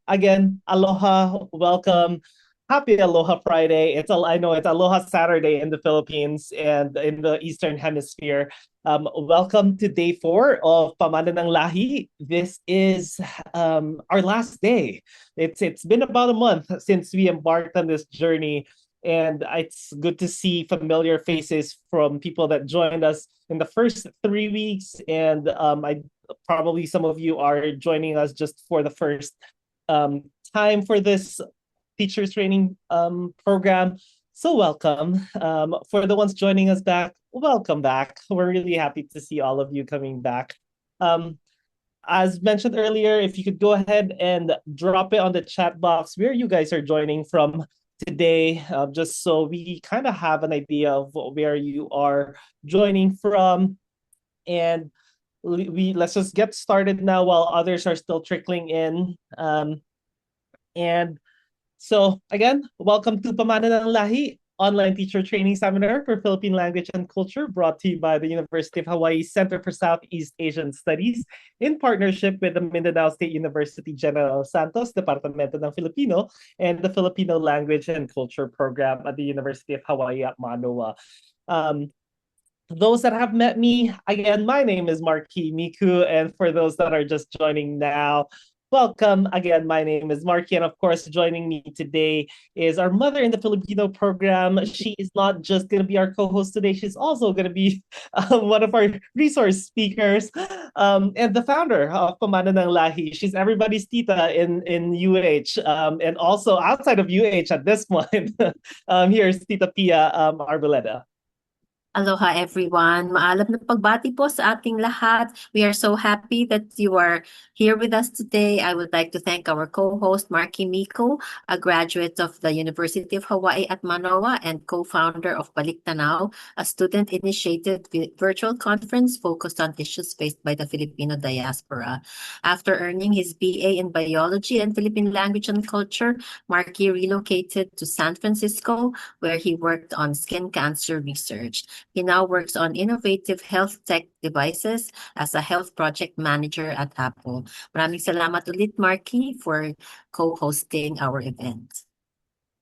again, aloha, welcome. Happy Aloha Friday. I know it's Aloha Saturday in the Philippines and in the Eastern Hemisphere. Welcome to day 4 of Pamana ng Lahi. This is our last day. It's been about a month since we embarked on this journey, and it's good to see familiar faces from people that joined us in the first 3 weeks, and I probably some of you are joining us just for the first um, time for this teachers training program. So welcome. For the ones joining us back, welcome back. We're really happy to see all of you coming back. Um, as mentioned earlier, if you could go ahead and drop it on the chat box where you guys are joining from today, just so we kind of have an idea of where you are joining from. And let's just get started now while others are still trickling in. And so again, welcome to Pamana ng Lahi, online teacher training seminar for Philippine language and culture, brought to you by the University of Hawaii Center for Southeast Asian Studies in partnership with the Mindanao State University General Santos, Departamento ng Filipino, and the Filipino Language and Culture Program at the University of Hawaii at Manoa. Those that have met me, again, my name is Markee Micu, and for those that are just joining now, welcome. Again, my name is Markee, and of course, joining me today is our mother in the Filipino program. She is not just going to be our co-host today, she's also going to be one of our resource speakers, and the founder of Pamana ng Lahi. She's everybody's tita in UH, and also outside of UH at this point. Here's Tita Pia Arboleda. Aloha everyone. Maalam na pagbati po sa ating lahat. We are so happy that you are here with us today. I would like to thank our co-host Markee Micu, a graduate of the University of Hawaii at Manoa and co-founder of Balik Tanaw, a student-initiated virtual conference focused on issues faced by the Filipino diaspora. After earning his BA in Biology and Philippine Language and Culture, Markee relocated to San Francisco, where he worked on skin cancer research. He now works on innovative health tech devices as a health project manager at Apple. Maraming salamat ulit, Markee, for co-hosting our event.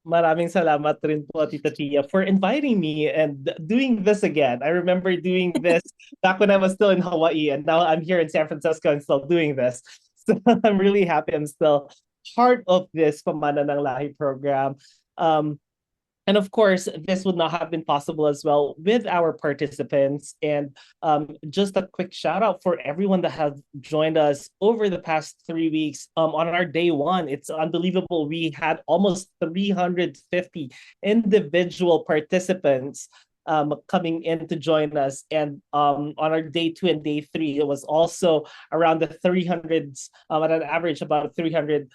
Maraming salamat rin po, Tita Tia, for inviting me and doing this again. I remember doing this back when I was still in Hawaii, and now I'm here in San Francisco and still doing this. So I'm really happy I'm still part of this Pamana ng Lahi program. And of course, this would not have been possible as well with our participants. And just a quick shout out for everyone that has joined us over the past 3 weeks. On our day 1, it's unbelievable. We had almost 350 individual participants coming in to join us. And on our day 2 and day 3, it was also around the 300s, at an average about 300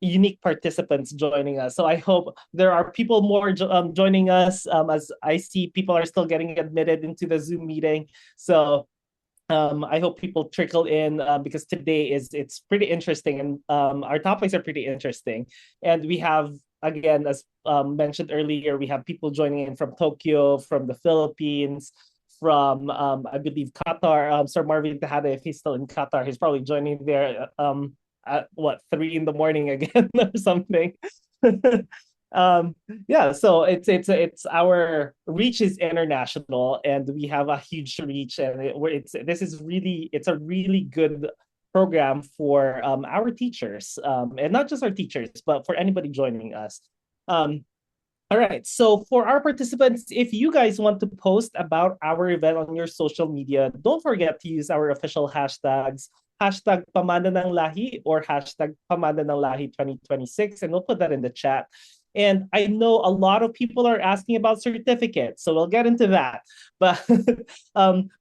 unique participants joining us. So I hope there are people more joining us, as I see people are still getting admitted into the Zoom meeting. So I hope people trickle in, because today it's pretty interesting, and our topics are pretty interesting. And we have, again, as mentioned earlier, we have people joining in from Tokyo, from the Philippines, from I believe Qatar. Sir Marvin Tejada, if he's still in Qatar, he's probably joining there. At what, 3 in the morning again or something. Yeah, so it's our reach is international, and we have a huge reach, and it's a really good program for our teachers, and not just our teachers, but for anybody joining us. All right, so for our participants, if you guys want to post about our event on your social media, don't forget to use our official hashtags, hashtag Pamana ng Lahi or hashtag Pamana ng Lahi 2026, and we'll put that in the chat. And I know a lot of people are asking about certificates, so we'll get into that. But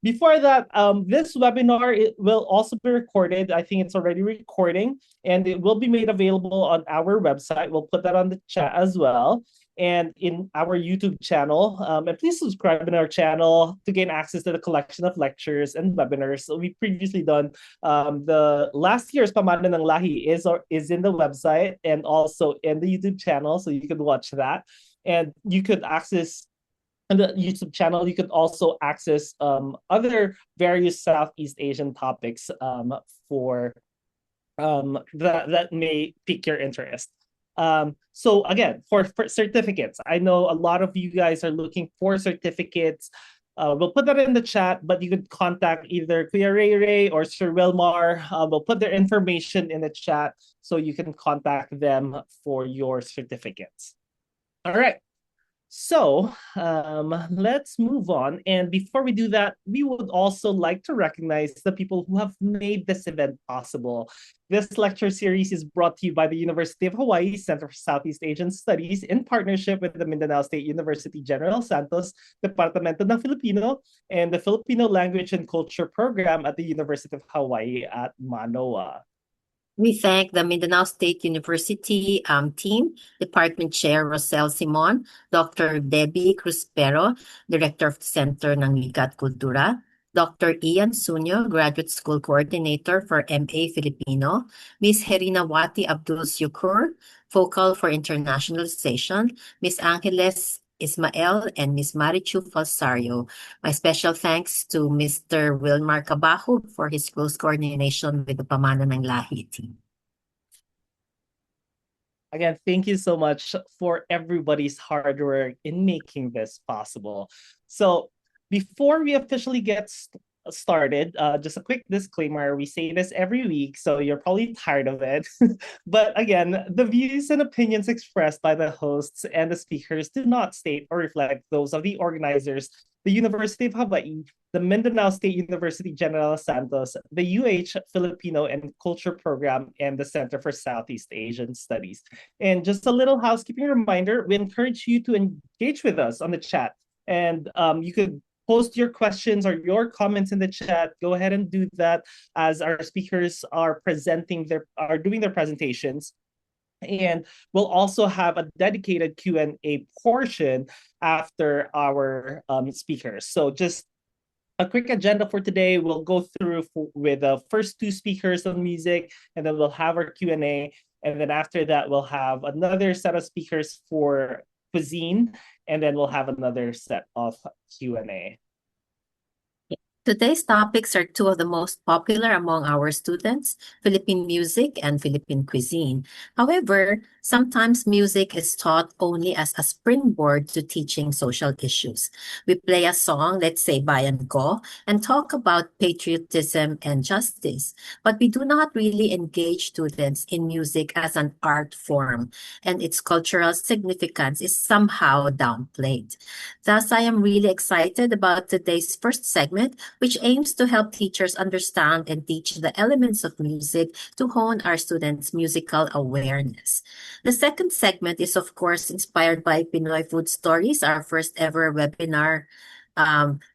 before that, this webinar, it will also be recorded. I think it's already recording, and it will be made available on our website. We'll put that on the chat as well, and in our YouTube channel. And please subscribe in our channel to gain access to the collection of lectures and webinars. So we've previously done the last year's Pamana ng Lahi is in the website and also in the YouTube channel, so you can watch that. And you could access on the YouTube channel, you could also access other various Southeast Asian topics for that may pique your interest. So again, for certificates, I know a lot of you guys are looking for certificates. We'll put that in the chat, but you could contact either Kuya Ray Ray or Sir Wilmar. We'll put their information in the chat so you can contact them for your certificates. All right. So let's move on. And before we do that, we would also like to recognize the people who have made this event possible. This lecture series is brought to you by the University of Hawaii Center for Southeast Asian Studies in partnership with the Mindanao State University General Santos, Departamento ng Filipino, and the Filipino Language and Culture Program at the University of Hawaii at Manoa. We thank the Mindanao State University team, Department Chair Rosel Simon, Dr. Debbie Cruspero, Director of the Center ng Wika at Kultura, Dr. Ian Sunyo, Graduate School Coordinator for MA Filipino, Ms. Herinawati Abdul Syukur, Focal for Internationalization, Ms. Angeles Ismael, and Ms. Marichu Falsario. My special thanks to Mr. Wilmar Cabajo for his close coordination with the Pamana ng Lahi team. Again, thank you so much for everybody's hard work in making this possible. So before we officially get started, just a quick disclaimer. We say this every week, so you're probably tired of it. But again, the views and opinions expressed by the hosts and the speakers do not state or reflect those of the organizers, the University of Hawaii, the Mindanao State University General Santos, the UH Filipino and Culture Program, and the Center for Southeast Asian Studies. And just a little housekeeping reminder, we encourage you to engage with us on the chat. And you could post your questions or your comments in the chat. Go ahead and do that as our speakers are doing their presentations. And we'll also have a dedicated Q&A portion after our speakers. So just a quick agenda for today. We'll go through with the first two speakers on music, and then we'll have our Q&A. And then after that, we'll have another set of speakers for cuisine, and then we'll have another set of Q&A. Today's topics are two of the most popular among our students, Philippine music and Philippine cuisine. However, sometimes music is taught only as a springboard to teaching social issues. We play a song, let's say Bayan Ko, and talk about patriotism and justice, but we do not really engage students in music as an art form, and its cultural significance is somehow downplayed. Thus, I am really excited about today's first segment, which aims to help teachers understand and teach the elements of music to hone our students' musical awareness. The second segment is, of course, inspired by Pinoy Food Stories, our first ever webinar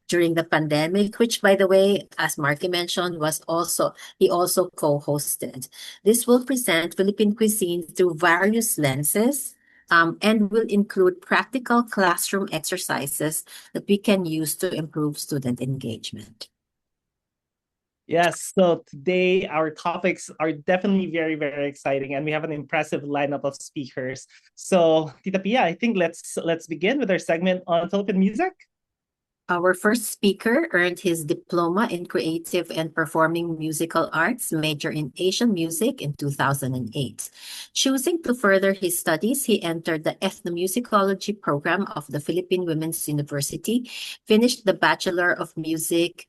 during the pandemic, which, by the way, as Markee mentioned, he also co-hosted. This will present Philippine cuisine through various lenses, and will include practical classroom exercises that we can use to improve student engagement. Yes, so today our topics are definitely very, very exciting, and we have an impressive lineup of speakers. So, Tita Pia, I think let's begin with our segment on Philippine music. Our first speaker earned his diploma in creative and performing musical arts, major in Asian music in 2008. Choosing to further his studies, he entered the ethnomusicology program of the Philippine Women's University, finished the Bachelor of Music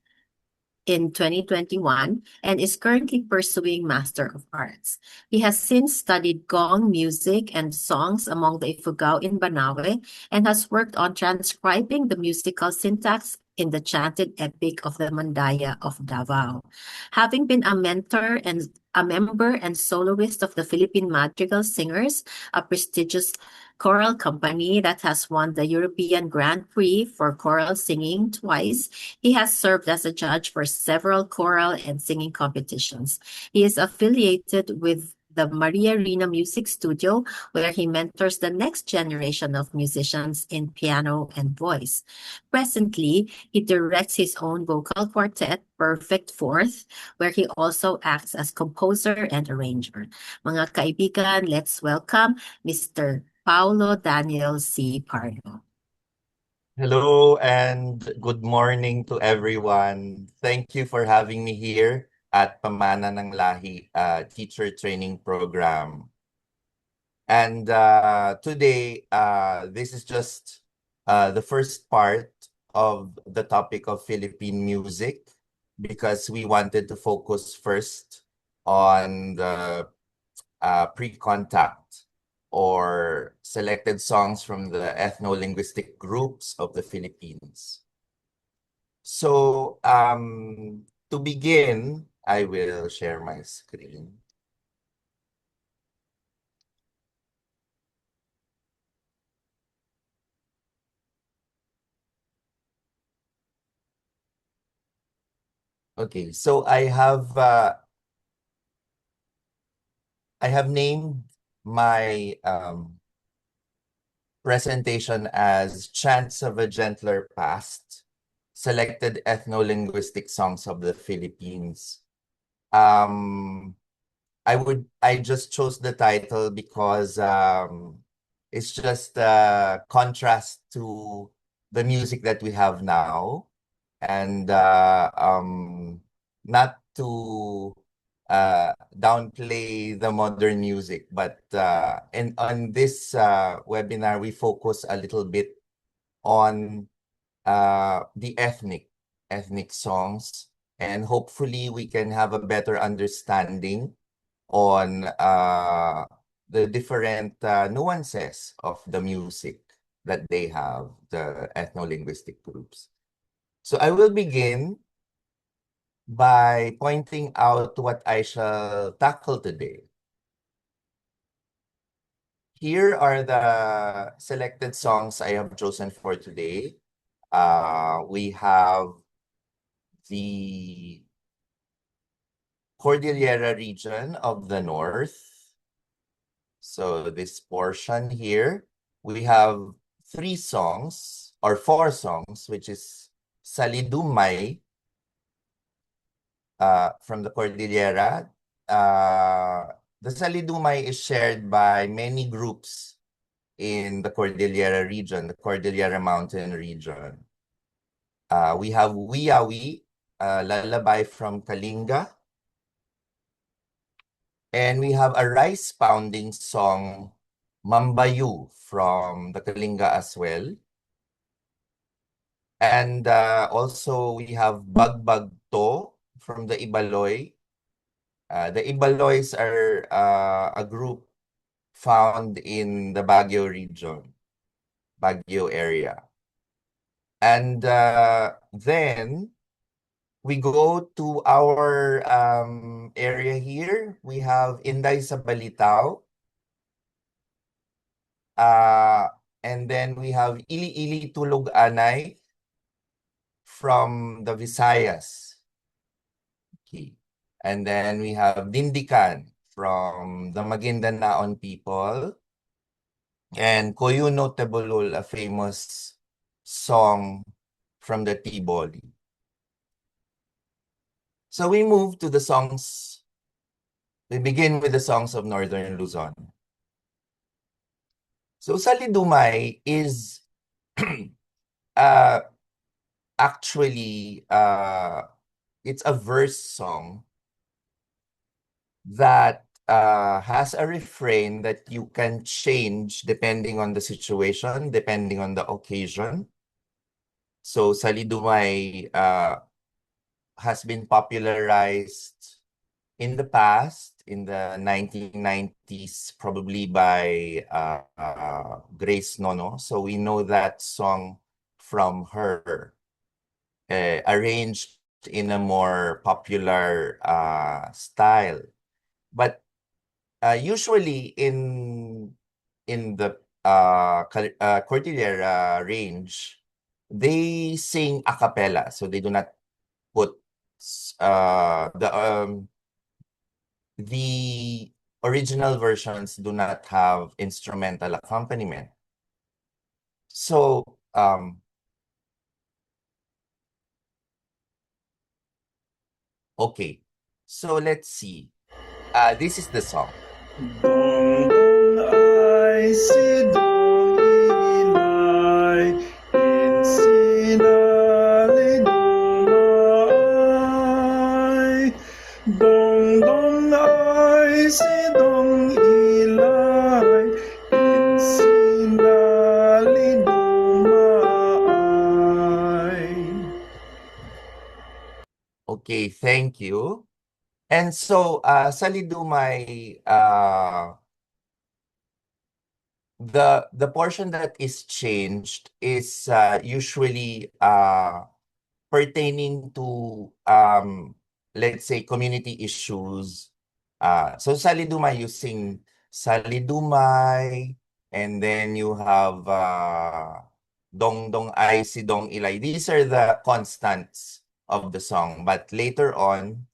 in 2021 and is currently pursuing Master of Arts. He has since studied gong music and songs among the Ifugao in Banawe and has worked on transcribing the musical syntax in the chanted epic of the Mandaya of Davao. Having been a mentor and a member and soloist of the Philippine Madrigal Singers, a prestigious choral company that has won the European Grand Prix for choral singing twice, he has served as a judge for several choral and singing competitions. He is affiliated with the Maria Rina Music Studio, where he mentors the next generation of musicians in piano and voice. Presently, he directs his own vocal quartet, Perfect Fourth, where he also acts as composer and arranger. Mga kaibigan, let's welcome Mr. Paolo Daniel C. Pardo. Hello and good morning to everyone. Thank you for having me here at Pamana ng Lahi teacher training program. And today, this is just the first part of the topic of Philippine music, because we wanted to focus first on the pre-contact or selected songs from the ethno-linguistic groups of the Philippines. So to begin, I will share my screen. Okay, so I have named my presentation as Chants of a Gentler Past, Selected Ethno-Linguistic Songs of the Philippines. I just chose the title because it's just a contrast to the music that we have now, and not to downplay the modern music, but on this webinar, we focus a little bit on the ethnic songs, and hopefully we can have a better understanding on the different nuances of the music that they have, the ethno-linguistic groups. So I will begin by pointing out what I shall tackle today. Here are the selected songs I have chosen for today. We have the Cordillera region of the north. So this portion here, we have 3 songs or 4 songs, which is Salidumay from the Cordillera. The Salidumay is shared by many groups in the Cordillera region, the Cordillera Mountain region. We have Wiyawi, Lalabay from Kalinga. And we have a rice pounding song, Mambayu, from the Kalinga as well. And also we have Bagbag To from the Ibaloy. The Ibaloys are a group found in the Baguio region, Baguio area. And then we go to our area here. We have Inday sa Balitaw. And then we have Ili Ili Tulog Anay from the Visayas. Okay. And then we have Dindikan from the Maguindanaon people. And Koyuno Tebulul, a famous song from the Tiboli. So we move to the songs. We begin with the songs of Northern Luzon. So Salidumay is actually it's a verse song that has a refrain that you can change depending on the situation, depending on the occasion. So Salidumay has been popularized in the past, in the 1990s, probably by Grace Nono. So we know that song from her, arranged in a more popular style. But usually in the Cordillera range, they sing a cappella. So they do not put the original versions do not have instrumental accompaniment. So okay, so let's see. This is the song. Dong dong ay si dong ilay in sinalidumay Okay, thank you. And so, sa Lidumay, the portion that is changed is usually pertaining to let's say community issues. So Salidumay, you sing Salidumay, and then you have Dong Dong Ay Si Dong Ilay. These are the constants of the song. But later on,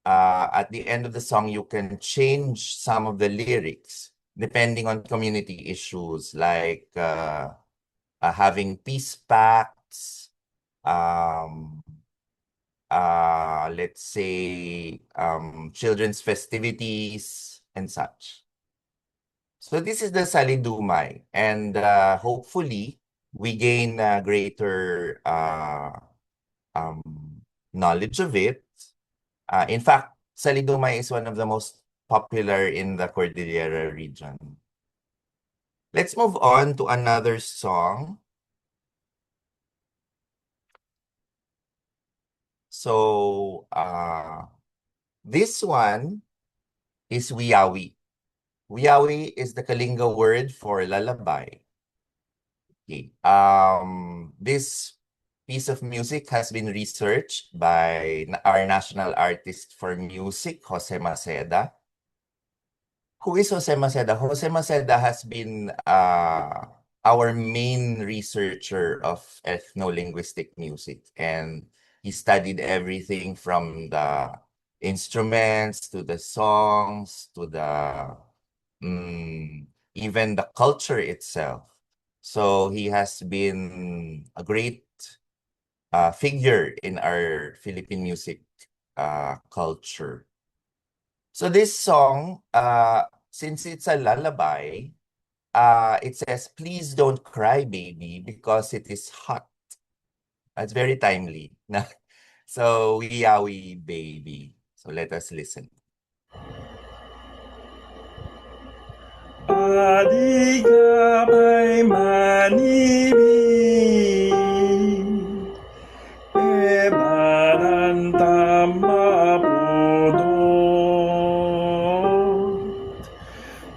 at the end of the song, you can change some of the lyrics depending on community issues like having peace pacts, um, let's say children's festivities and such. So this is the Salidumay, and hopefully we gain greater um, knowledge of it. In fact, Salidumay is one of the most popular in the Cordillera region. Let's move on to another song. So, this one is Wiyawi. Wiyawi is the Kalinga word for lullaby. Okay. This piece of music has been researched by our national artist for music, Jose Maceda. Who is Jose Maceda? Jose Maceda has been our main researcher of ethno-linguistic music, and he studied everything from the instruments to the songs to the even the culture itself. So he has been a great figure in our Philippine music culture. So this song, since it's a lullaby, it says, "Please don't cry, baby, because it is hot." It's very timely. So, Wiyawi, baby. So let us listen. Adiga may manibig, ebanan mapudot.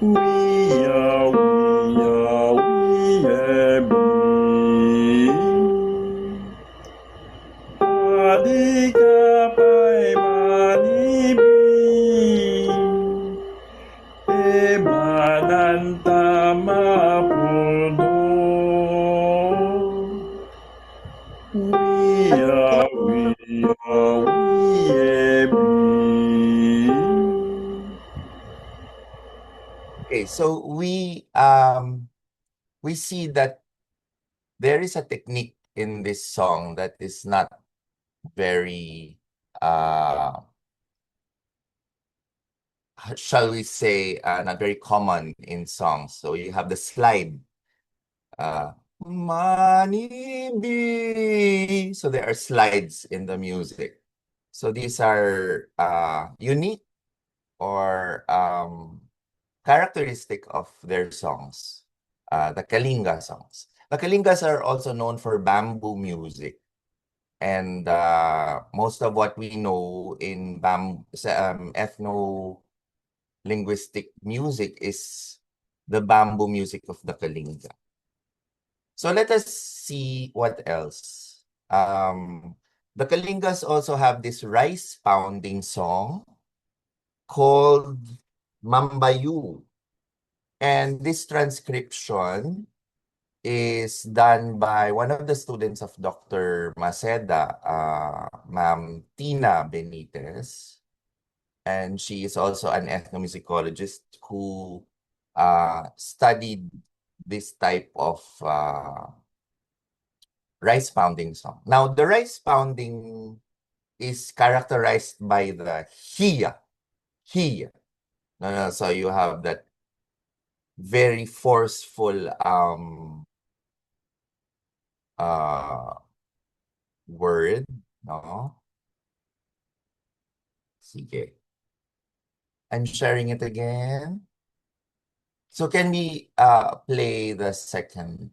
Wiya, wiya, wiyebi. Adiga may manibig, ebanan mapudot. Wiya, wiya, wiyebi. Okay, so we see that there is a technique in this song that is not very shall we say not very common in songs. So you have the slide. Manibi. So there are slides in the music. So these are unique or characteristic of their songs, the Kalinga songs. The Kalingas are also known for bamboo music. And most of what we know in ethno-linguistic music is the bamboo music of the Kalinga. So let us see what else. The Kalingas also have this rice pounding song called Mambayu. And this transcription is done by one of the students of Dr. Maceda, Ma'am Tina Benitez. And she is also an ethnomusicologist who studied this type of rice pounding song. Now, the rice pounding is characterized by the hiya. Hiya. No, so you have that very forceful word, no? Sige. I'm sharing it again. So can we play the second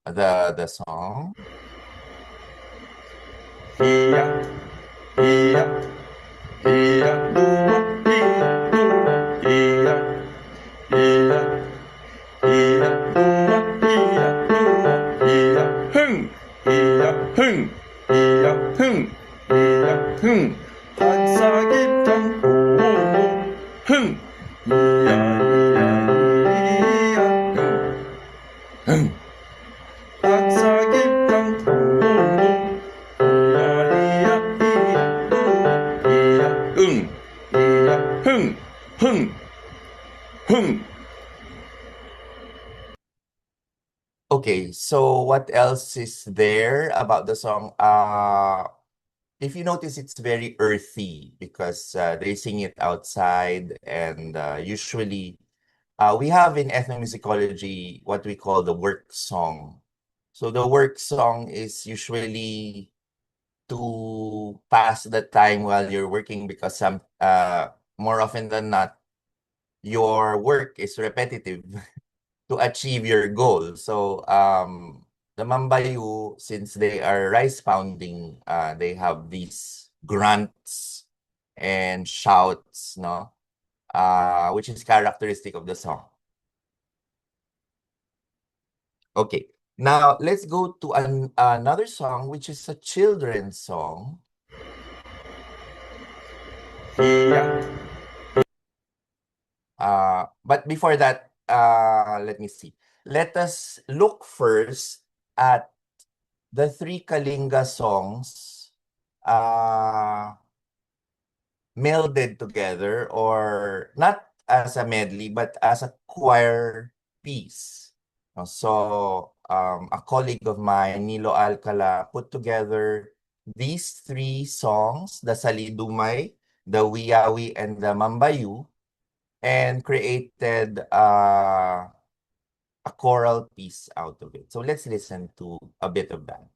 the song? Hiya, Iyak, iyak dua, iyak, iyak, iyak dua, iyak, heng, iyak, heng, iyak, heng, iyak, heng. Pagsagip ng puno, heng, iyak, iyak, iyak, heng, heng. Pagsagip ng puno, iyak, iyak, iyak, iyak, iyak, heng, heng, heng. Okay, so what else is there about the song? If you notice, it's very earthy because they sing it outside, and usually we have in ethnomusicology what we call the work song. So the work song is usually to pass the time while you're working because more often than not, your work is repetitive to achieve your goal. So the Mambayu, since they are rice pounding, they have these grunts and shouts, no? Which is characteristic of the song. Okay, now let's go to another song, which is a children's song. Iyak, But before that, let me see. Let us look first at the three Kalinga songs melded together, or not as a medley, but as a choir piece. So a colleague of mine, Nilo Alcala, put together these three songs, the Salidumay, the Wiyawi, and the Mambayu, and created a choral piece out of it. So let's listen to a bit of that.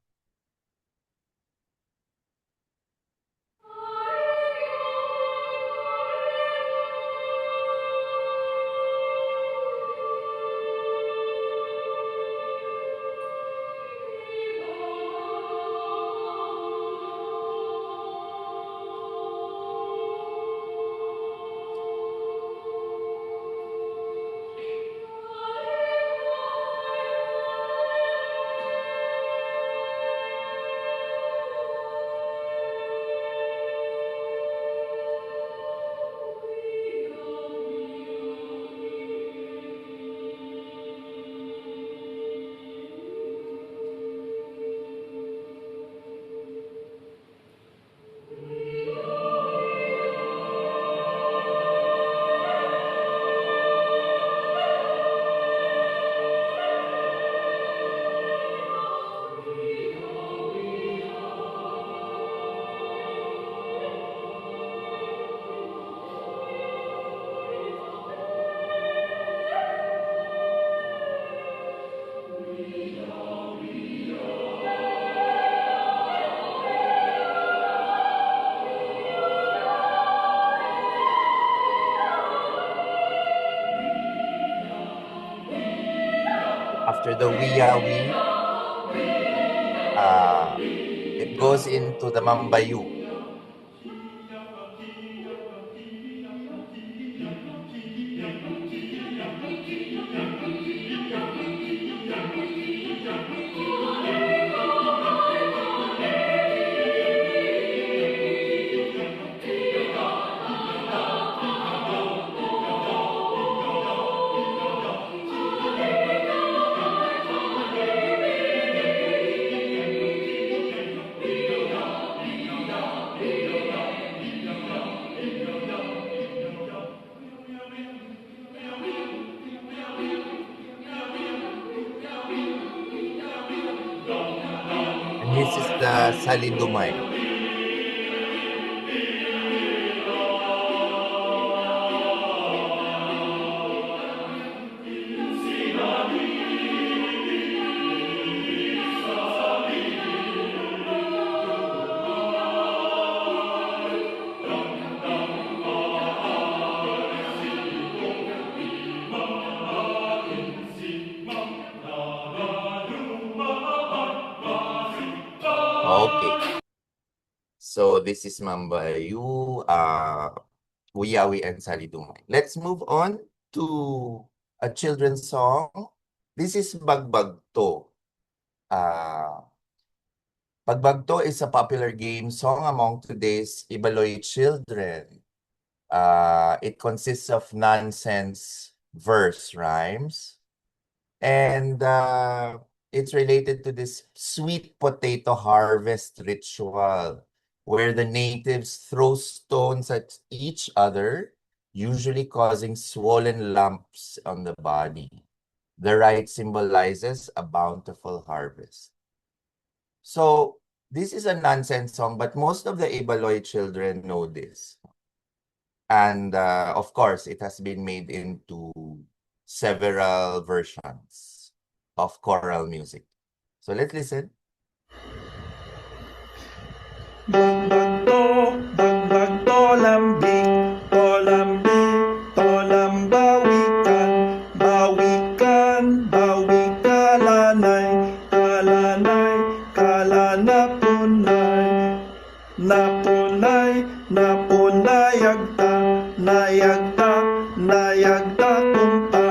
After the Wiyawi, it goes into the Mambayu. And this is the Salidumay. Okay. So this is Mambayu, Uyawi, and Salidungay. Let's move on to a children's song. This is Bagbagto. Bagbagto is a popular game song among today's Ibaloy children. It consists of nonsense verse rhymes, and it's related to this sweet potato harvest ritual where the natives throw stones at each other, usually causing swollen lumps on the body. The rite symbolizes a bountiful harvest. So this is a nonsense song, but most of the Ibaloy children know this. And of course, it has been made into several versions of choral music. So let's listen. Bagbagto, lambik, lambawikan, kalanay, napunay, nayagta, takumpa,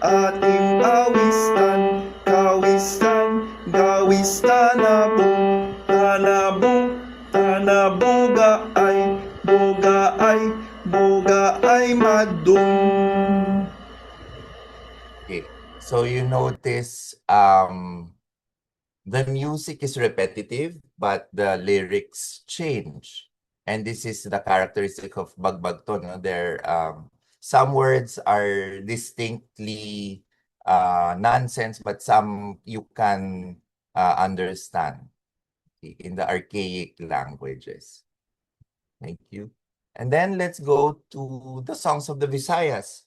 ating gawistan, boga ay madung. Okay, so you notice the music is repetitive, but the lyrics change. And this is the characteristic of Bagbagto. No? Some words are distinctly nonsense, but some you can understand in the archaic languages. Thank you. And then let's go to the songs of the Visayas.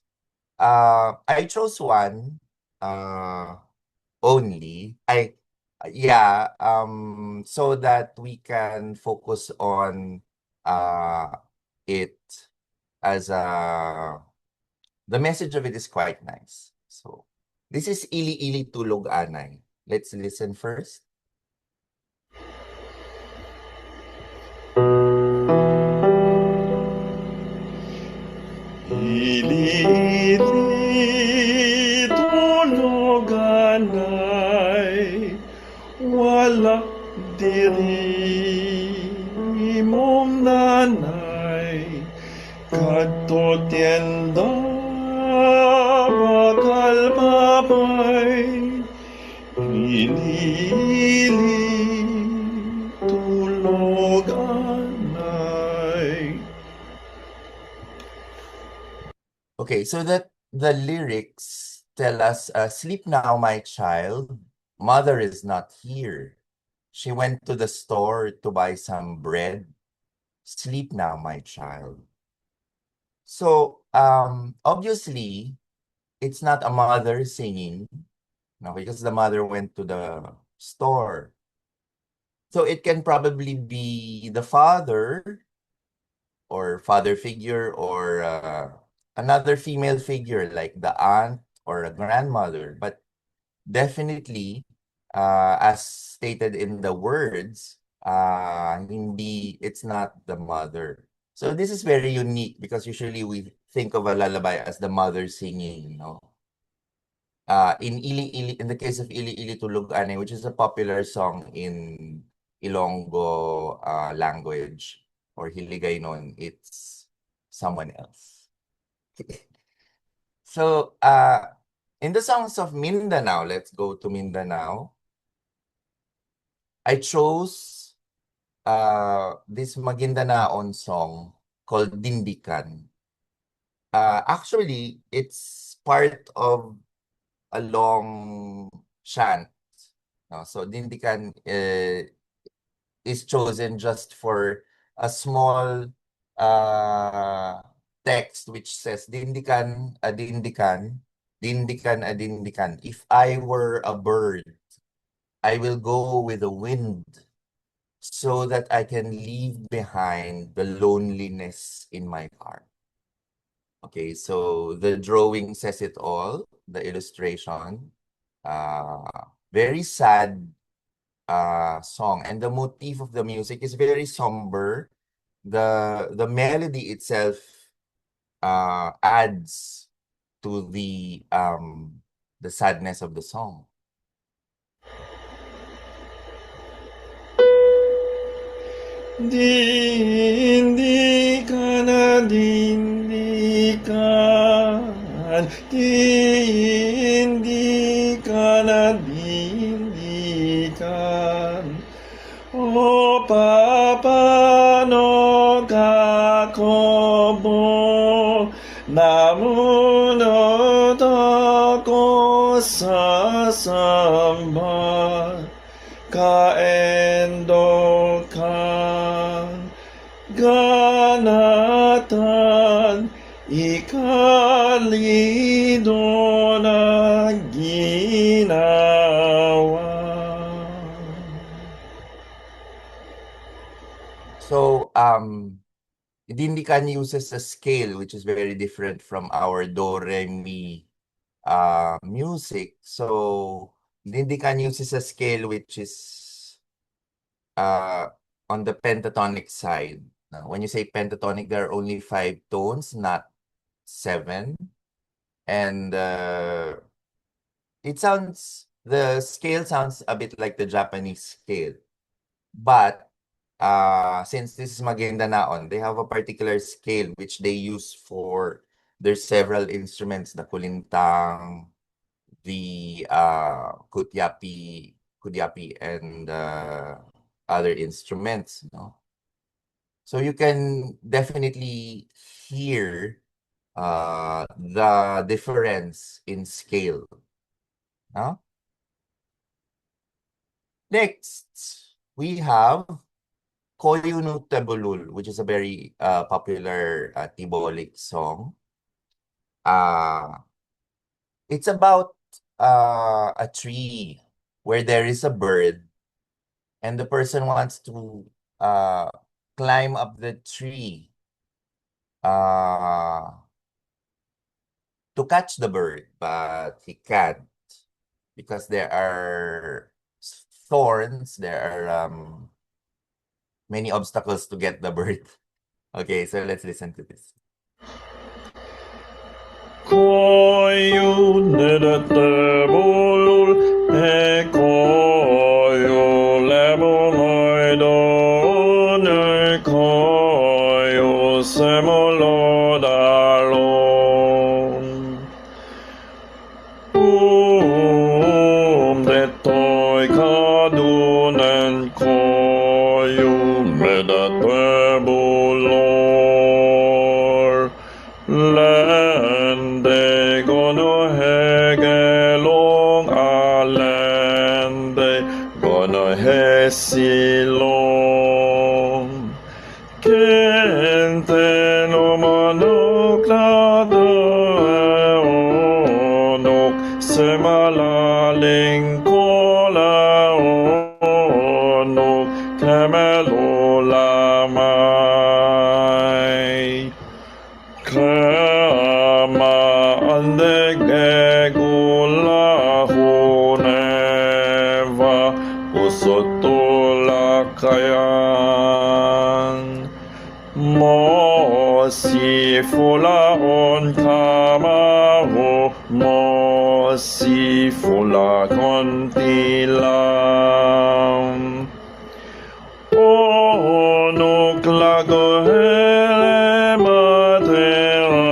I chose one only. So that we can focus on it as the message of it is quite nice. So this is Ili Ili Tulog Anay. Let's listen first. Ili tulog anay, wala diri mong nanay, kadto tienda bakal mamay. Ili tulog anay. Okay, so that the lyrics tell us, sleep now, my child. Mother is not here. She went to the store to buy some bread. Sleep now, my child. So, obviously, it's not a mother singing, no, because the mother went to the store. So it can probably be the father or father figure or another female figure like the aunt or a grandmother. But definitely, as stated in the words, it's not the mother. So this is very unique because usually we think of a lullaby as the mother singing, no? In the case of Ili Ili Tulog Ane, which is a popular song in Ilonggo language or Hiligay noon, it's someone else. So, in the songs of Mindanao, let's go to Mindanao. I chose this Magindanaon song called Dindikan. Actually, it's part of a long chant. So Dindikan is chosen just for a small text which says Dindikan, adindikan, dindikan, adindikan. If I were a bird, I will go with the wind so that I can leave behind the loneliness in my heart. Okay, so the drawing says it all, the illustration. Very sad song, and the motif of the music is very somber. The melody itself adds to the sadness of the song. Dindikan na dindikan, dindikan na dindikan. O papano kako mo, namunod ako sa samba. Kaendokan ganatan ikalido na ginawa. So, Dindikan uses a scale which is very different from our do, re, mi music. So, Dindikan uses a scale which is on the pentatonic side. Now, when you say pentatonic, there are only 5 tones, not 7. And the scale sounds a bit like the Japanese scale. But since this is Magindanaon, they have a particular scale which they use for their several instruments, the kulintang, the kutyapi, and other instruments, you know. So you can definitely hear the difference in scale. Huh? Next, we have Koyunu Tebulul, which is a very popular Tibolic song. It's about a tree where there is a bird, and the person wants to climb up the tree to catch the bird, but he can't because there are thorns, there are many obstacles to get the bird. Okay, so let's listen to this. Koyu nedete bulul e koyu lemonoido ne koyu semolodalon. Detoi kadunen koyu medete bulor. Lende gono hegelong alende gono hesilong. Kente no manok lado onok semalaling kola onok kemelo lamay. Kama andege gula huneva usotula kayan. Mosi fula on kamaho, mosi fula kontilam. Onok lago hele matera,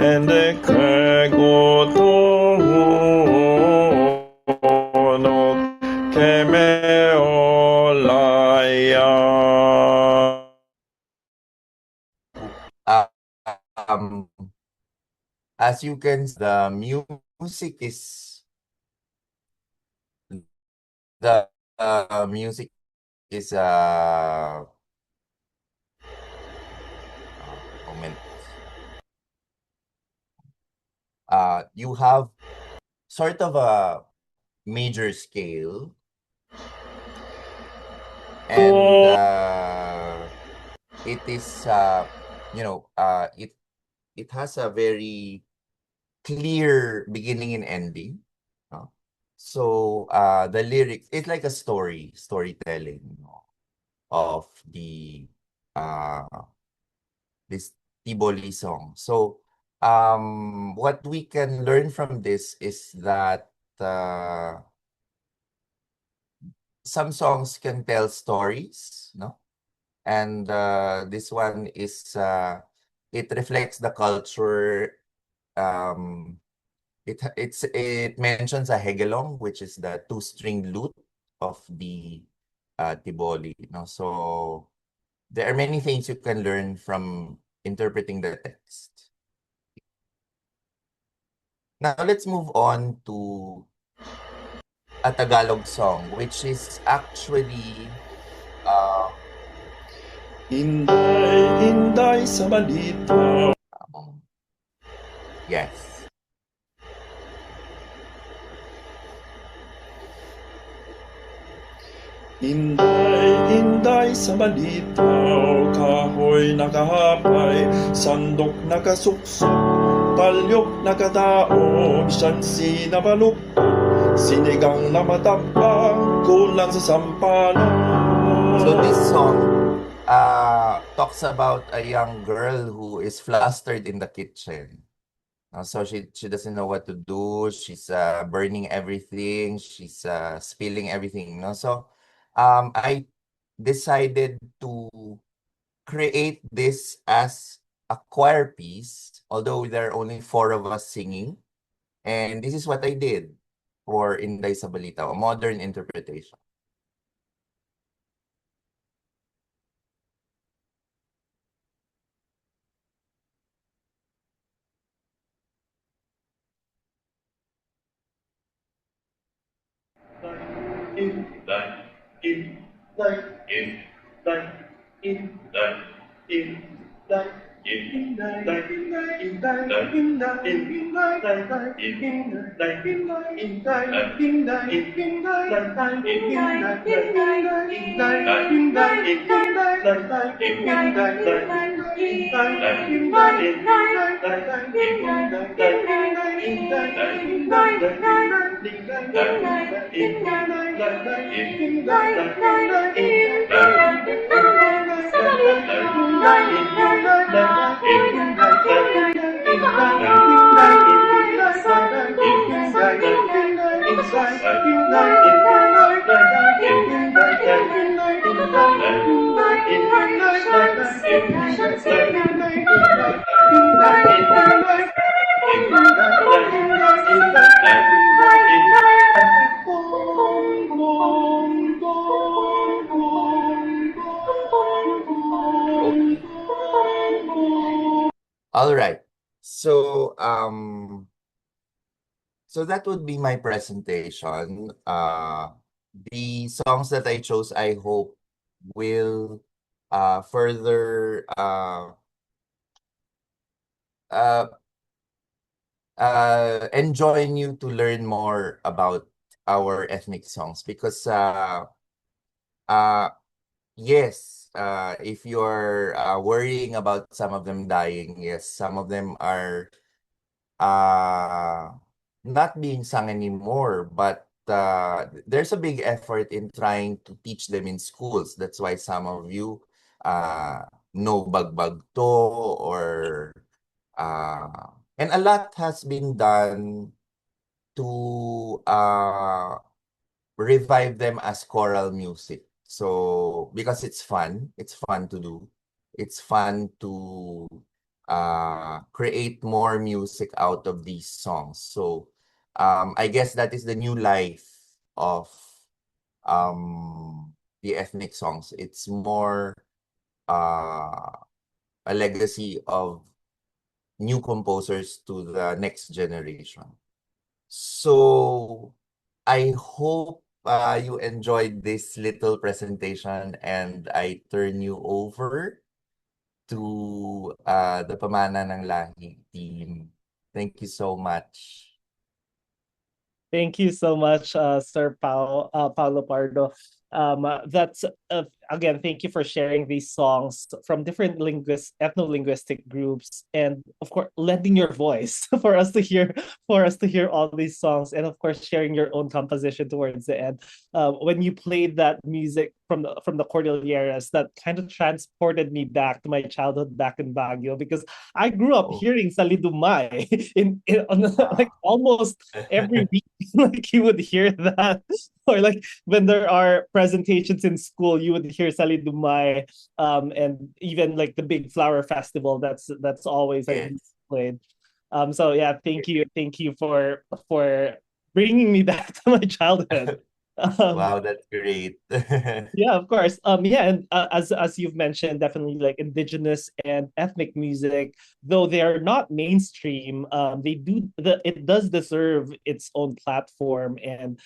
ende kego onok keme olaya. As you can see, the music is moment. You have sort of a major scale, and it is it it has a very clear beginning and ending. No? So the lyrics, it's like a storytelling, of the this Tiboli song. So what we can learn from this is that some songs can tell stories, no? And this one is it reflects the culture. It mentions a hegelong, which is the two-string lute of the Tiboli. No? So there are many things you can learn from interpreting the text. Now let's move on to a Tagalog song, which is actually Inday, inday sa balita. yes. Inday, inday sa balita, kahoy nakahapay, sandok nakasuksok, talyok nakatao, siyansi na baluktot, sinigang na matapang, kulang sa sampalok. So this song talks about a young girl who is flustered in the kitchen. So she doesn't know what to do. She's burning everything. She's spilling everything. No, so I decided to create this as a choir piece, although there are only 4 of us singing. And this is what I did for Inday sa Balita, a modern interpretation. All right. So so that would be my presentation. The songs that I chose, I hope will further enjoin you to learn more about our ethnic songs, because yes, if you're worrying about some of them dying, yes, some of them are not being sung anymore, but there's a big effort in trying to teach them in schools. That's why some of you know Bagbag to, or and a lot has been done to revive them as choral music. So because it's fun to do. It's fun to create more music out of these songs. So I guess that is the new life of the ethnic songs. It's more a legacy of new composers to the next generation. So I hope you enjoyed this little presentation, and I turn you over to the Pamana ng Lahi team. Thank you so much. Thank you so much, Sir Paolo Pardo. That's again, thank you for sharing these songs from different ethno-linguistic groups, and of course, lending your voice for us to hear all these songs, and of course, sharing your own composition towards the end. When you played that music from the Cordilleras, that kind of transported me back to my childhood back in Baguio, because I grew up hearing Salidumay like almost every week. Like you would hear that, or like when there are presentations in school, you would hear Salidumay, and even like the big flower festival. That's always like Yes. played. So yeah, thank you for bringing me back to my childhood. Wow, that's great. Yeah, of course. Yeah, and as you've mentioned, definitely like indigenous and ethnic music, though they are not mainstream, it does deserve its own platform, and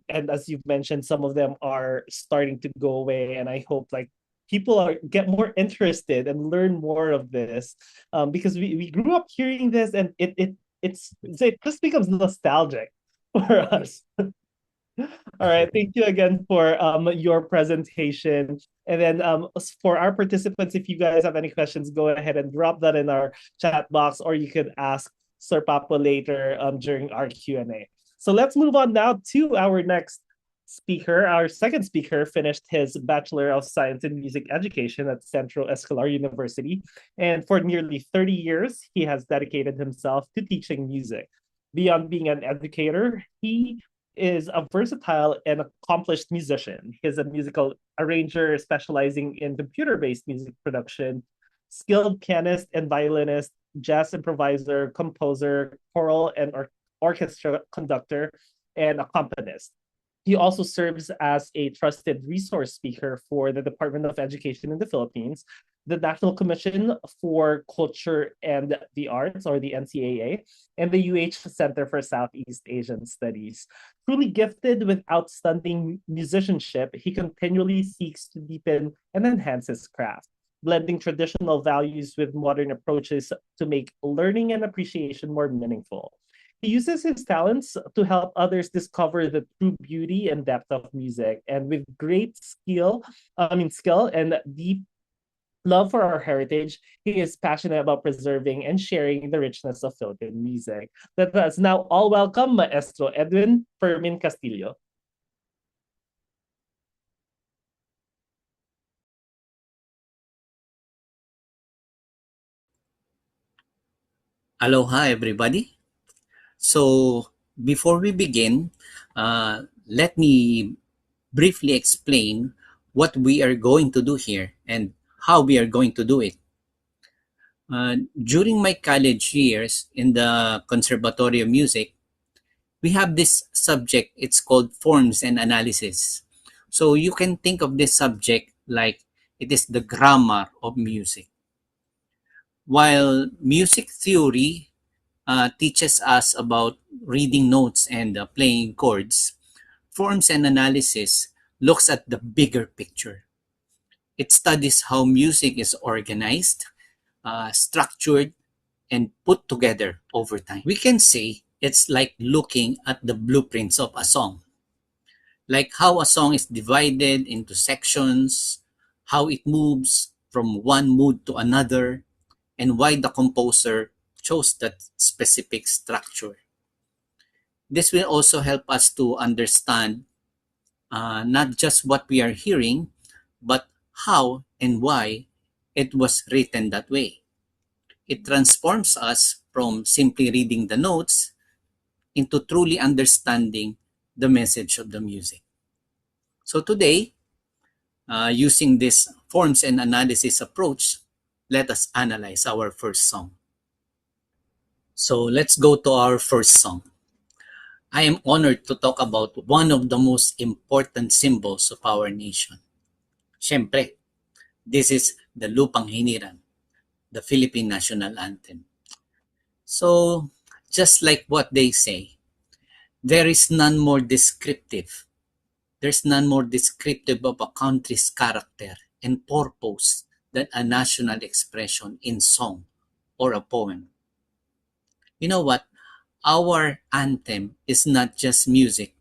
as you've mentioned, some of them are starting to go away, and I hope like people are get more interested and learn more of this, because we grew up hearing this, and it just becomes nostalgic for us. All right, thank you again for your presentation. And then for our participants, if you guys have any questions, go ahead and drop that in our chat box, or you could ask Sir Papa later during our Q&A. So let's move on now to our next speaker. Our second speaker finished his Bachelor of Science in Music Education at Central Escolar University. And for nearly 30 years, he has dedicated himself to teaching music. Beyond being an educator, he is a versatile and accomplished musician. He's a musical arranger specializing in computer-based music production, skilled pianist and violinist, jazz improviser, composer, choral and orchestra conductor, and accompanist. He also serves as a trusted resource speaker for the Department of Education in the Philippines, the National Commission for Culture and the Arts, or the NCAA, and the Center for Southeast Asian Studies. Truly gifted with outstanding musicianship, he continually seeks to deepen and enhance his craft, blending traditional values with modern approaches to make learning and appreciation more meaningful. He uses his talents to help others discover the true beauty and depth of music. And with great skill and deep love for our heritage, he is passionate about preserving and sharing the richness of Philippine music. Let us now all welcome Maestro Edwynn Fermin Castillo. Aloha, everybody. So, before we begin, let me briefly explain what we are going to do here and how we are going to do it. During my college years in the Conservatory of Music, we have this subject, it's called Forms and Analysis. So you can think of this subject like it is the grammar of music. While music theory teaches us about reading notes and playing chords, Forms and Analysis looks at the bigger picture. It studies how music is organized, structured, and put together over time. We can say it's like looking at the blueprints of a song, like how a song is divided into sections, how it moves from one mood to another, and why the composer chose that specific structure. This will also help us to understand not just what we are hearing, but how and why it was written that way. It transforms us from simply reading the notes into truly understanding the message of the music. So today, using this forms and analysis approach, let us analyze our first song. So let's go to our first song. I am honored to talk about one of the most important symbols of our nation. Siyempre, this is the Lupang Hiniran, the Philippine national anthem. So, just like what they say, there is none more descriptive. There's none more descriptive of a country's character and purpose than a national expression in song or a poem. You know what? Our anthem is not just music.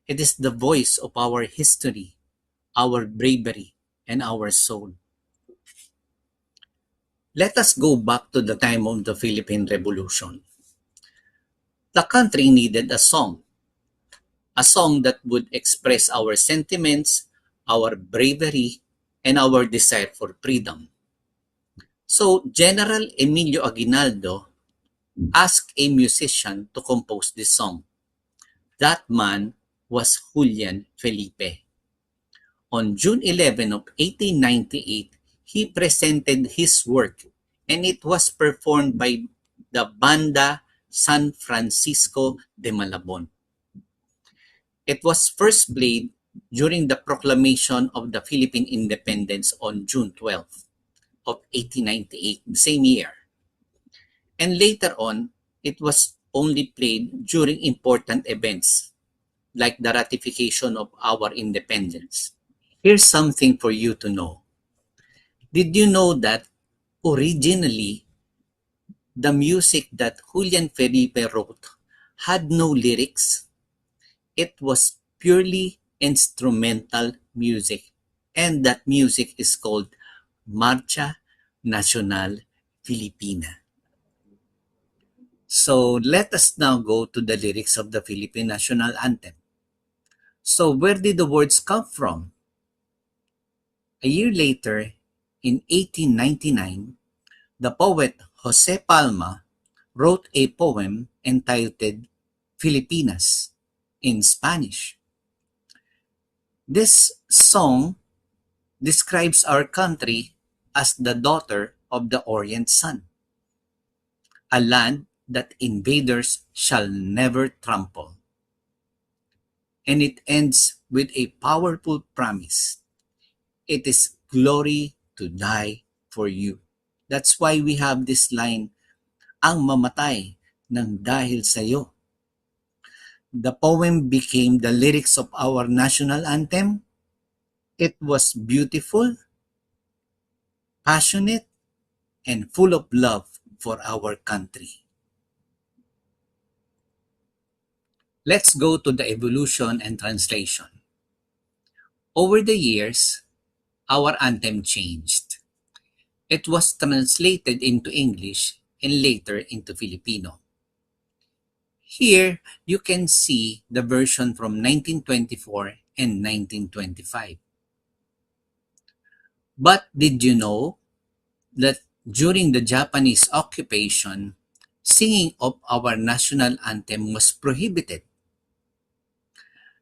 It is the voice of our history, our bravery, and our soul. Let us go back to the time of the Philippine Revolution. The country needed a song that would express our sentiments, our bravery, and our desire for freedom. So General Emilio Aguinaldo asked a musician to compose this song. That man was Julian Felipe. On June 11 of 1898, he presented his work and it was performed by the Banda San Francisco de Malabon. It was first played during the proclamation of the Philippine independence on June 12 of 1898, the same year. And later on, it was only played during important events like the ratification of our independence. Here's something for you to know. Did you know that originally the music that Julian Felipe wrote had no lyrics? It was purely instrumental music, and that music is called Marcha Nacional Filipina. So let us now go to the lyrics of the Philippine National Anthem. So where did the words come from? A year later, in 1899, the poet Jose Palma wrote a poem entitled Filipinas in Spanish. This song describes our country as the daughter of the Orient Sun, a land that invaders shall never trample. And it ends with a powerful promise. It is glory to die for you. That's why we have this line, ang mamatay ng dahil sa'yo. The poem became the lyrics of our national anthem. It was beautiful, passionate, and full of love for our country. Let's go to the evolution and translation. Over the years, our anthem changed. It was translated into English and later into Filipino. Here, you can see the version from 1924 and 1925. But did you know that during the Japanese occupation, singing of our national anthem was prohibited?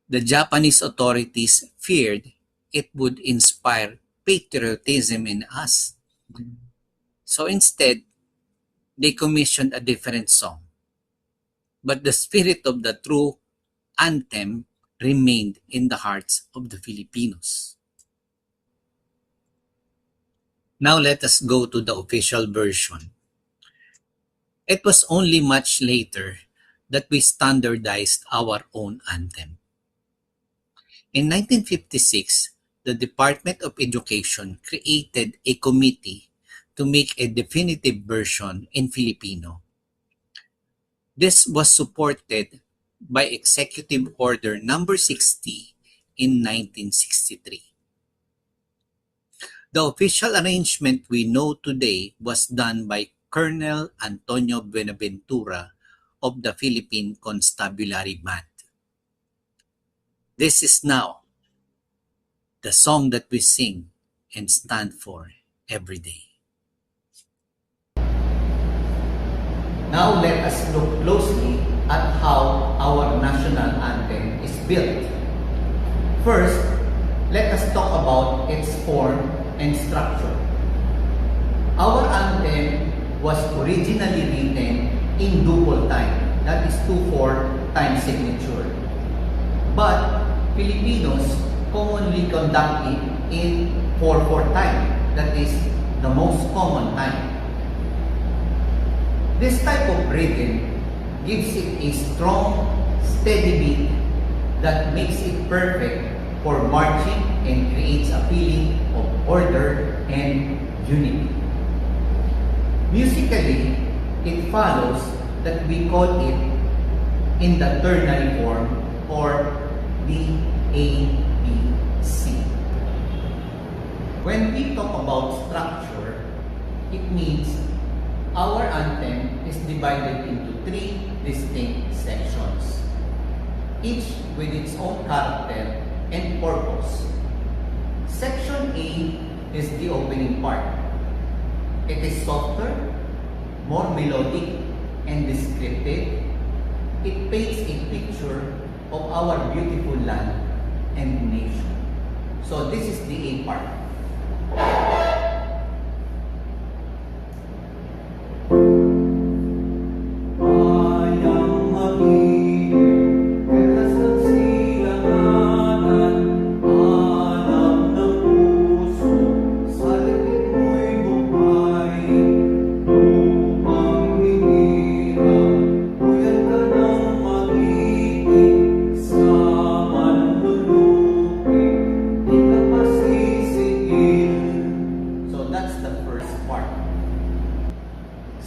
The Japanese authorities feared it would inspire patriotism in us. So instead, they commissioned a different song. But the spirit of the true anthem remained in the hearts of the Filipinos. Now let us go to the official version. It was only much later that we standardized our own anthem. In 1956, the Department of Education created a committee to make a definitive version in Filipino. This was supported by Executive Order Number 60 in 1963. The official arrangement we know today was done by Colonel Antonio Buenaventura of the Philippine Constabulary Band. This is now the song that we sing and stand for every day. Now let us look closely at how our national anthem is built. First, let us talk about its form and structure. Our anthem was originally written in duple time, that is 2/4 time signature. But Filipinos commonly conduct it in 4/4 time, that is the most common time. This type of rhythm gives it a strong, steady beat that makes it perfect for marching and creates a feeling of order and unity. Musically, it follows that we call it in the ternary form or D, A, B, C. When we talk about structure, it means our anthem is divided into 3 distinct sections, each with its own character and purpose. Section A is the opening part. It is softer, more melodic, and descriptive. It paints a picture of our beautiful land and nation. So this is the A part.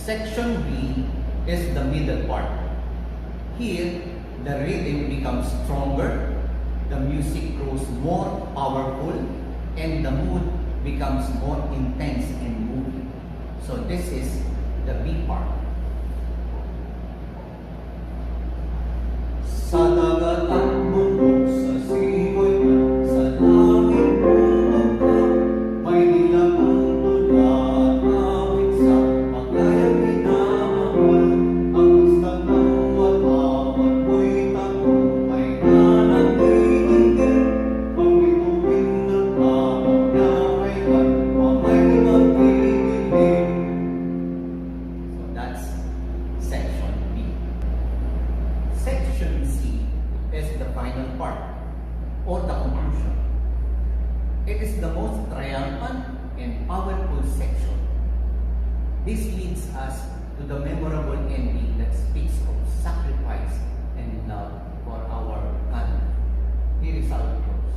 Section B is the middle part. Here, the rhythm becomes stronger, the music grows more powerful, and the mood becomes more intense and moving. So this is the B part. Sa dagat at bundok, sa simoy at sa langit bumaba, may nilagang tula at awit sa paglayang minamahal. Ang isang ng watawat mo'y tagumpay na nagtitigil. Pag may tuwing nagtawag na kailan, mamay magtigil. So that's section B. Section C is the final part, or the conclusion. It is the most triumphant and powerful section. This leads us to the memorable ending that speaks of sacrifice and love for our country. Here is how it goes.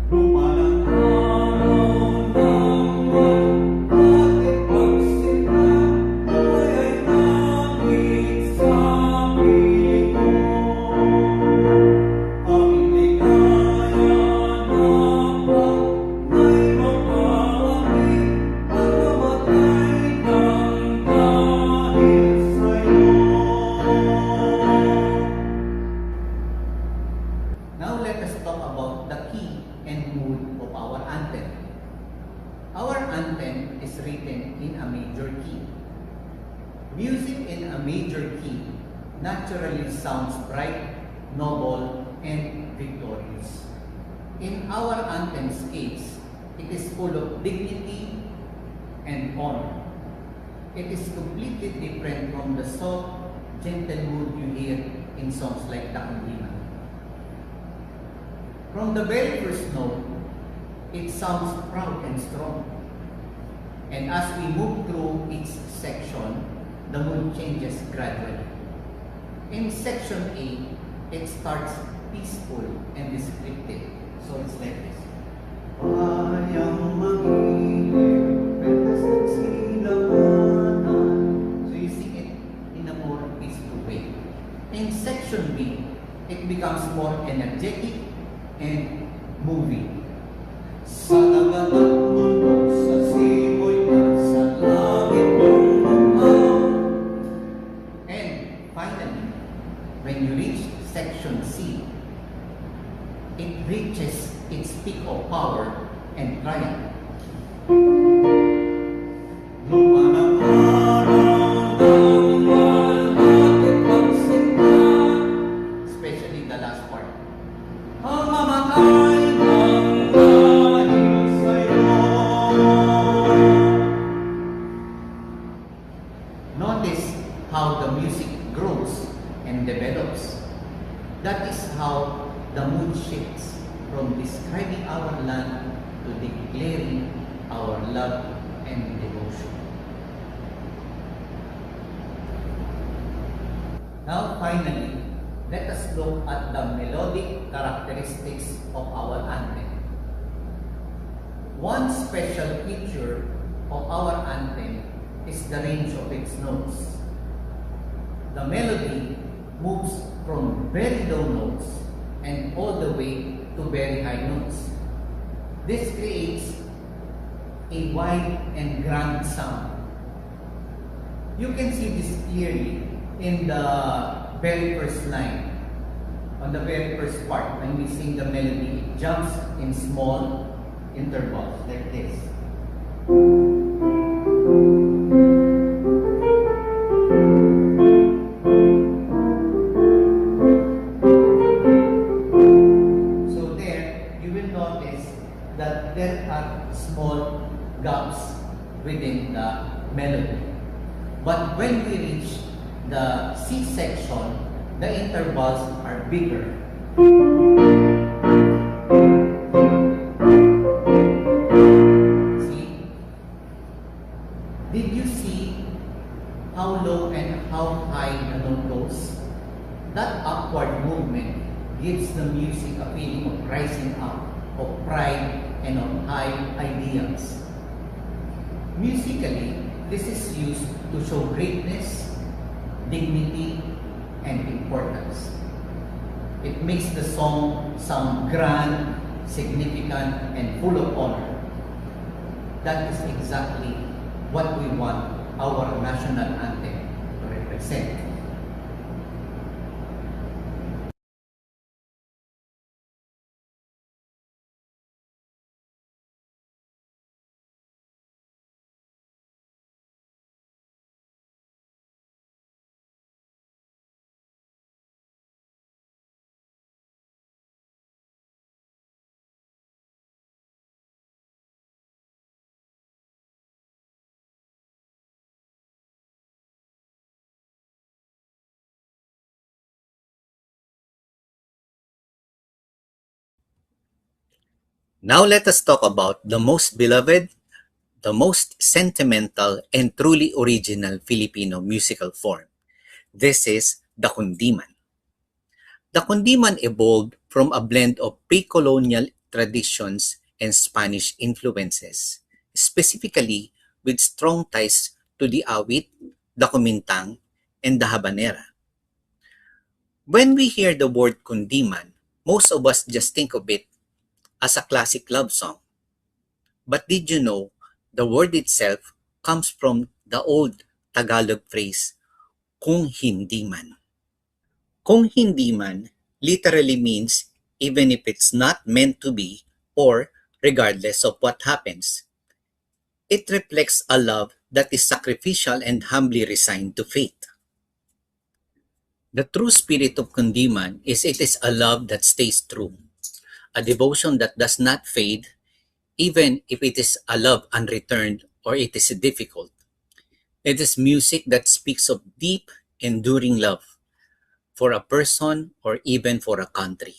Lumalang araw naman ating pagsika, buhay ay langit sa Pilipino. Aming ligaya na pag-nay mapawagin at mamatay ng dahil sa'yo. Now let us talk about the key and mood of our anthem. Our anthem is written in a major key. Music in a major key naturally sounds bright, noble, and victorious. In our anthem's case, it is full of dignity and honor. It is completely different from the soft, gentle mood you hear in songs like Cuisine. From the very first note, it sounds proud and strong. And as we move through each section, the mood changes gradually. In section A, it starts peaceful and descriptive. So it's like this. Bayang magiliw, petas ng silanganan. So you sing it in a more peaceful way. In section B, it becomes more energetic and moving. Sa dagat at bundok, sa simoy at sa langit bumaba. And finally, when you reach section C, it reaches its peak of power and triumph. Lumanang araw naman ating pagsika, especially the last part. Ang mamatay ng dahil sa'yo. Notice how the music grows and develops. That is how the mood shifts from describing our land to declaring our love and devotion. Now finally, let us look at the melodic characteristics of our anthem. One special feature of our anthem is the range of its notes. The melody moves from very low notes and all the way to very high notes. This creates a wide and grand sound. You can see this clearly in the very first line. On the very first part, when we sing the melody, it jumps in small intervals like this. So there, you will notice that there are small gaps within the melody. But when we reach the C section, the intervals are bigger. See? Did you see how low and how high the note goes? That upward movement gives the music a feeling of rising up, of pride, and of high ideals. Musically, this is used to show greatness, dignity, and importance. It makes the song sound grand, significant, and full of honor. That is exactly what we want our national anthem to represent. Now let us talk about the most beloved, the most sentimental, and truly original Filipino musical form. This is the kundiman. The kundiman evolved from a blend of pre-colonial traditions and Spanish influences, specifically with strong ties to the awit, the kumintang, and the habanera. When we hear the word kundiman, most of us just think of it as a classic love song. But did you know the word itself comes from the old Tagalog phrase, kung hindi man. Kung hindi man literally means even if it's not meant to be or regardless of what happens. It reflects a love that is sacrificial and humbly resigned to fate. The true spirit of kundiman is it is a love that stays true, a devotion that does not fade even if it is a love unreturned or it is difficult. It is music that speaks of deep, enduring love for a person or even for a country.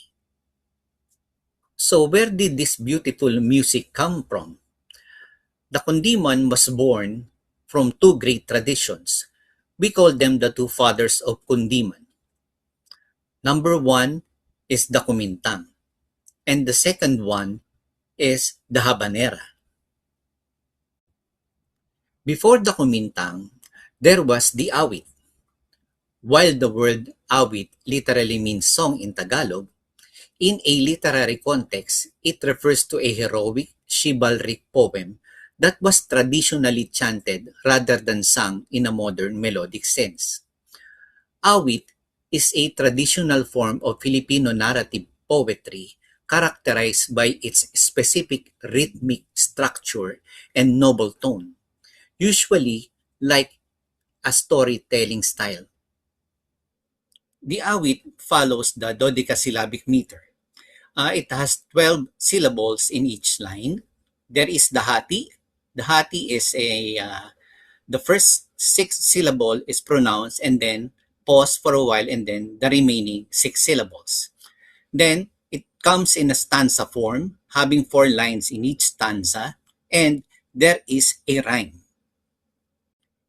So where did this beautiful music come from? The kundiman was born from two great traditions. We call them the two fathers of kundiman. Number one is the kumintang, and the second one is the habanera. Before the kumintang, there was the awit. While the word awit literally means song in Tagalog, in a literary context, it refers to a heroic, chivalric poem that was traditionally chanted rather than sung in a modern melodic sense. Awit is a traditional form of Filipino narrative poetry characterized by its specific rhythmic structure and noble tone, usually like a storytelling style. The awit follows the dodecasyllabic meter. It has 12 syllables in each line. There is the hati. The hati is the first 6 syllable is pronounced and then pause for a while and then the remaining 6 syllables. Then it comes in a stanza form, having 4 lines in each stanza, and there is a rhyme.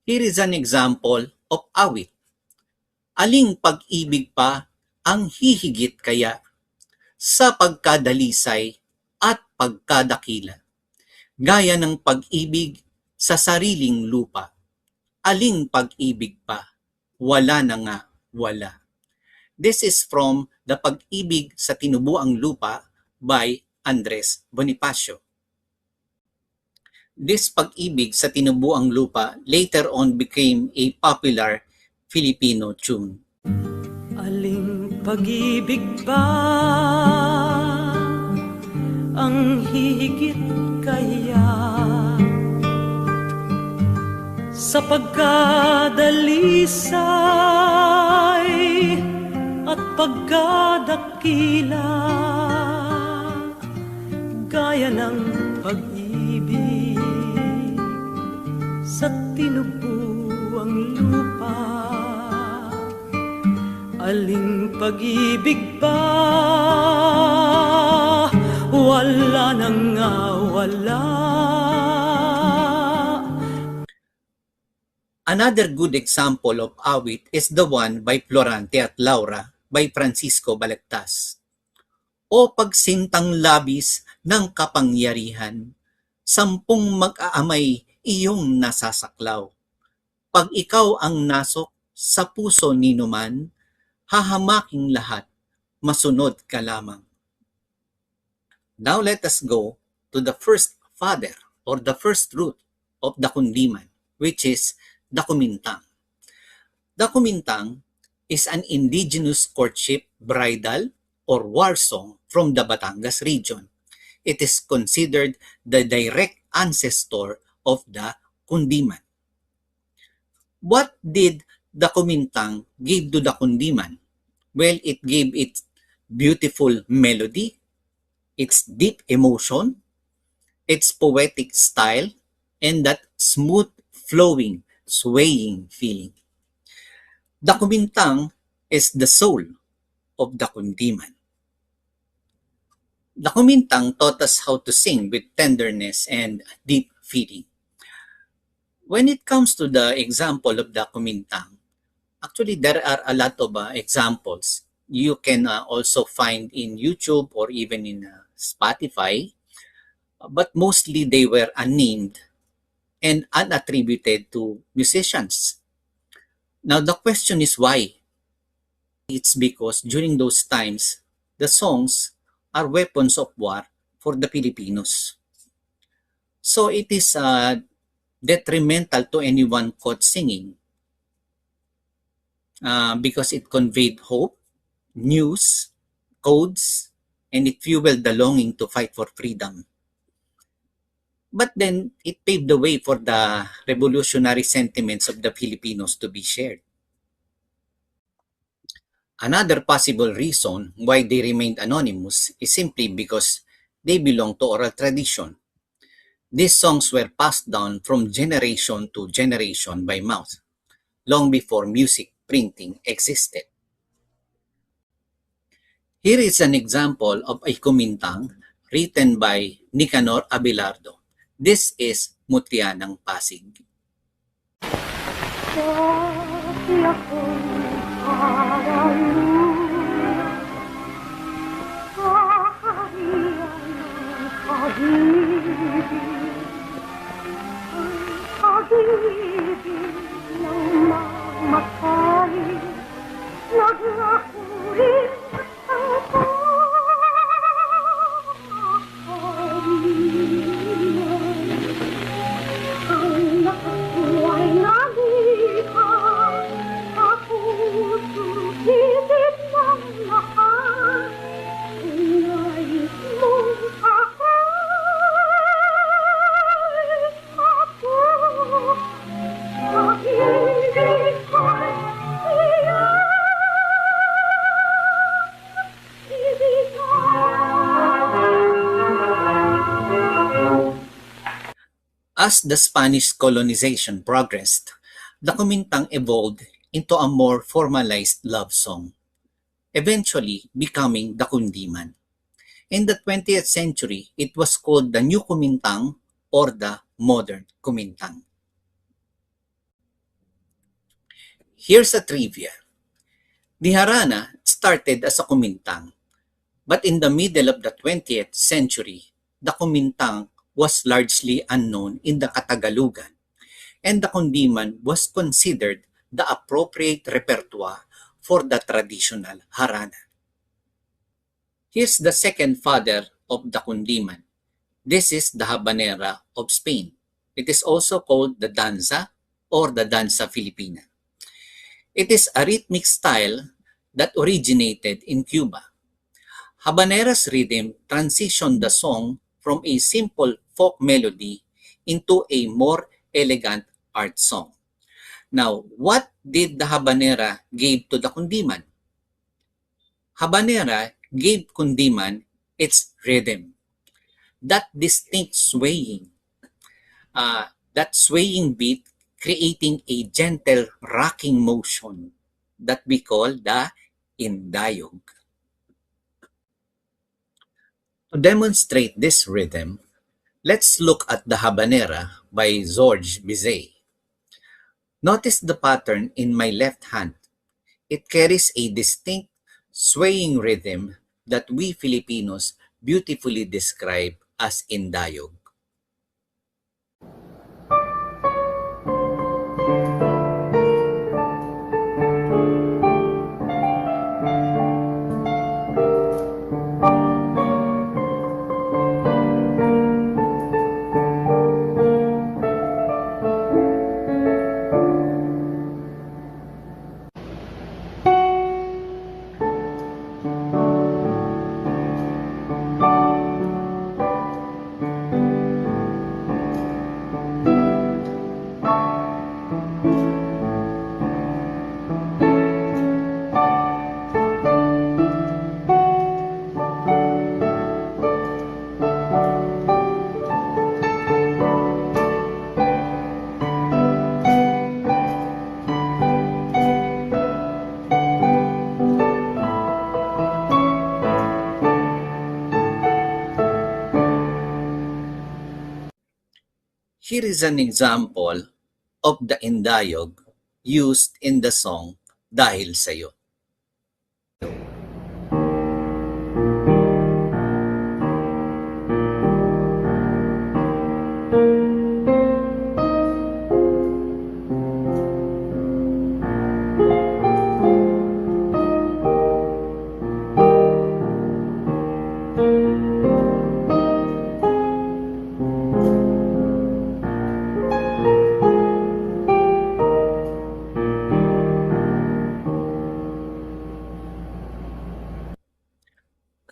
Here is an example of awit. Aling pag-ibig pa ang hihigit kaya sa pagkadalisay at pagkadakila, gaya ng pag-ibig sa sariling lupa. Aling pag-ibig pa, wala na nga, wala. This is from The Pag-ibig sa Tinubuang Lupa by Andres Bonifacio. This Pag-ibig sa Tinubuang Lupa later on became a popular Filipino tune. Aling pag-ibig ba ang hihigit kaya sa pagkadalisay at pagkadakila gaya ng pag-ibig sa tinubuang lupa. Aling pag-ibig ba wala nang wala. Another good example of awit is the one by Florante at Laura by Francisco Balagtas. O pagsintang labis ng kapangyarihan, 10 mag-aamay iyong nasasaklaw. Pag ikaw ang nasok sa puso ni numan, hahamaking lahat, masunod ka lamang. Now let us go to the first father or the first root of the kundiman, which is the kumintang. The kumintang is an indigenous courtship, bridal, or war song from the Batangas region. It is considered the direct ancestor of the kundiman. What did the kumintang give to the kundiman? Well, it gave its beautiful melody, its deep emotion, its poetic style, and that smooth flowing, swaying feeling. The kumintang is the soul of the kundiman. The kumintang taught us how to sing with tenderness and deep feeling. When it comes to the example of the kumintang, actually there are a lot of examples. You can also find in YouTube or even in Spotify, but mostly they were unnamed and unattributed to musicians. Now the question is why? It's because during those times, the songs are weapons of war for the Filipinos. So it is detrimental to anyone caught singing because it conveyed hope, news, codes, and it fueled the longing to fight for freedom. But then, it paved the way for the revolutionary sentiments of the Filipinos to be shared. Another possible reason why they remained anonymous is simply because they belong to oral tradition. These songs were passed down from generation to generation by mouth, long before music printing existed. Here is an example of a kumintang written by Nicanor Abelardo. This is Mutya ng Pasig. As the Spanish colonization progressed, the kumintang evolved into a more formalized love song, eventually becoming the kundiman. In the 20th century, it was called the new kumintang or the modern kumintang. Here's a trivia. The harana started as a kumintang, but in the middle of the 20th century, the kumintang was largely unknown in the Katagalugan, and the kundiman was considered the appropriate repertoire for the traditional harana. Here's the second father of the kundiman. This is the habanera of Spain. It is also called the danza or the danza filipina. It is a rhythmic style that originated in Cuba. Habanera's rhythm transitioned the song from a simple folk melody into a more elegant art song. Now, what did the habanera give to the kundiman? Habanera gave kundiman its rhythm, that distinct swaying beat, creating a gentle rocking motion that we call the indayog. To demonstrate this rhythm, let's look at the habanera by George Bizet. Notice the pattern in my left hand. It carries a distinct swaying rhythm that we Filipinos beautifully describe as indayog. Here is an example of the indayog used in the song Dahil Sa'yo.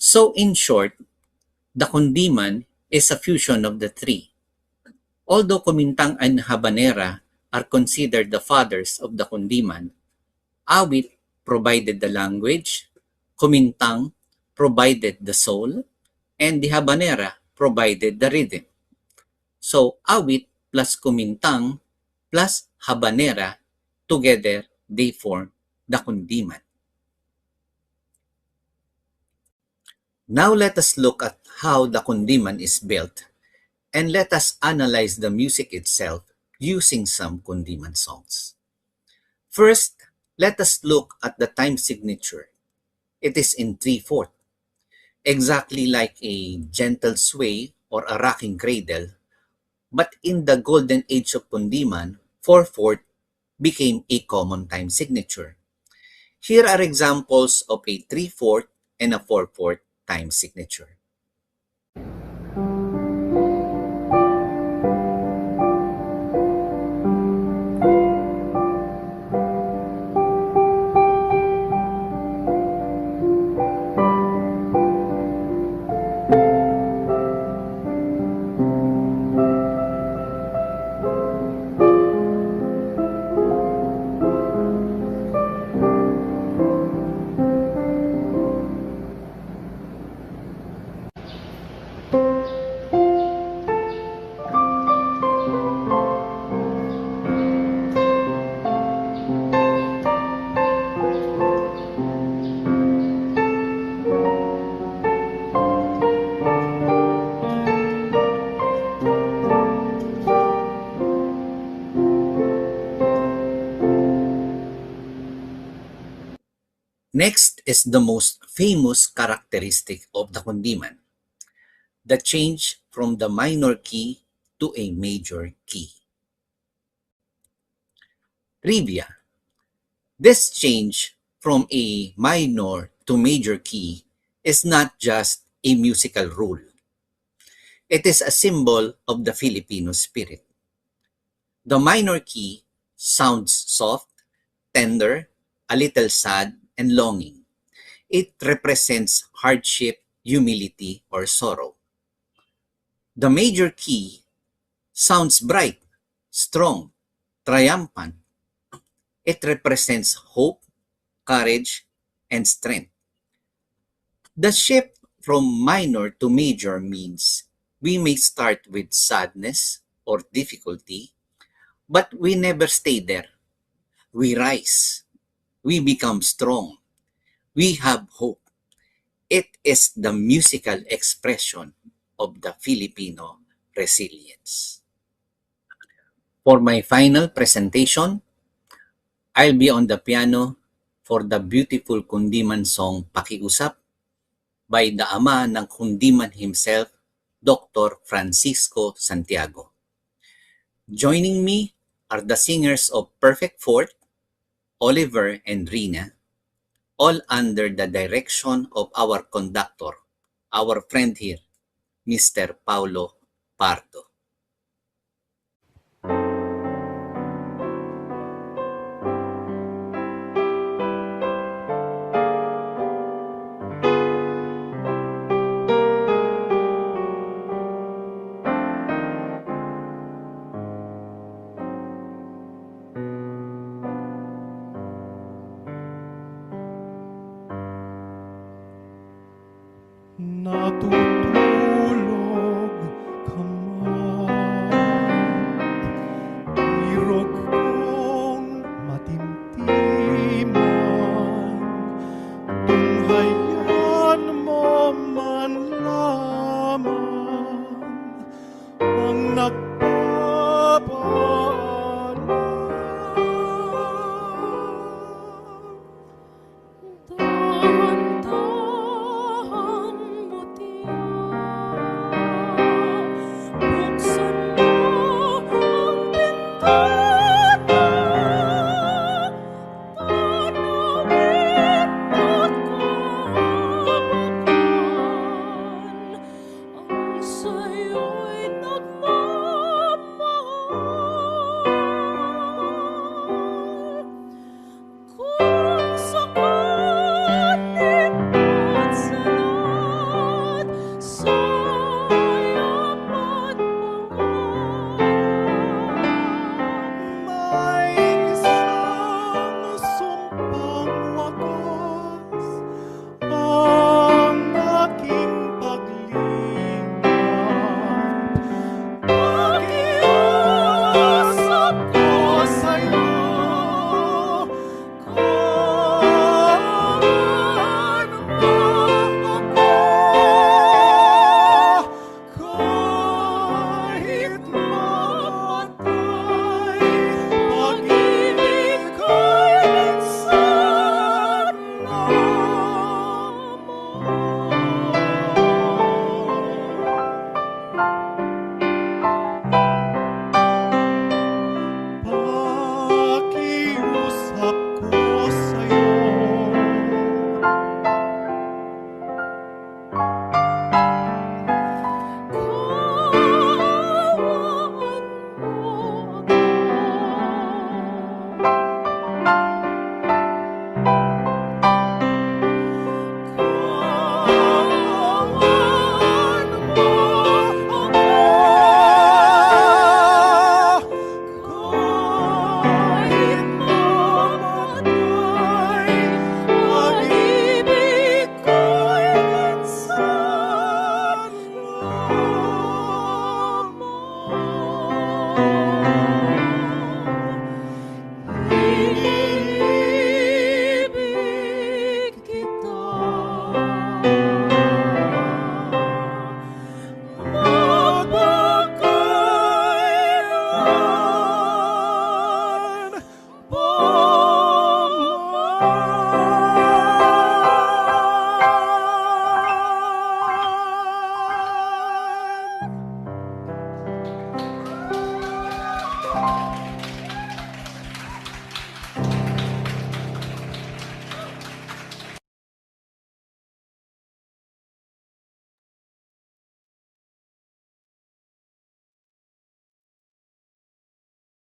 So in short, the kundiman is a fusion of the three. Although kumintang and habanera are considered the fathers of the kundiman, awit provided the language, kumintang provided the soul, and the habanera provided the rhythm. So awit plus kumintang plus habanera, together they form the kundiman. Now let us look at how the kundiman is built, and let us analyze the music itself using some kundiman songs. First, let us look at the time signature. It is in 3/4, exactly like a gentle sway or a rocking cradle, but in the golden age of kundiman, 4/4 became a common time signature. Here are examples of a 3/4 and a 4/4 time signature. Next is the most famous characteristic of the kundiman, the change from the minor key to a major key. Trivia: this change from a minor to major key is not just a musical rule. It is a symbol of the Filipino spirit. The minor key sounds soft, tender, a little sad, and longing. It represents hardship, humility, or sorrow. The major key sounds bright, strong, triumphant. It represents hope, courage, and strength. The shift from minor to major means we may start with sadness or difficulty, but we never stay there. We rise. We become strong. We have hope. It is the musical expression of the Filipino resilience. For my final presentation, I'll be on the piano for the beautiful Kundiman song Pakiusap by the ama ng Kundiman himself, Dr. Francisco Santiago. Joining me are the singers of Perfect Fourth, Oliver and Rina, all under the direction of our conductor, our friend here, Mr. Paolo Pardo. Natutulog ka man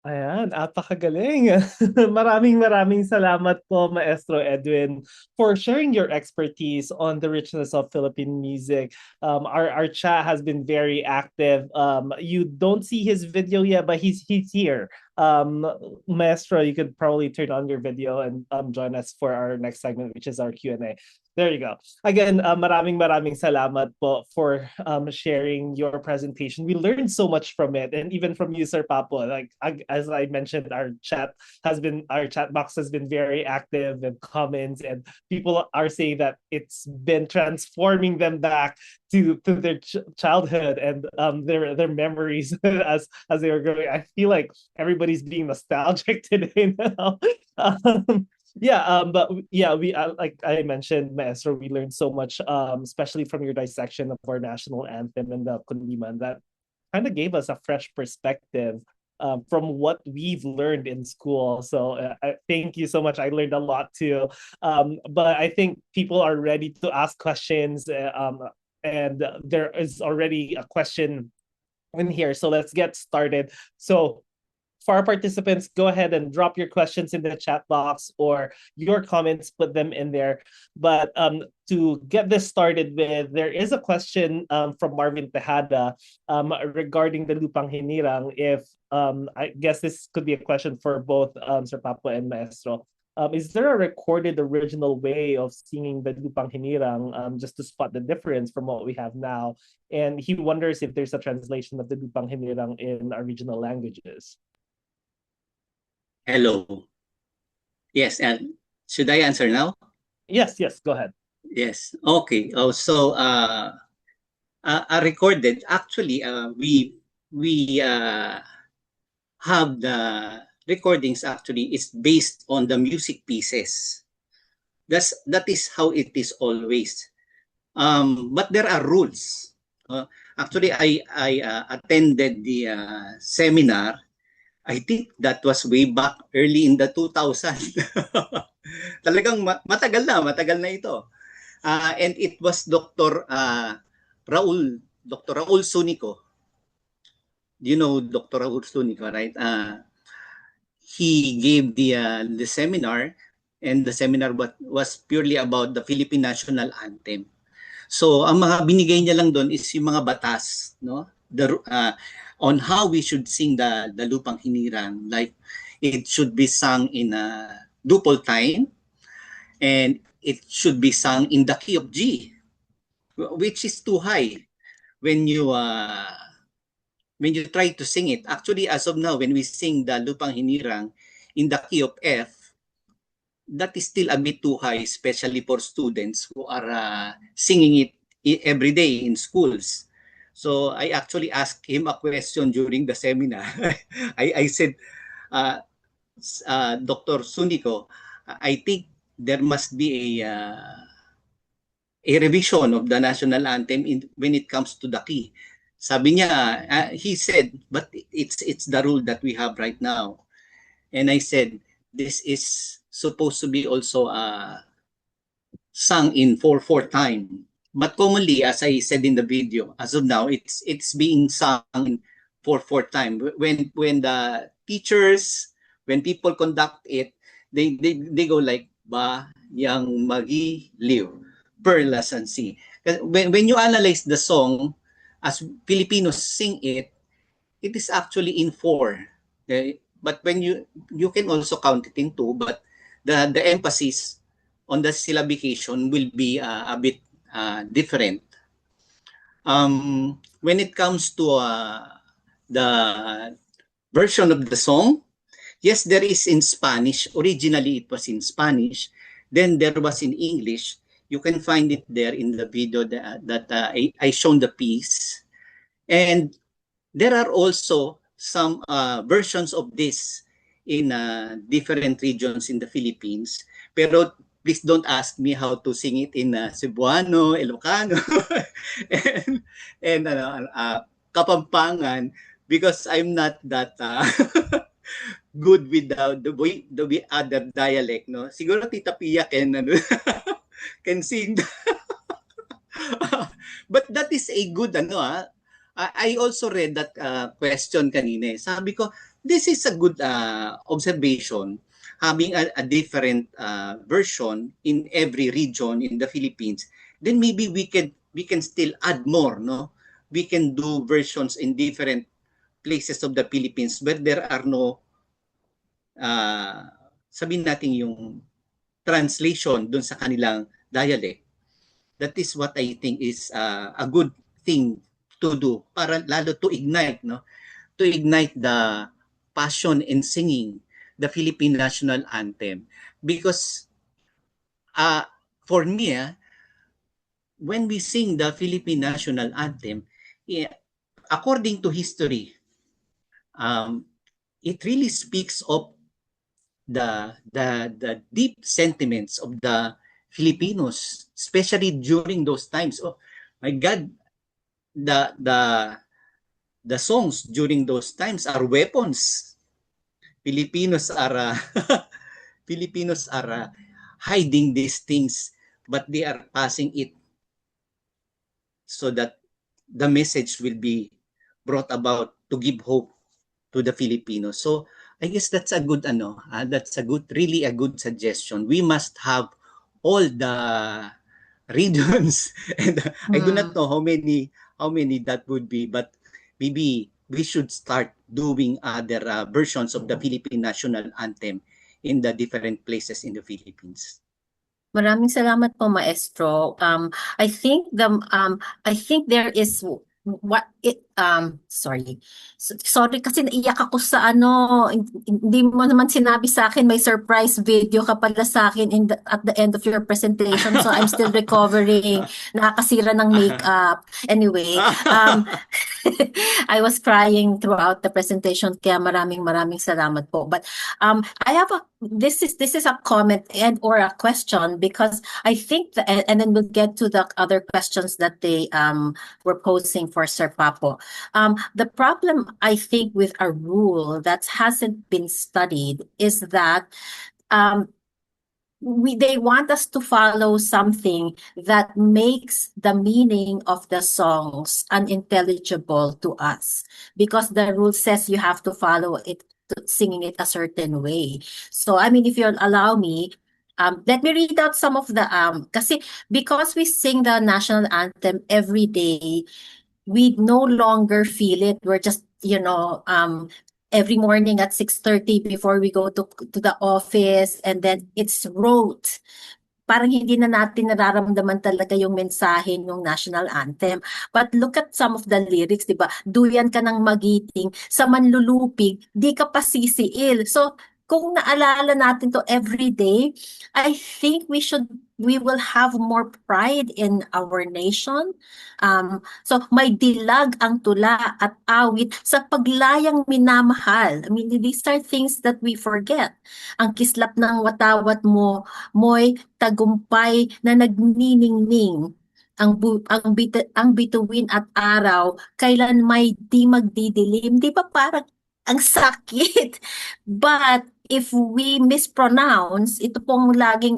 Ayan, apakagaling. Maraming salamat po, Maestro Edwin, for sharing your expertise on the richness of Philippine music. Our chat has been very active. You don't see his video yet, but he's here. Maestro, you could probably turn on your video and join us for our next segment, which is our Q&A. There you go. Again, maraming salamat po for sharing your presentation. We learned so much from it, and even from you, Sir Papo. Like as I mentioned, our chat box has been very active and comments, and people are saying that it's been transforming them back to their childhood and their memories as they were growing. I feel like everybody's being nostalgic today now. But yeah, we like I mentioned, Maestro, we learned so much, especially from your dissection of our national anthem and the Kundiman, that kind of gave us a fresh perspective from what we've learned in school. So thank you so much. I learned a lot too. But I think people are ready to ask questions, and there is already a question in here. So let's get started. So for our participants, go ahead and drop your questions in the chat box or your comments, put them in there. But to get this started with, there is a question from Marvin Tejada regarding the Lupang Hinirang. If I guess this could be a question for both Sir Papo and Maestro. Is there a recorded original way of singing the Lupang Hinirang, just to spot the difference from what we have now? And he wonders if there's a translation of the Lupang Hinirang in our regional languages. Hello. Yes, and should I answer now? Yes, go ahead. Yes. Okay. Oh, so recorded. Actually, we have the recordings. Actually, it's based on the music pieces. That is how it is always. But there are rules. Actually, I attended the seminar. I think that was way back early in the 2000. Talagang matagal na ito. And it was Dr. Raul Sunico. You know Dr. Raul Sunico, right? He gave the seminar, and the seminar was purely about the Philippine national anthem. So ang mga binigay niya lang doon is yung mga batas, no? On how we should sing the Lupang Hinirang. Like, it should be sung in a duple time, and it should be sung in the key of G, which is too high when you try to sing it. Actually, as of now, when we sing the Lupang Hinirang in the key of F, that is still a bit too high, especially for students who are singing it every day in schools. So I actually asked him a question during the seminar. I said, Dr. Sunico, I think there must be a revision of the national anthem when it comes to the key. Sabi niya, he said, but it's the rule that we have right now. And I said, this is supposed to be also sung in 4/4 time. But commonly, as I said in the video, as of now, it's being sung in 4/4 time. When the teachers, when people conduct it, they go like ba yang magiliw, perlas and si. When you analyze the song, as Filipinos sing it, it is actually in 4. But when you can also count it in 2, but the emphasis on the syllabication will be a bit different. When it comes to the version of the song, yes, there is in Spanish. Originally, it was in Spanish. Then there was in English. You can find it there in the video that I shown the piece. And there are also some versions of this in different regions in the Philippines. Pero please don't ask me how to sing it in Cebuano, Ilocano, and Kapampangan, because I'm not that good with the other dialect. No, siguro Tita Pia can can sing. But that is a good I also read that question kanina. Sabi ko, this is a good observation. Having a different version in every region in the Philippines, then maybe we can still add more, no? We can do versions in different places of the Philippines where there are no sabihin natin yung translation dun sa kanilang dialect. That is what I think is a good thing to do para lalo to ignite, no? To ignite the passion in singing the Philippine national anthem. Because for me, when we sing the Philippine national anthem, according to history, it really speaks of the deep sentiments of the Filipinos, especially during those times. Oh my God, the songs during those times are weapons. Filipinos are Filipinos are hiding these things, but they are passing it so that the message will be brought about to give hope to the Filipinos. So I guess that's a good really a good suggestion. We must have all the regions, and I do not know how many that would be, but maybe we should start doing other versions of the Philippine national anthem in the different places in the Philippines. Maraming salamat po, Maestro. I think there is sorry kasi naiyak ako sa hindi mo naman sinabi sa akin may surprise video ka pala sa akin at the end of your presentation, so I'm still recovering. Nakakasira ng makeup. Anyway, I was crying throughout the presentation, kaya maraming salamat po. But I have this is a comment and or a question, because I think and then we'll get to the other questions that they were posing for Sir Papo. The problem, I think, with a rule that hasn't been studied is that they want us to follow something that makes the meaning of the songs unintelligible to us, because the rule says you have to follow it, singing it a certain way. So, I mean, if you'll allow me, let me read out some of the because we sing the national anthem every day, we no longer feel it. We're just, every morning at 6:30 before we go to the office, and then it's rote. Parang hindi na natin nararamdaman talaga yung mensahe ng national anthem. But look at some of the lyrics, di ba? Duyan ka ng magiting, sa manlulupig, di ka pa sisiil. So, kung naalala natin to every day, I think we will have more pride in our nation. So may dilag ang tula at awit sa paglayang minamahal. I mean, these are things that we forget. Ang kislap ng watawat mo, mo'y tagumpay na nagniningning. Ang bituin at araw, kailan may di magdidilim. Di ba parang ang sakit? But if we mispronounce, ito pong laging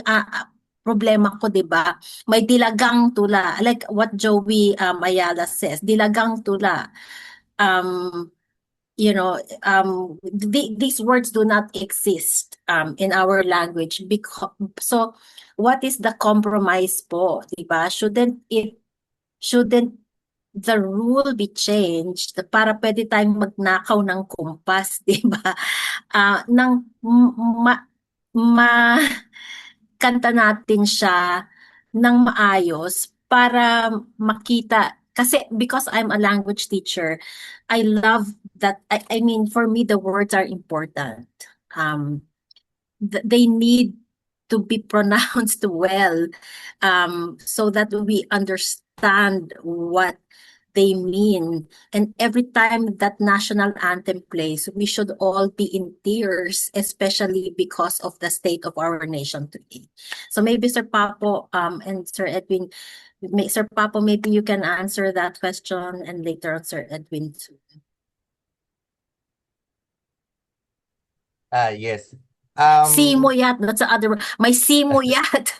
problema ko, di ba? May dilagang tula, like what Joey Ayala says, dilagang tula. These words do not exist in our language. So, what is the compromise po, di ba? Shouldn't the rule be changed para pwede tayong magnakaw ng kumpas, di ba? Nang kanta natin siya ng maayos para makita. Kasi because I'm a language teacher, I love that. I mean, for me, the words are important. They need to be pronounced well, so that we understand what they mean. And every time that national anthem plays, we should all be in tears, especially because of the state of our nation today. So maybe Sir Papo and Sir Edwynn, Sir Papo, maybe you can answer that question, and later on Sir Edwynn too. Yes. Simuyat, that's the other word. May simuyat.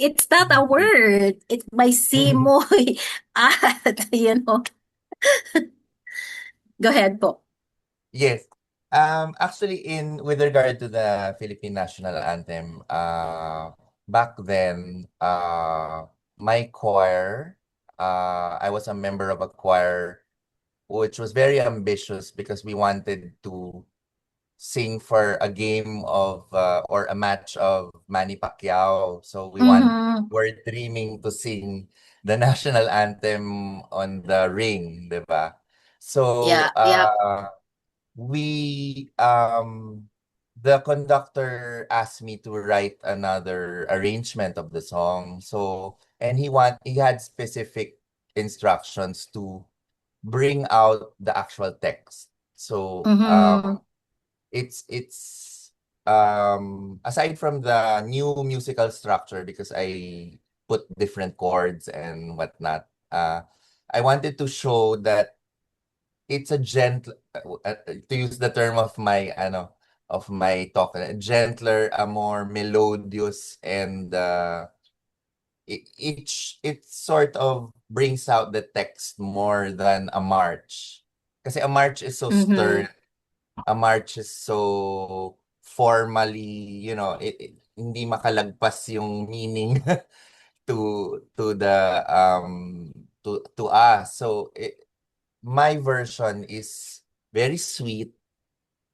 It's not a word. It's may simoy at, Go ahead po. Yes. Actually, in with regard to the Philippine national anthem, back then, my choir, I was a member of a choir which was very ambitious because we wanted to sing for a game of or a match of Manny Pacquiao. So we're dreaming to sing the national anthem on the ring, 'di ba? So Yeah, yeah. we the conductor asked me to write another arrangement of the song. So and he had specific instructions to bring out the actual text. So Mm-hmm. it's aside from the new musical structure because I put different chords and whatnot, I wanted to show that it's a gentle to use the term of my talk, gentler, a more melodious, and it sort of brings out the text more than a march. Kasi a march is so Mm-hmm. stern, a march is so formally, hindi makalagpas yung meaning to the to us. So my version is very sweet,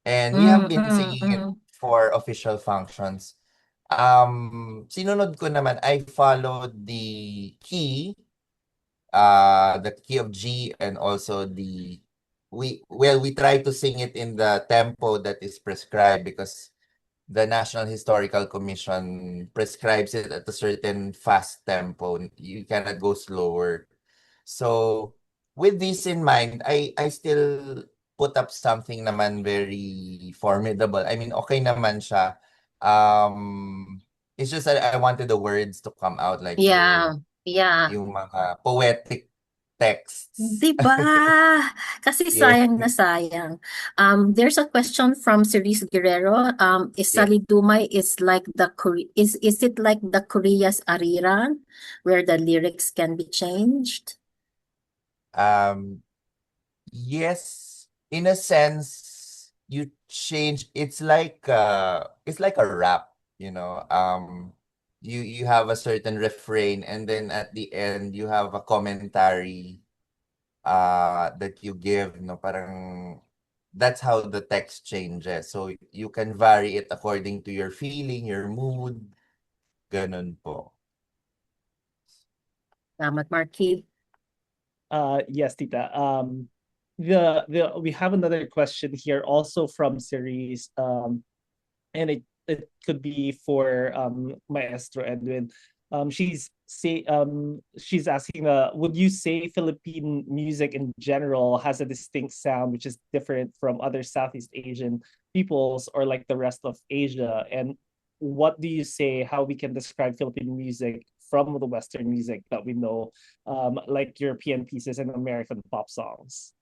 and we have been singing it Mm-hmm. for official functions. Sinunod ko naman, I followed the key of G, and also we try to sing it in the tempo that is prescribed because the National Historical Commission prescribes it at a certain fast tempo. You cannot go slower. So with this in mind, I still put up something naman very formidable. I mean, okay naman siya. It's just that I wanted the words to come out like Yeah, yeah. yung mga poetic texts. 'Di ba? Kasi Yeah. sayang na sayang. There's a question from Cerise Guerrero. Is Yeah. Salidumay is it like the Korea's Ariran where the lyrics can be changed? Um, yes, in a sense, you change. It's like a rap, you know. You have a certain refrain, and then at the end you have a commentary that you give, no, parang that's how the text changes. So you can vary it according to your feeling, your mood, ganun po. Salamat, Markee. Yes, Tita. We have another question here also from series, and it could be for Maestro Edwynn. She's asking, would you say Philippine music in general has a distinct sound which is different from other Southeast Asian peoples or like the rest of Asia? And what do you say how we can describe Philippine music from the Western music that we know, like European pieces and American pop songs?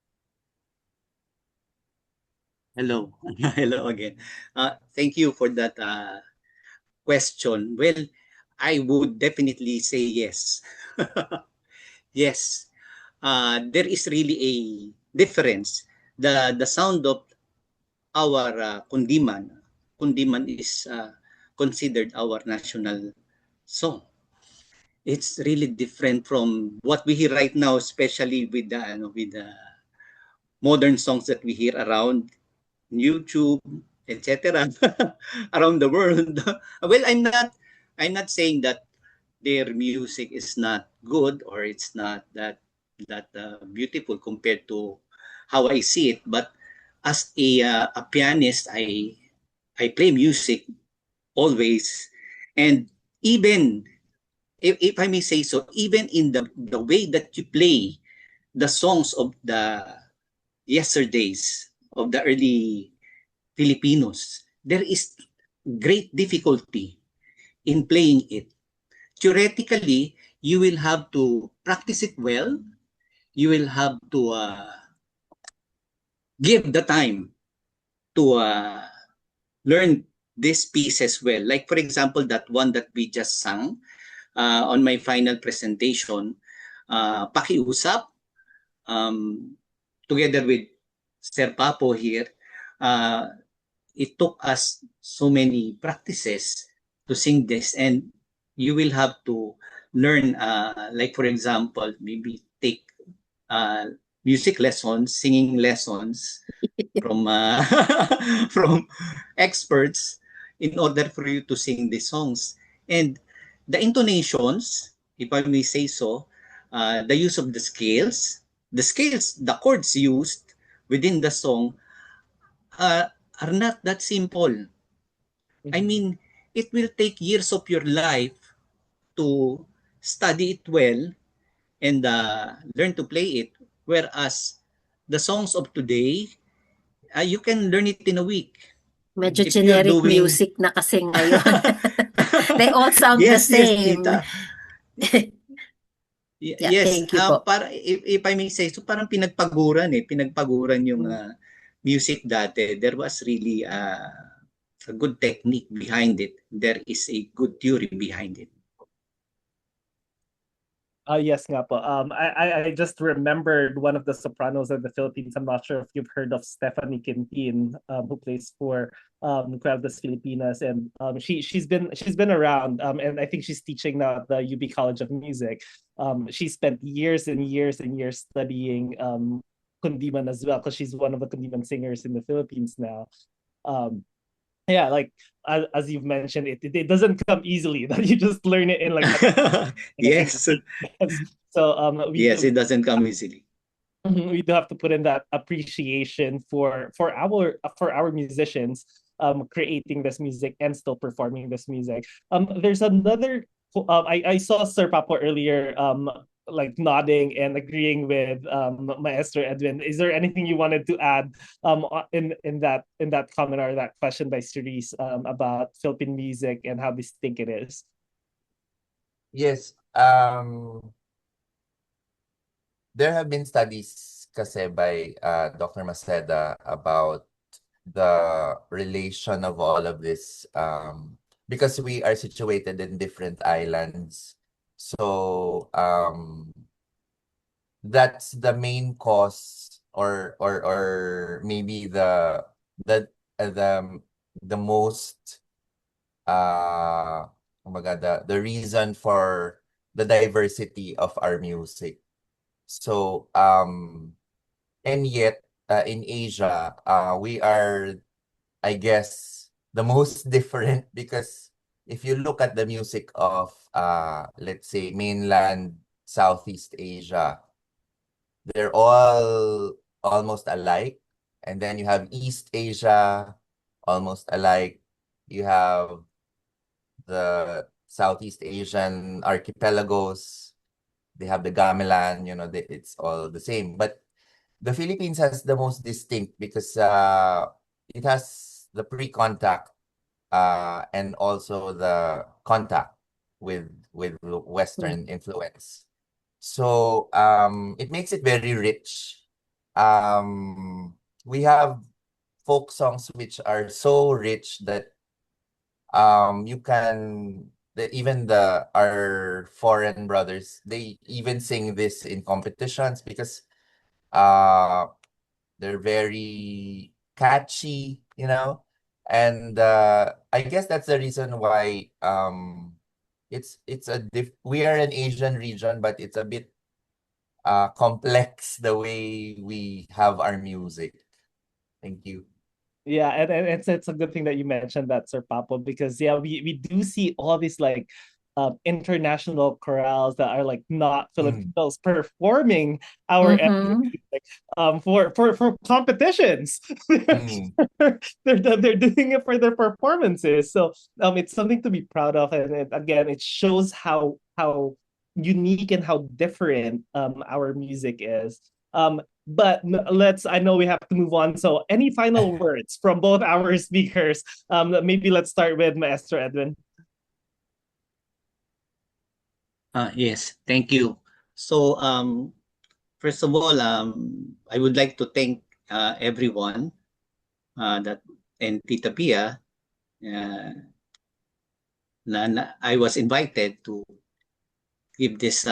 Hello. Hello again. Thank you for that question. Well, I would definitely say yes. Yes. There is really a difference. The sound of our kundiman is considered our national song. It's really different from what we hear right now, especially with the modern songs that we hear around YouTube, etc. around the world. Well, I'm not saying that their music is not good or it's not that beautiful compared to how I see it, but as a pianist, I play music always, and even if I may say so, even in the way that you play the songs of the yesterdays of the early Filipinos, there is great difficulty in playing it. Theoretically, you will have to practice it well. You will have to give the time to learn this piece as well. Like, for example, that one that we just sang on my final presentation, Pakiusap, together with Sir Papo here, it took us so many practices to sing this, and you will have to learn, like for example, maybe take music lessons, singing lessons from from experts in order for you to sing the songs. And the intonations, if I may say so, the use of the chords used within the song are not that simple. I mean, it will take years of your life to study it well and learn to play it. Whereas the songs of today, you can learn it in a week. Medyo If you're generic doing music na kasi ngayon. They all sound the yes, same. tita. Yeah, Yes, thank you po. para if I may say, so parang pinagpaguran yung music dati. There was really a good technique behind it. There is a good theory behind it. Yes nga po. I just remembered one of the sopranos of the Philippines. I'm not sure if you've heard of Stephanie Quintin, who plays for Cuevas Filipinas, and she's been around, and I think she's teaching now at the UB College of Music. She spent years and years and years studying kundiman as well, because she's one of the kundiman singers in the Philippines now. Yeah, like as you've mentioned, it doesn't come easily that you just learn it in like Yes. so Yes, it doesn't come easily. we do have to put in that appreciation for our musicians creating this music and still performing this music. There's another I saw Sir Papo earlier like nodding and agreeing with Maestro Edwynn. Is there anything you wanted to add in that comment or that question by Cerise about Philippine music and how distinct it is? Yes. There have been studies kasi by Dr. Maceda about the relation of all of this because we are situated in different islands. So that's the main cause or maybe the most the reason for the diversity of our music. So and yet in Asia we are, I guess, the most different because if you look at the music of let's say mainland Southeast Asia, they're all almost alike. And then you have East Asia, almost alike. You have the Southeast Asian archipelagos. They have the gamelan, it's all the same. But the Philippines has the most distinct because it has the pre-contact and also the contact with Western influence. So it makes it very rich. We have folk songs which are so rich that you can even our foreign brothers, they even sing this in competitions because they're very catchy, and I guess that's the reason why we are an Asian region, but it's a bit complex the way we have our music. Thank you. Yeah, and it's a good thing that you mentioned that, Sir Papo, because yeah, we do see all these like international chorales that are like not Filipinos performing our ethnic music for competitions. They're doing it for their performances. So it's something to be proud of, and again, it shows how unique and how different our music is. But I know we have to move on. So any final words from both our speakers? Maybe let's start with Maestro Edwynn. Yes, thank you. So first of all, I would like to thank everyone and Tita Pia I was invited to give this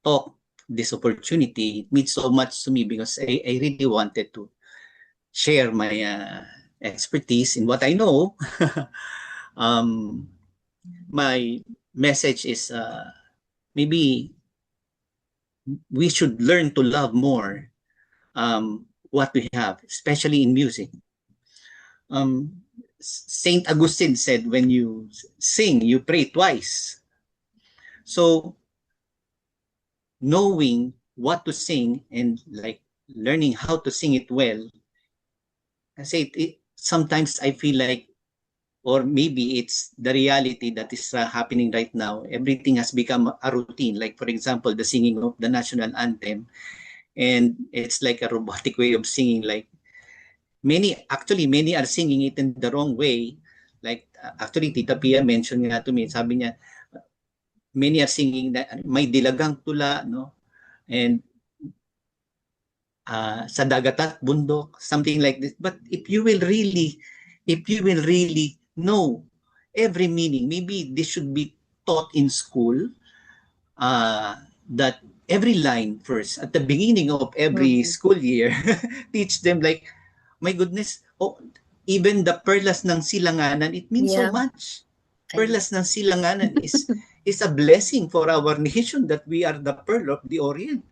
talk, this opportunity. It means so much to me because I really wanted to share my expertise in what I know. My message is maybe we should learn to love more what we have, especially in music. Saint Augustine said, when you sing, you pray twice. So knowing what to sing and like learning how to sing it well, I say sometimes I feel like, or maybe it's the reality that is happening right now. Everything has become a routine. Like, for example, the singing of the national anthem. And it's like a robotic way of singing. Like many are singing it in the wrong way. Like, actually, Tita Pia mentioned nga to me, sabi niya, many are singing that may dilagang tula, no? And sa dagat at bundok, something like this. But if you will really know every meaning, maybe this should be taught in school, that every line first, at the beginning of every school year, teach them like, my goodness, oh, even the perlas ng silanganan, it means so Yeah. much. Perlas ng silanganan is a blessing for our nation that we are the pearl of the Orient.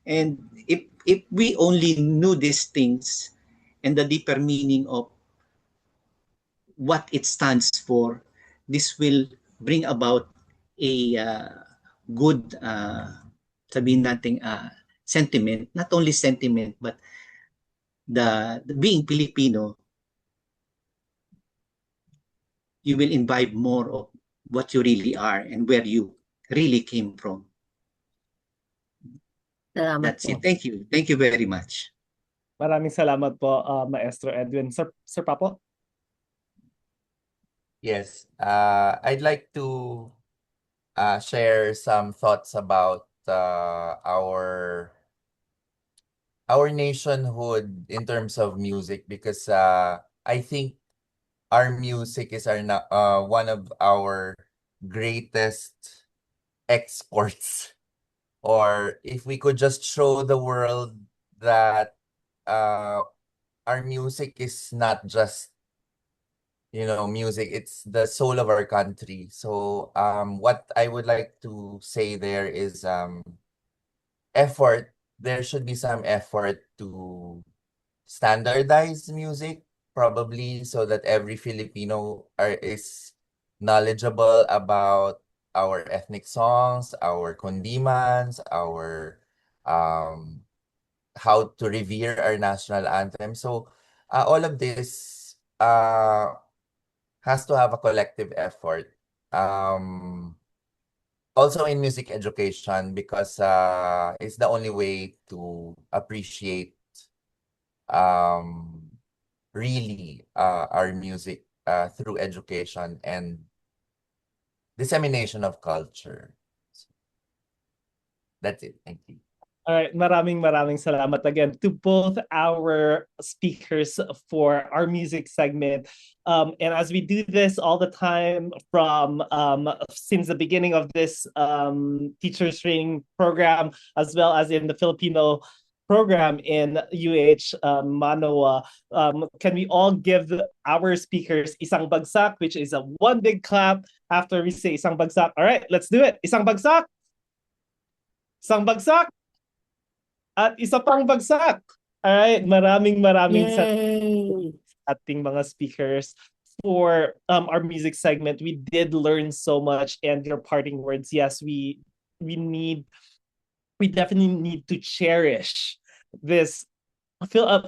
And if we only knew these things and the deeper meaning of what it stands for, this will bring about a good, sabihin natin, sentiment, not only sentiment, but the being Filipino, you will imbibe more of what you really are and where you really came from. Salamat That's po. it. Thank you. Thank you very much. Maraming salamat po, Maestro Edwin. Sir Papo? Yes, I'd like to share some thoughts about our nationhood in terms of music, because I think our music is one of our greatest exports. Or if we could just show the world that our music is not just, music, it's the soul of our country. So what I would like to say there is effort. There should be some effort to standardize music, probably, so that every Filipino is knowledgeable about our ethnic songs, our kondimans, our how to revere our national anthem. So all of this has to have a collective effort. Also in music education, because it's the only way to appreciate really our music through education and dissemination of culture. That's it. Thank you. All right, maraming salamat again to both our speakers for our music segment. And as we do this all the time from since the beginning of this teachers training program, as well as in the Filipino program in UH Manoa, can we all give our speakers isang bagsak, which is a one big clap after we say isang bagsak? All right, let's do it. Isang bagsak. Isang bagsak. At isa pang bagsak. Alright, maraming Yay! ating mga speakers for our music segment. We did learn so much, and your parting words, yes, we definitely need to cherish this.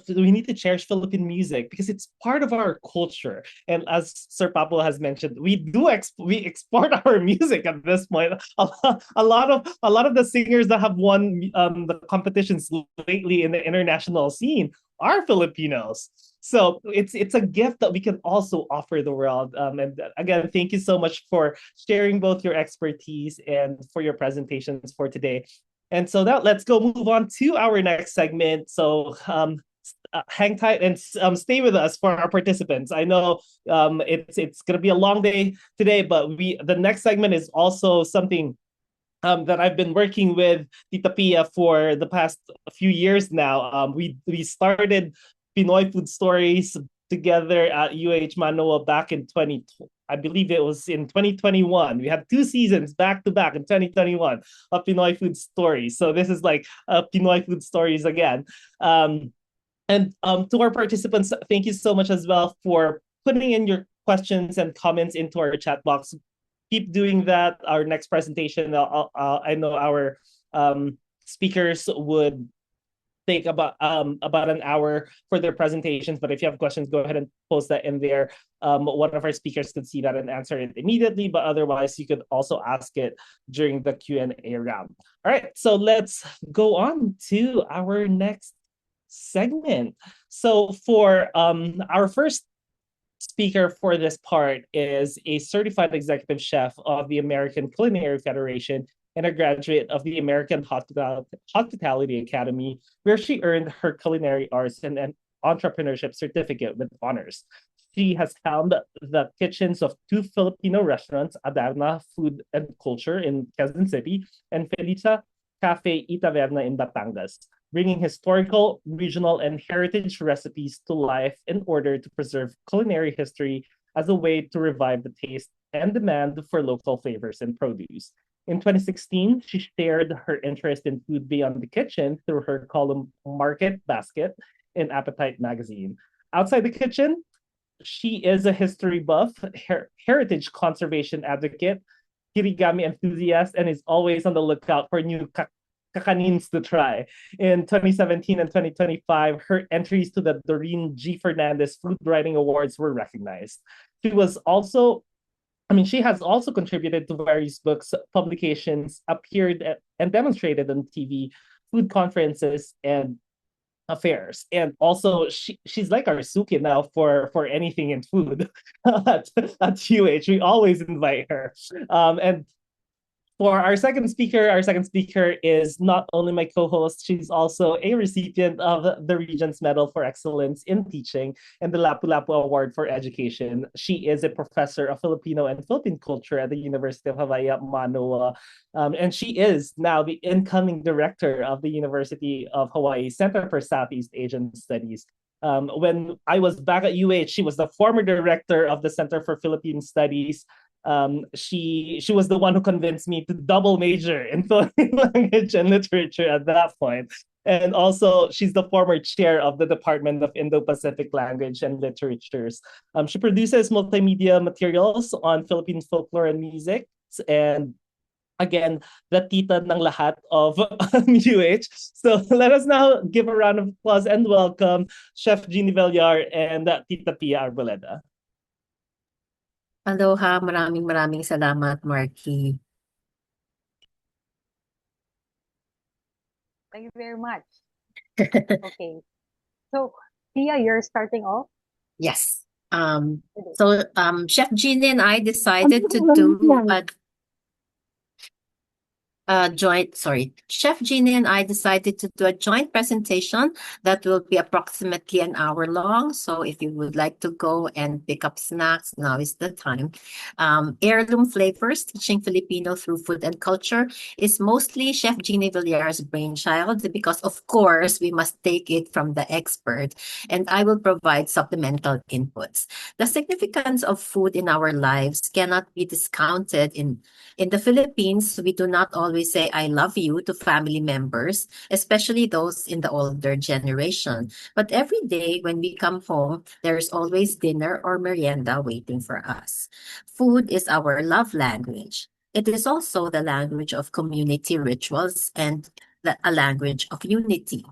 We need to cherish Philippine music because it's part of our culture. And as Sir Paolo has mentioned, we export our music at this point. A lot of the singers that have won the competitions lately in the international scene are Filipinos. So it's a gift that we can also offer the world. And again, thank you so much for sharing both your expertise and for your presentations for today. And so now let's go move on to our next segment. So hang tight and stay with us for our participants. I know it's going to be a long day today, but the next segment is also something that I've been working with Tita Pia for the past few years now. We started Pinoy food stories together at UH Manoa back in I believe it was in 2021. We had 2 seasons back to back in 2021 of Pinoy food stories. So this is like Pinoy food stories again. And to our participants, thank you so much as well for putting in your questions and comments into our chat box. Keep doing that. Our next presentation, I know our speakers would take about an hour for their presentations, but if you have questions, go ahead and post that in there. One of our speakers could see that and answer it immediately, but otherwise you could also ask it during the Q&A round. All right, so let's go on to our next segment. So for our first speaker for this part is a certified executive chef of the American Culinary Federation and a graduate of the American Hospitality Academy, where she earned her culinary arts and an entrepreneurship certificate with honors. She has helmed the kitchens of 2 Filipino restaurants, Adarna Food and Culture in Quezon City and Felicia Cafe y Taverna in Batangas, bringing historical, regional, and heritage recipes to life in order to preserve culinary history as a way to revive the taste and demand for local flavors and produce. In 2016, she shared her interest in food beyond the kitchen through her column Market Basket in Appetite magazine. Outside the kitchen, she is a history buff, heritage conservation advocate, kirigami enthusiast, and is always on the lookout for new kakanins to try. In 2017 and 2025, her entries to the Doreen G. Fernandez Food Writing Awards were recognized. She has also contributed to various books, publications, appeared and demonstrated on TV, food conferences, and affairs. And also, she's like our Suki now for anything in food at UH. We always invite her. And for our second speaker is not only my co-host, she's also a recipient of the Regents Medal for Excellence in Teaching and the Lapu-Lapu Award for Education. She is a professor of Filipino and Philippine culture at the University of Hawaii at Manoa. And she is now the incoming director of the University of Hawaii Center for Southeast Asian Studies. When I was back at UH, she was the former director of the Center for Philippine Studies. She was the one who convinced me to double major in Philippine language and literature at that point. And also, she's the former chair of the Department of Indo-Pacific Language and Literatures. She produces multimedia materials on Philippine folklore and music. And again, the tita ng lahat of UH. So let us now give a round of applause and welcome Chef Giney Villar and Tita Pia Arboleda. Aloha, maraming salamat, Markee. Thank you very much. Okay. So, Pia, you're starting off? Yes. Chef Giney and I decided to do Chef Giney and I decided to do a joint presentation that will be approximately an hour long. So if you would like to go and pick up snacks, now is the time. Heirloom Flavors, Teaching Filipino Through Food and Culture is mostly Chef Giney Villar's brainchild because, of course, we must take it from the expert, and I will provide supplemental inputs. The significance of food in our lives cannot be discounted. In the Philippines, we do not always say I love you to family members, especially those in the older generation. But every day when we come home, there's always dinner or merienda waiting for us. Food is our love language. It is also the language of community rituals and a language of unity.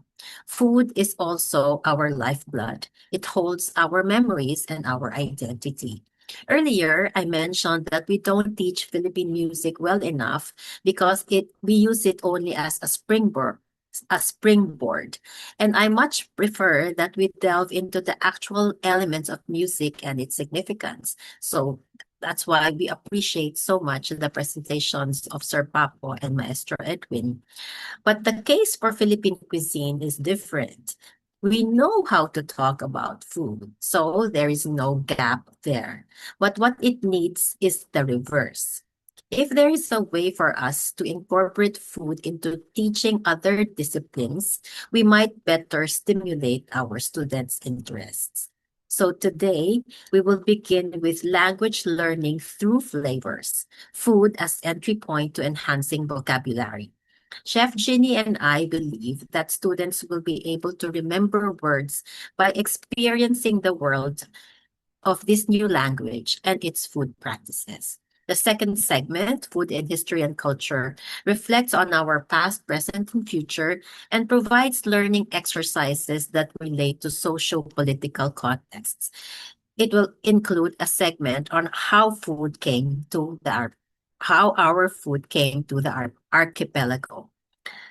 Food is also our lifeblood. It holds our memories and our identity. Earlier, I mentioned that we don't teach Philippine music well enough because we use it only as a springboard. And I much prefer that we delve into the actual elements of music and its significance. So that's why we appreciate so much the presentations of Sir Papo and Maestro Edwynn. But the case for Philippine cuisine is different. We know how to talk about food, so there is no gap there. But what it needs is the reverse. If there is a way for us to incorporate food into teaching other disciplines, we might better stimulate our students' interests. So today, we will begin with language learning through flavors, food as entry point to enhancing vocabulary. Chef Ginny and I believe that students will be able to remember words by experiencing the world of this new language and its food practices. The second segment, Food in History and Culture, reflects on our past, present, and future and provides learning exercises that relate to socio-political contexts. It will include a segment on how our food came to the archipelago.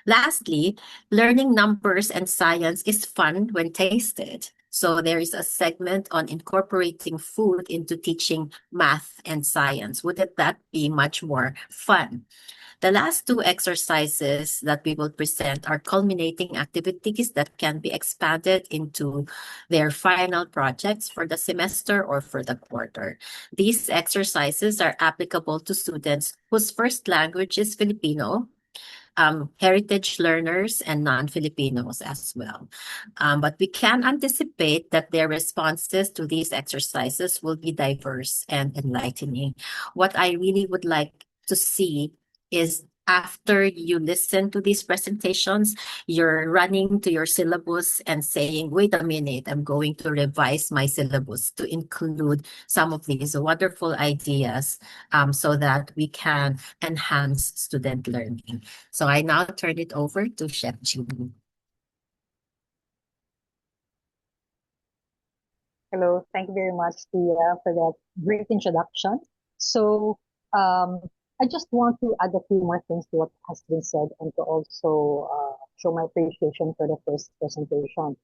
Lastly, learning numbers and science is fun when tasted. So there is a segment on incorporating food into teaching math and science. Wouldn't that be much more fun? The last two exercises that we will present are culminating activities that can be expanded into their final projects for the semester or for the quarter. These exercises are applicable to students whose first language is Filipino, heritage learners, and non-Filipinos as well. But we can anticipate that their responses to these exercises will be diverse and enlightening. What I really would like to see is after you listen to these presentations, you're running to your syllabus and saying, wait a minute, I'm going to revise my syllabus to include some of these wonderful ideas so that we can enhance student learning. So I now turn it over to Chef Giney. Hello, thank you very much, Tia, for that great introduction. So, I just want to add a few more things to what has been said and to also show my appreciation for the first presentation.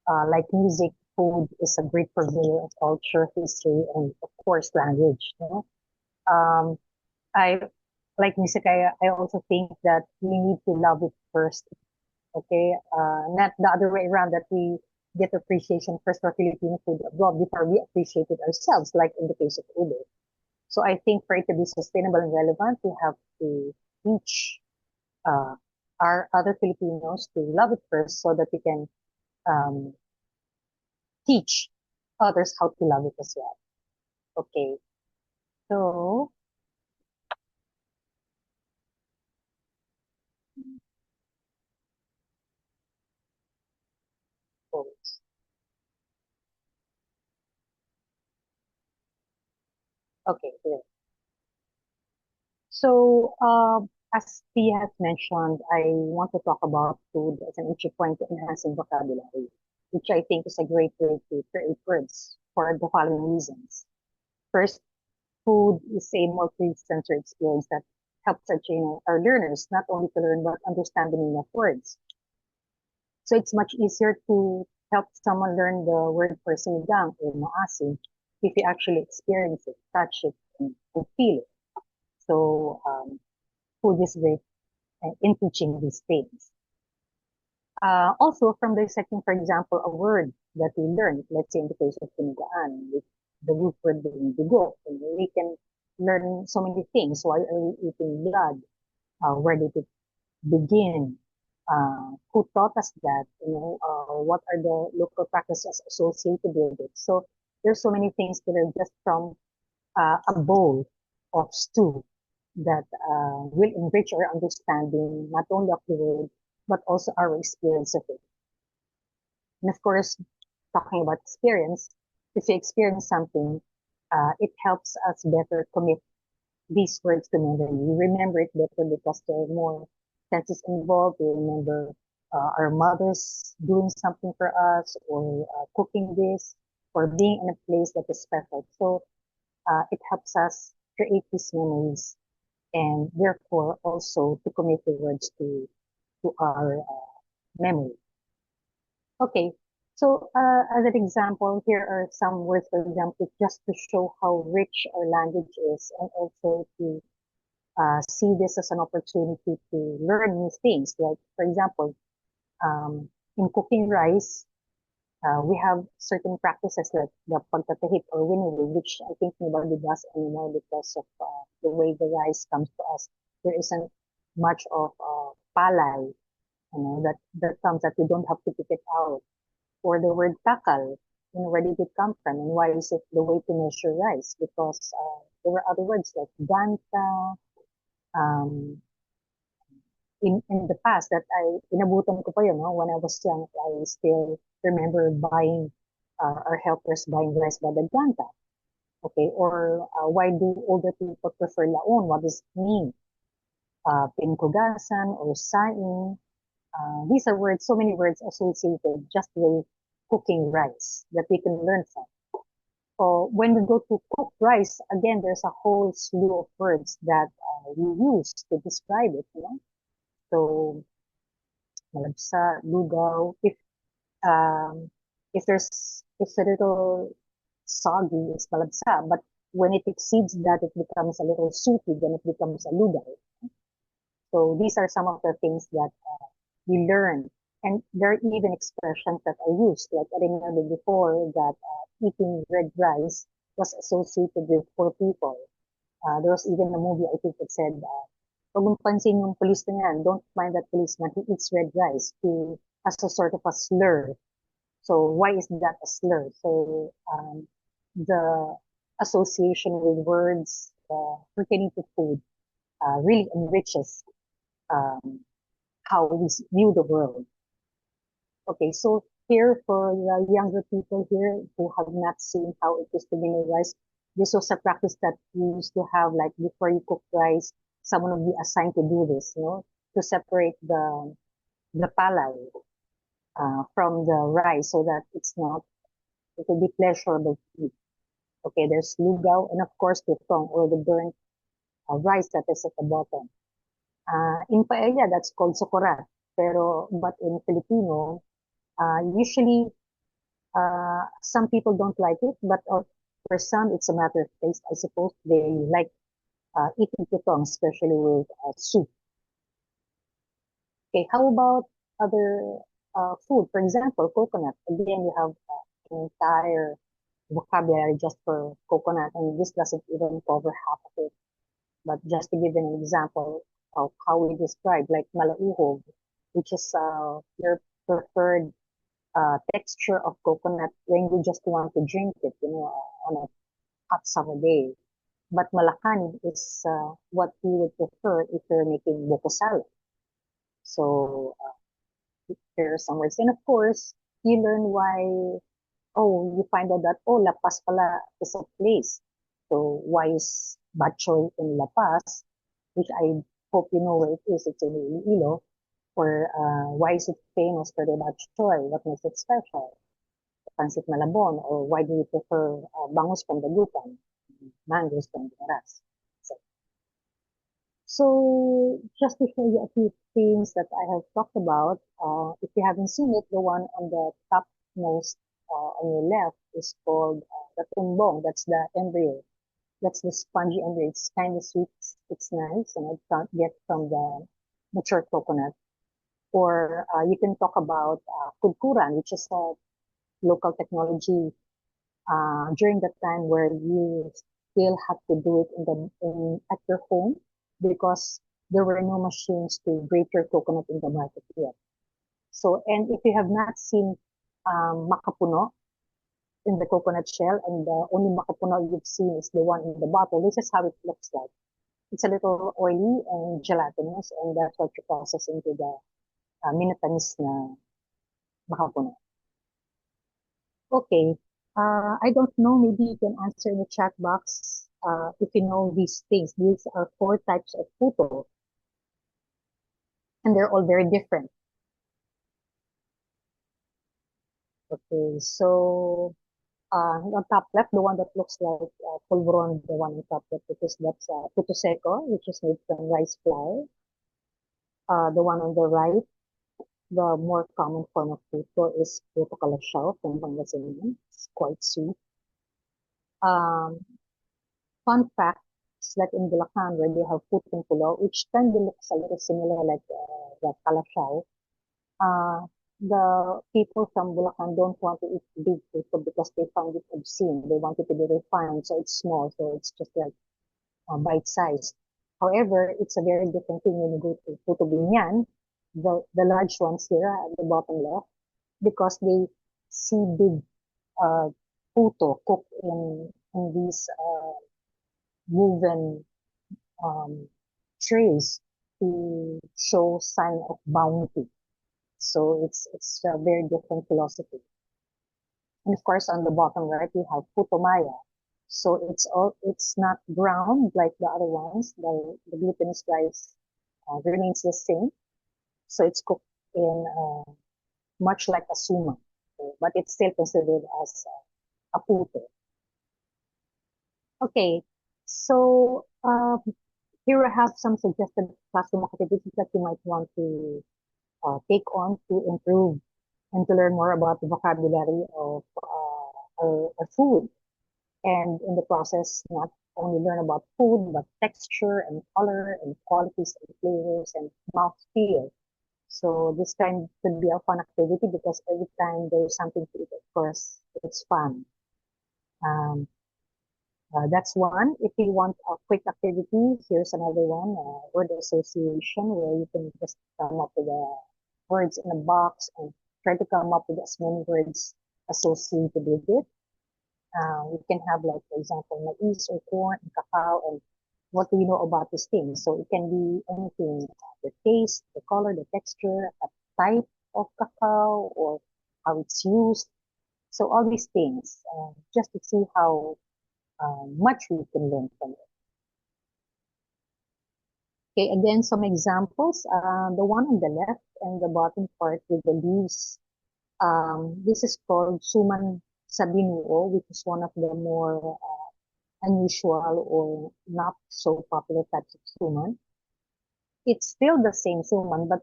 Like music, food is a great purveyor of culture, history, and of course, language. You know? I like music. I also think that we need to love it first. Okay, not the other way around, that we get appreciation first for Filipino food abroad before we appreciate it ourselves, like in the case of Uber. So I think for it to be sustainable and relevant, we have to teach uh, our other Filipinos to love it first so that we can um, teach others how to love it as well. Okay, so okay, here. So, as Tia has mentioned, I want to talk about food as an entry point to enhancing vocabulary, which I think is a great way to create words for the following reasons. First, food is a multi-sensory experience that helps our learners not only to learn but understand the meaning of words. So it's much easier to help someone learn the word for sinigang or maasim if you actually experience it, touch it, and feel it. So food is great in teaching these things. Also, from dissecting, for example, a word that we learn, let's say in the case of sinigaan, with the root word being dugo, and we can learn so many things. Why are we eating blood? Where did it begin? Who taught us that? What are the local practices associated with it? So there's so many things that are just from a bowl of stew that will enrich our understanding, not only of the word, but also our experience of it. And of course, talking about experience, if you experience something, it helps us better commit these words to memory. We remember it better because there are more senses involved. We remember our mothers doing something for us, or cooking this, or being in a place that is special. So it helps us create these memories, and therefore also to commit the words to our memory. Okay, so as an example, here are some words, for example, just to show how rich our language is, and also to see this as an opportunity to learn new things. Like, for example, in cooking rice, We have certain practices like the pagtatahip or winnowing, which I think nobody does anymore because of the way the rice comes to us. There isn't much of palay, that comes that you don't have to pick it out. Or the word takal, where did it come from, and why is it the way to measure rice? Because there were other words like ganta, um, in the past that inabutan ko pa yun, no? When I was young, I still remember buying our helpers buying rice by the ganta. Okay, or why do older people prefer laon? What does it mean? Pinkugasan or saing. These are words, so many words associated just with cooking rice that we can learn from. So when we go to cook rice, again, there's a whole slew of words that we use to describe it. So malabsa, lugaw. Um, if it's a little soggy, it's malabsa. But when it exceeds that, it becomes a little soupy. Then it becomes a lugaw. So these are some of the things that we learn. And there are even expressions that are used. Like I remember before that eating red rice was associated with poor people. There was even a movie, I think, that said, "Huwag mong pansin yung police na yan. Don't mind that policeman. He eats red rice," as a sort of a slur. So why is that a slur? So the association with words pertaining to food really enriches um, how we view the world. Okay, so here for the younger people here who have not seen how it is to make rice, this was a practice that we used to have, like before you cook rice, someone would be assigned to do this, to separate the palay from the rice so that it will be pleasurable to eat. Okay, there's lugaw and of course the tong or the burnt rice that is at the bottom. In paella, that's called sokorat. But in Filipino, usually some people don't like it, but for some it's a matter of taste. I suppose they like eating tutong, especially with soup. Okay, how about other food? For example, coconut. Again, you have an entire vocabulary just for coconut, and this doesn't even cover half of it. But just to give an example of how we describe, like malauhog, which is your preferred texture of coconut when you just want to drink it, on a hot summer day. But malakanig is what we would prefer if you're making buko salad. So there are some words. And of course, you learn why, you find out that, La Paz pala is a place. So why is Batchoy in La Paz, which I hope you know where it is, it's in Iloilo, or why is it famous for the Batchoy? What makes it special? Pancit Malabon, or why do you prefer bangus from the Dagupan, mangoes from the Ras? So just to show you a few things that I have talked about, if you haven't seen it, the one on the topmost on your left is called the tumbong. That's the embryo. That's the spongy embryo. It's kind of sweet. It's nice, and I can't get from the mature coconut. Or you can talk about kudkuran, which is a local technology during the time where you still have to do it at your home because there were no machines to grate your coconut in the market yet. So, and if you have not seen makapuno in the coconut shell, and the only makapuno you've seen is the one in the bottle, this is how it looks like. It's a little oily and gelatinous, and that's what you process into the minatamis na makapuno. Okay, I don't know, maybe you can answer in the chat box if you know these things. These are 4 types of puto, and they're all very different. Okay, so on top left, the one that looks like pulveron, the one on top left, because that's puto seco, which is made from rice flour. The one on the right, the more common form of puto is puto calasiao from Pangasinan. It's quite sweet. Fun fact is that in Bulacan, where they have putong pulo, which kind of looks a little similar like the calasiao, the people from Bulacan don't want to eat big puto because they found it obscene. They want it to be refined, so it's small, so it's just like bite size. However, it's a very different thing when you go to puto binyan, the large ones here at the bottom left, because they see big puto cooked in these woven um, trays to show sign of bounty. So it's a very different philosophy. And of course, on the bottom right, we have putomaya. So it's not ground like the other ones. The glutinous rice remains the same. So it's cooked in much like a suma, but it's still considered as a puto. Okay, so here I have some suggested classroom activities that you might want to take on to improve and to learn more about the vocabulary of our food. And in the process, not only learn about food, but texture and color and qualities and flavors and mouthfeel. So this kind could be a fun activity because every time there is something to eat, of course, it's fun. Um, that's one. If you want a quick activity, here's another one, word association, where you can just come up with words in a box and try to come up with as many words associated with it. We can have, like, for example, maize or corn and cacao, and what do you know about these things? So it can be anything, the taste, the color, the texture, a type of cacao, or how it's used. So all these things, just to see how much we can learn from it. Okay, again, some examples. The one on the left and the bottom part with the leaves. This is called suman sabinuo, which is one of the more unusual or not so popular types of suman. It's still the same suman, but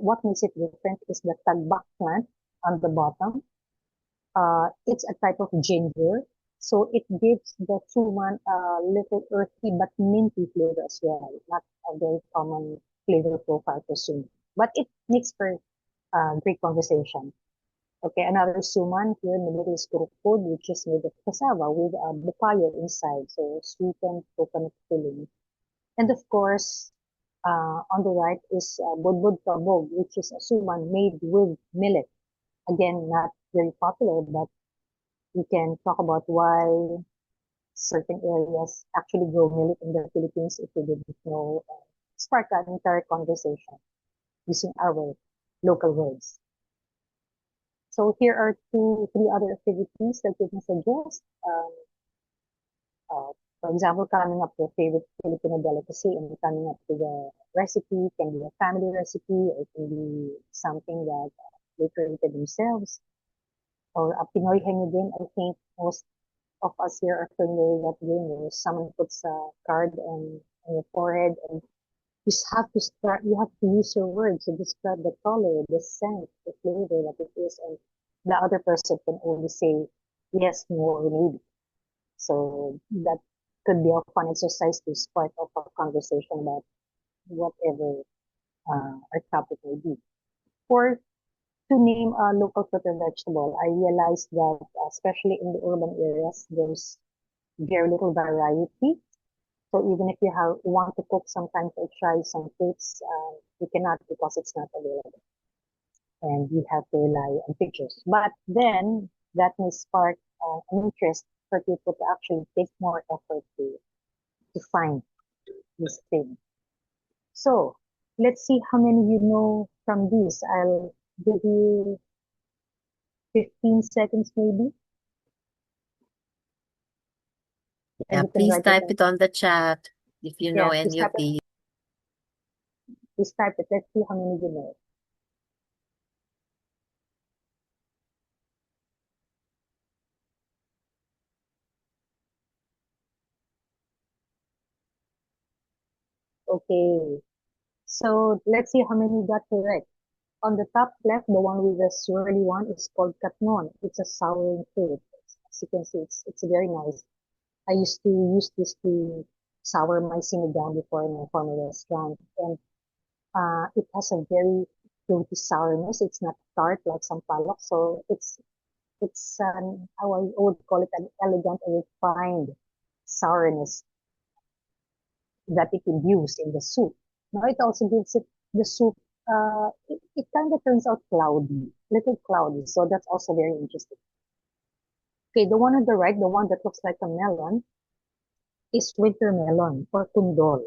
what makes it different is the tagbak plant on the bottom. It's a type of ginger, so it gives the suman a little earthy but minty flavor as well. Not a very common flavor profile for suman, but it makes for great conversation. Okay, another suman here in the middle is kurukod, which is made of cassava with a bukayo inside, so sweetened coconut filling. And of course, on the right is budbud kabog, which is a suman made with millet. Again, not very popular, but we can talk about why certain areas actually grow millet in the Philippines if we didn't know. Spark an entire conversation using our local words. So here are three other activities that you can suggest. For example, coming up with a favorite Filipino delicacy and coming up with a recipe, can be a family recipe, or it can be something that they created themselves. Or a Pinoy Hangudin. I think most of us here are familiar with that game where someone puts a card on your forehead, and you have to use your words to describe the color, the scent, the flavor that it is, and the other person can only say yes, no, or maybe. So that could be a fun exercise to spark off a conversation about whatever our topic may be. Or to name a local fruit or vegetable, I realized that especially in the urban areas, there's very little variety. So even if you want to cook sometimes or try some fruits, you cannot because it's not available. And you have to rely on pictures. But then that may spark an interest for people to actually take more effort to find this thing. So let's see how many you know from these. I'll give you 15 seconds maybe. Yeah, And you can please write type down. it on the chat if you know Yeah, any of these. please type it. Let's see how many you know. Okay, so let's see how many you got correct. On the top left, the one with the swirly one is called katnon. It's a souring fruit. As you can see, it's very nice. I used to use this to sour my sinigang before in my former restaurant, and it has a very fruity sourness. It's not tart like sampalok, so it's how I would call it an elegant and refined sourness that it imbues in the soup. Now it also gives it the soup. It kind of turns out cloudy, little cloudy. So that's also very interesting. Okay, the one on the right, the one that looks like a melon, is winter melon or kundol.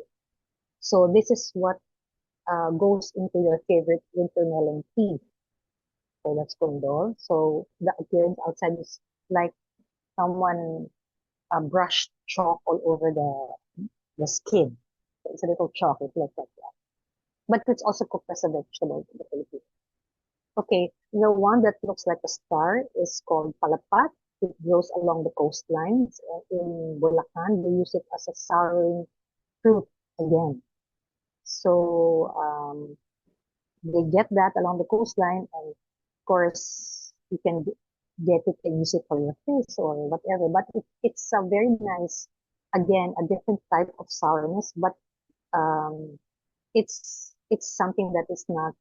So this is what goes into your favorite winter melon tea. So that's kundol. So the appearance outside is like someone brushed chalk all over the skin. So it's a little chalk. It looks like that. But it's also cooked as a vegetable in the Philippines. Okay, the one that looks like a star is called palapat. It grows along the coastlines. In Bulacan, they use it as a souring fruit again. So they get that along the coastline, and of course, you can get it and use it for your fish or whatever. But it's a very nice, again, a different type of sourness, but um, it's something that is not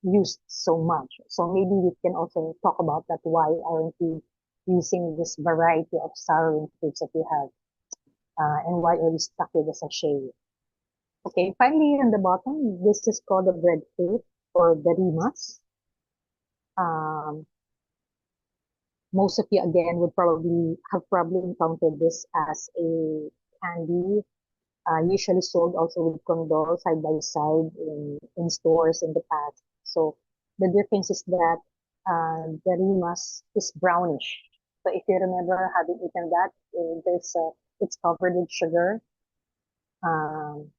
used so much. So maybe we can also talk about that. Why aren't we using this variety of souring fruits that we have? And why are we stuck with the sachet? Okay, finally on the bottom, this is called the breadfruit or the rimas. Most of you again would probably encountered this as a candy, usually sold also with condol side by side in stores in the past. So the difference is that the rimas is brownish. So if you remember having eaten that, it's covered with sugar,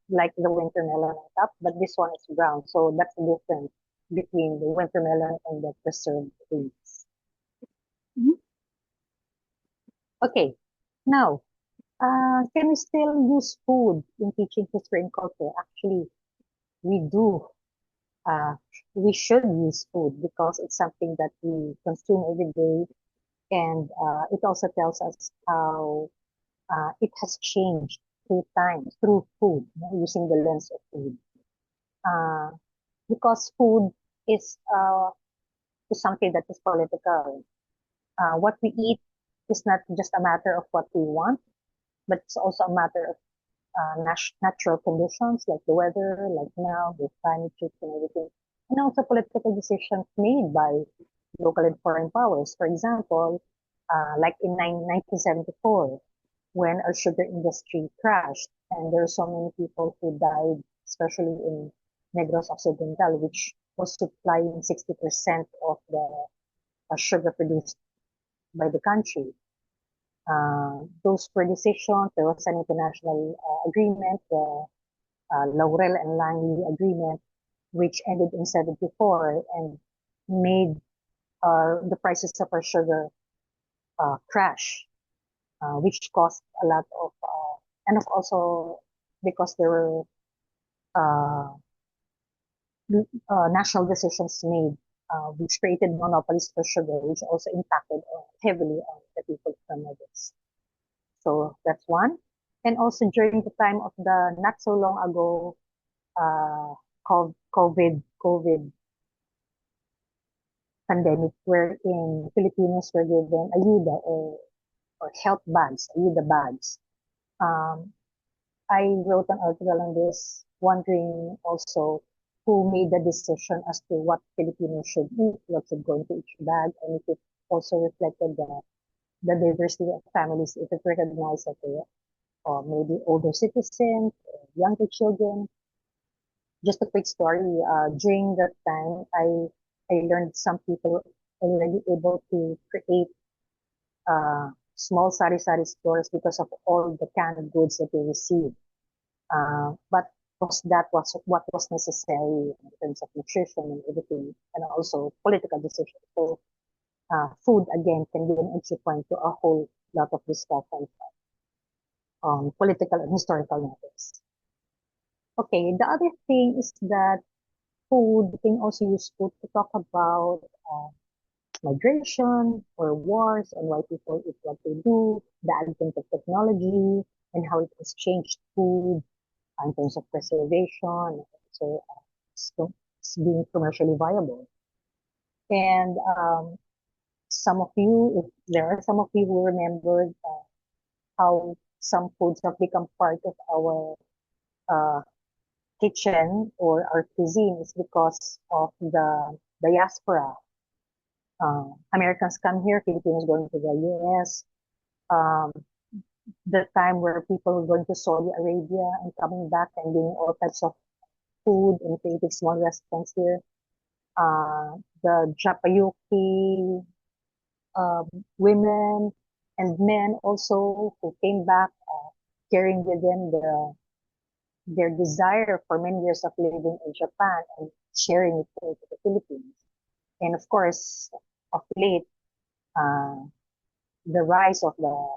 like the winter melon on top, but this one is brown. So that's the difference between the winter melon and the preserved fruits. Okay, now, can we still use food in teaching history and culture? Actually, we do. Uh, we should use food because it's something that we consume every day, and it also tells us how it has changed through time, through food, using the lens of food. Because food is something that is political. What we eat is not just a matter of what we want, but it's also a matter of natural conditions like the weather, like now, with climate change and everything, and also political decisions made by local and foreign powers. For example, like in 1974, when our sugar industry crashed, and there are so many people who died, especially in Negros Occidental, which was supplying 60% of the sugar produced by the country. Those were decisions. There was an international agreement, the Laurel and Langley Agreement, which ended in 74 and made the prices of our sugar crash, which caused a lot of, and also because there were national decisions made, which created monopolies for sugar, which also impacted heavily on the people from Negros. So that's one. And also during the time of the not so long ago COVID pandemic, wherein Filipinos were given ayuda or health bags, ayuda bags. I wrote an article on this, wondering also who made the decision as to what Filipinos should eat, what should go into each bag, and if it also reflected the diversity of families, if it recognized that they are maybe older citizens, younger children. Just a quick story. During that time, I learned some people already able to create small sari-sari stores because of all the canned goods that they received. But that was what was necessary in terms of nutrition and everything, and also political decisions. So food again can be an entry point to a whole lot of discussion on political and historical matters. Okay, the other thing is that food, we can also use food to talk about migration or wars and why people eat what they do, the advent of technology and how it has changed food in terms of preservation, so being commercially viable. And some of you, if there are some of you who remembered how some foods have become part of our uh, kitchen or our cuisine, is because of the diaspora. Americans come here, Filipinos going to the US. Um, the time where people were going to Saudi Arabia and coming back and doing all types of food and creating small restaurants here. The Japayuki women and men also who came back carrying with them their desire for many years of living in Japan and sharing it to the Philippines. And of course, of late, uh, the rise of the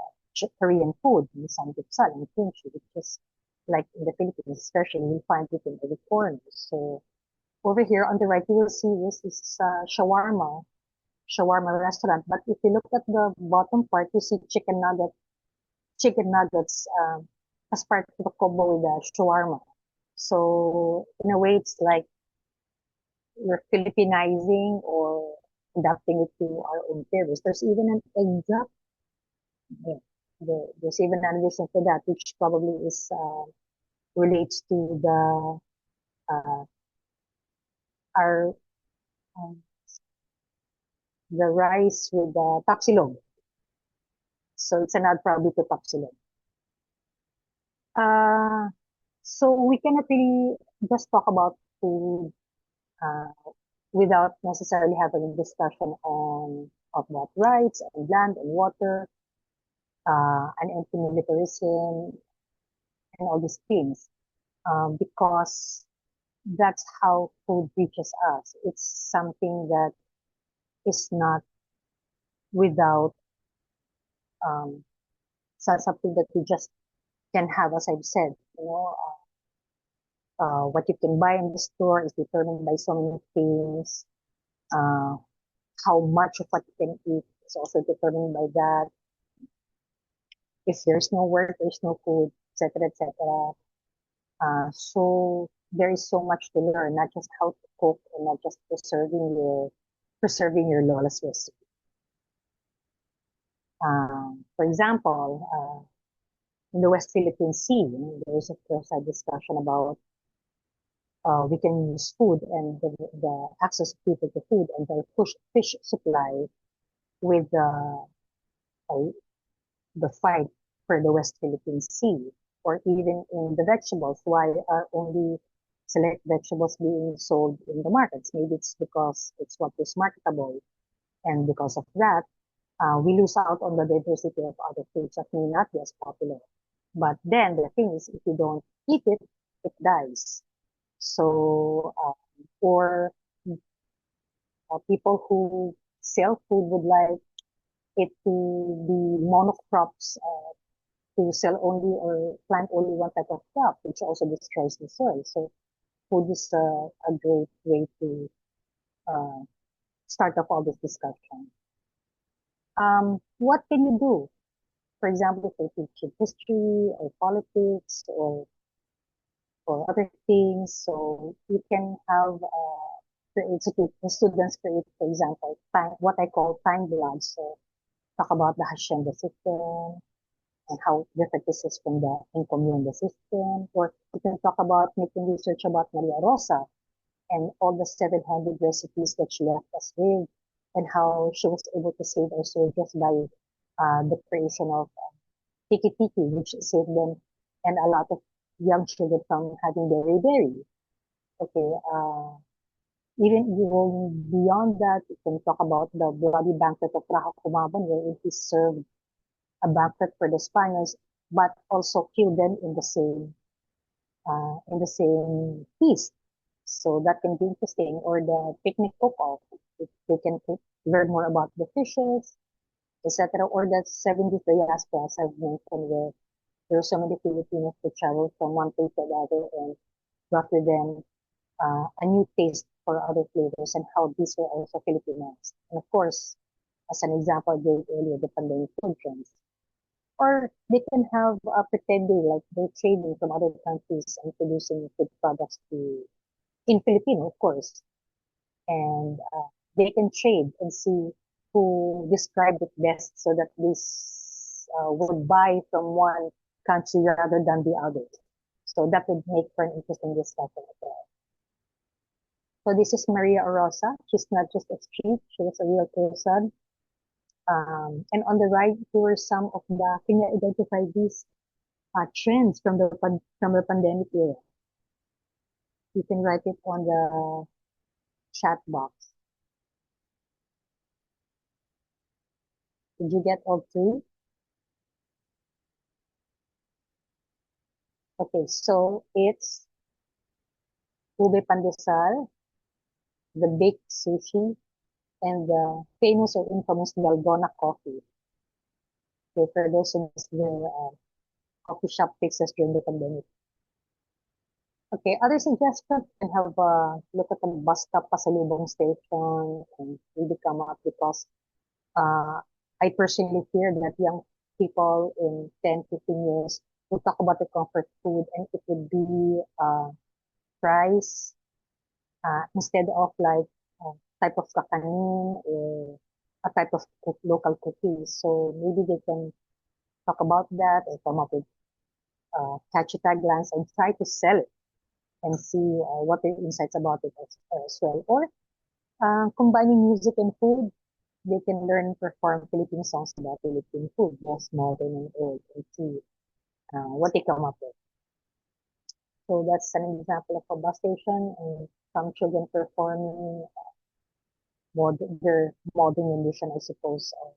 Korean food, the samgyeopsal and kimchi, which is like in the Philippines, especially you'll find it in every corner. So over here on the right, you will see this is shawarma restaurant. But if you look at the bottom part, you see chicken nuggets as part of the combo with the shawarma. So in a way, it's like we're Filipinizing or adapting it to our own flavors. There's even an exact, yeah, there's even an addition to that, which probably is relates to the uh, our um, the rice with the tapsilog. So it's an add probably to tapsilog. So we cannot really just talk about food uh, without necessarily having a discussion on about rights and land and water and anti-militarism and all these things because that's how food reaches us. It's something that is not without something that we just can have, as I've said, what you can buy in the store is determined by so many things. How much of what you can eat is also determined by that. If there's no work, there's no food, etc., etc. So there is so much to learn, not just how to cook and not just preserving your lawless recipe. For example, in the West Philippine Sea, there is of course a discussion about we can use food and the access of people to food and the fish supply with the fight for the West Philippine Sea, or even in the vegetables. Why are only select vegetables being sold in the markets? Maybe it's because it's what is marketable, and because of that, we lose out on the diversity of other foods that may not be as popular. But then the thing is, if you don't eat it, it dies. So, or people who sell food would like it to be monocrops, to sell only or plant only one type of crop, which also destroys the soil. So food is a great way to uh, start off all this discussion. What can you do? For example, if you're teaching history or politics or other things, so you can have the students create, for example, what I call time blocks. So talk about the hacienda system and how different this is from the encomienda system. Or you can talk about making research about Maria Rosa and all the 700 recipes that she left us with, and how she was able to save our soul just by the creation of tiki tiki, which saved them and a lot of young children from having berry. Okay, even going beyond that, you can talk about the bloody banquet of Raja Kumaban, where he served a banquet for the Spaniards, but also killed them in the same feast. So that can be interesting. Or the picnic cook-off, if they can learn more about the fishes, etc. Or the 70 diasporas I've mentioned, where there are so many Filipinos who travel from one place to the other and brought with them a new taste for other flavors and how these were also Filipinized. And of course, as an example, I gave earlier, the pandemic food trends. Or they can have pretending like they're trading from other countries and producing food products to in Filipino, of course, and they can trade and see who described it best so that this would buy from one country rather than the other. So that would make for an interesting discussion as well. So this is Maria Orosa. She's not just a street, she was a real person. And on the right, here are some of the, can you identify these trends from the pandemic era? You can write it on the chat box. Did you get all three? Okay, so it's ube pandesal, the baked sushi, and the famous or infamous Dalgona coffee. Okay, for those who missed the coffee shop fixes during the pandemic. Okay, other suggestions can have a look at the bus stop pasalubong station and really come up because I personally fear that young people in 10, 15 years will talk about the comfort food and it would be fries instead of like type of kakanin or a type of local cookies. So maybe they can talk about that or come up with catchy taglines and try to sell it and see what their insights about it as well. Or combining music and food, they can learn and perform Philippine songs about Philippine food, both modern and old, and see what they come up with. So that's an example of a bus station and some children performing their modern rendition, I suppose, of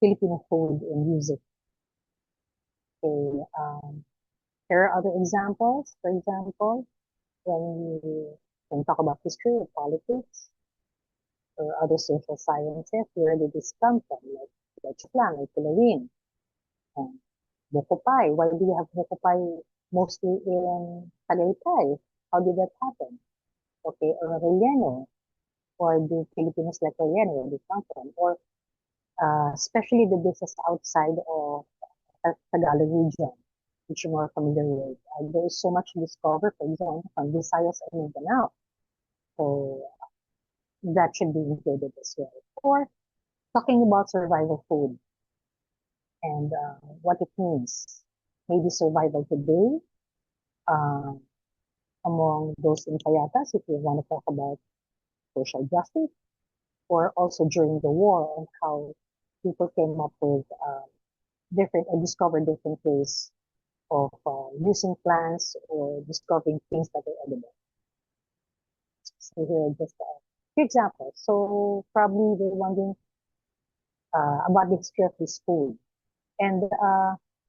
Filipino food and music. Okay, there are other examples. For example, when you can talk about history or politics or other social sciences, where did this come from? Like leche flan, like Halloween, and buko pie. Why do you have buko pie mostly in Tagaytay? How did that happen? Okay, or relleno, or do Filipinos like relleno? Where did it come from? Or especially the dishes outside of Tagalog region, which you're more familiar with. There is so much to discover, for example, from Visayas and Mindanao. So that should be included as well. Or talking about survival food and what it means. Maybe survival today among those in Payatas, if you want to talk about social justice, or also during the war and how people came up with different and discovered different ways of using plants or discovering things that are edible. So here are just a few examples. So probably they're wondering about the history of this food. And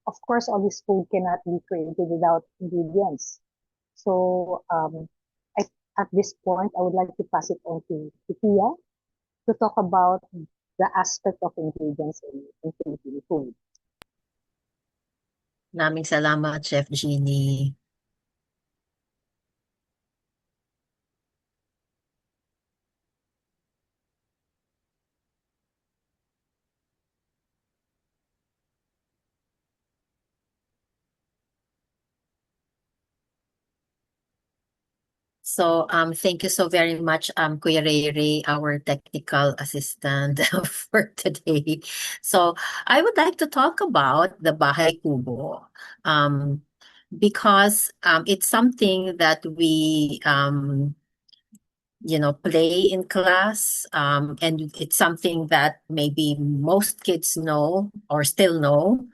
of course, all this food cannot be created without ingredients. So at this point, I would like to pass it on to Tia to talk about the aspect of ingredients in Filipino food. Maraming salamat, Chef Giney. So thank you so very much, Kuya Ray, our technical assistant for today. So I would like to talk about the Bahay Kubo because it's something that we play in class, and it's something that maybe most kids know or still know.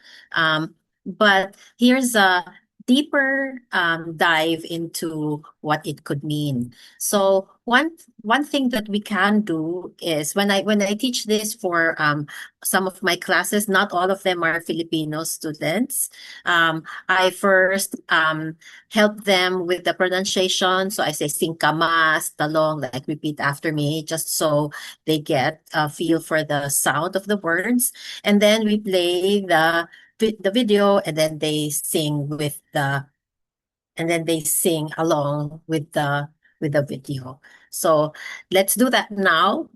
But here's a deeper dive into what it could mean. So one thing that we can do is when I teach this for some of my classes, not all of them are Filipino students. I first help them with the pronunciation. So I say singkamas, talong, like repeat after me, just so they get a feel for the sound of the words. And then we play the video, and then they sing along with the video. So let's do that now.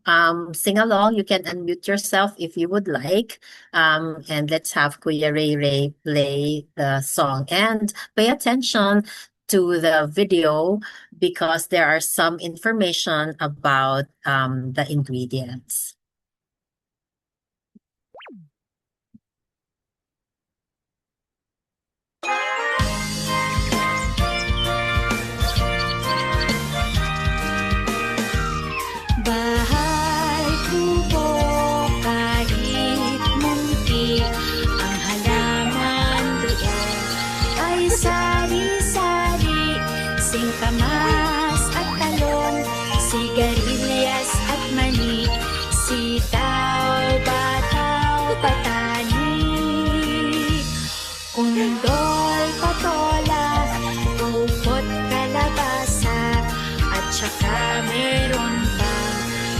Sing along. You can unmute yourself if you would like. And let's have Kuya Ray play the song. And pay attention to the video because there are some information about the ingredients. Bahay kubo kahit munti ang halaman doon ay sari-sari, singkamas at talong, sigarilyas at mani, sitaw, bataw, patani, undol, patola, upot, kalabasa, at saka meron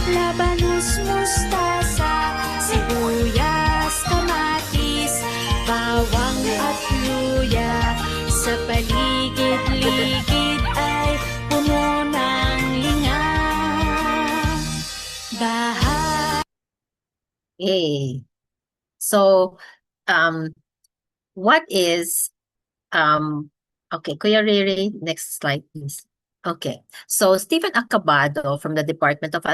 labanos, mustasa, sibuyas, kamatis, bawang at luya. Sa paligid-ligid ay puno ng linga. Bahay. Okay. So, what is okay, Kuya Riri, next slide, please. Okay, so Stephen Acabado from the Department of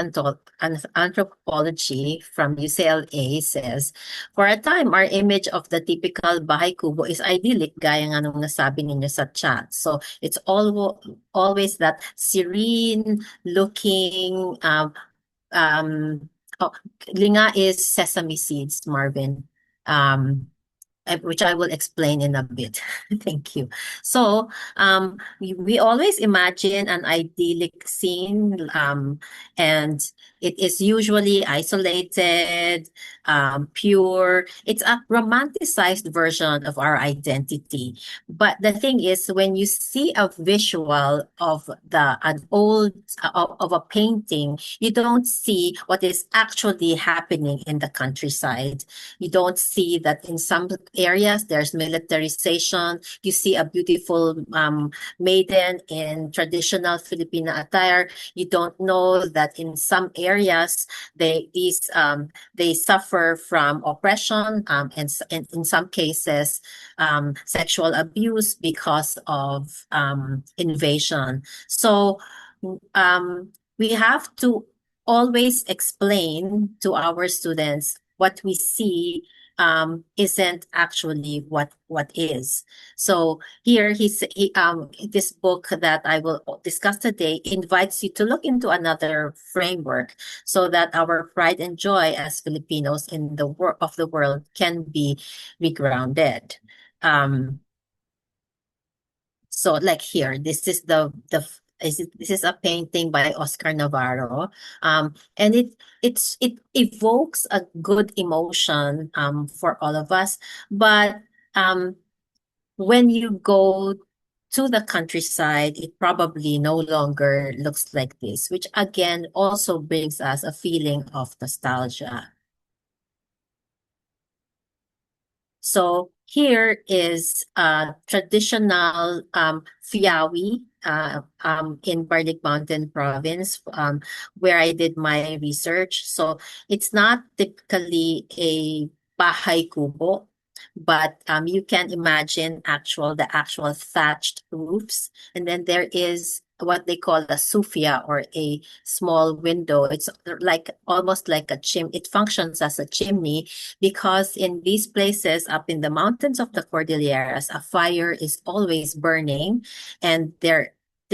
Anthropology from UCLA says, for a time, our image of the typical bahay kubo is idyllic, gaya nga nung nasabi ninyo sa chat. So it's always that serene looking, linga is sesame seeds, Marvin. Which I will explain in a bit. Thank you. So we always imagine an idyllic scene, and it is usually isolated, pure. It's a romanticized version of our identity. But the thing is, when you see a visual of an old of a painting, you don't see what is actually happening in the countryside. You don't see that in some areas there's militarization. You see a beautiful maiden in traditional Filipino attire. You don't know that in some areas they suffer from oppression, and in some cases sexual abuse because of invasion. So we have to always explain to our students what we see isn't actually what is. So here this book that I will discuss today invites you to look into another framework so that our pride and joy as Filipinos in the world can be regrounded. So like here, this is this is a painting by Oscar Navarro, and it evokes a good emotion for all of us. But when you go to the countryside, it probably no longer looks like this, which again also brings us a feeling of nostalgia. So here is a traditional fiawi in Barlig Mountain province, where I did my research. So it's not typically a bahay kubo, but you can imagine the actual thatched roofs. And then there is what they call a sufia, or a small window. It's almost like a chimney. It functions as a chimney because in these places up in the mountains of the Cordilleras, a fire is always burning, and there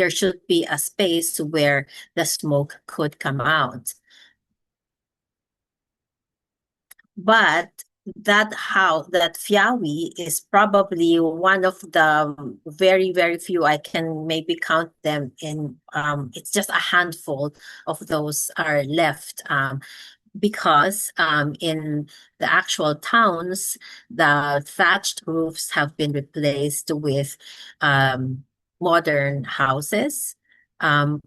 should be a space where the smoke could come out. But that fiawi is probably one of the very, very few. I can maybe count them in, it's just a handful of those are left, because in the actual towns, the thatched roofs have been replaced with modern houses, and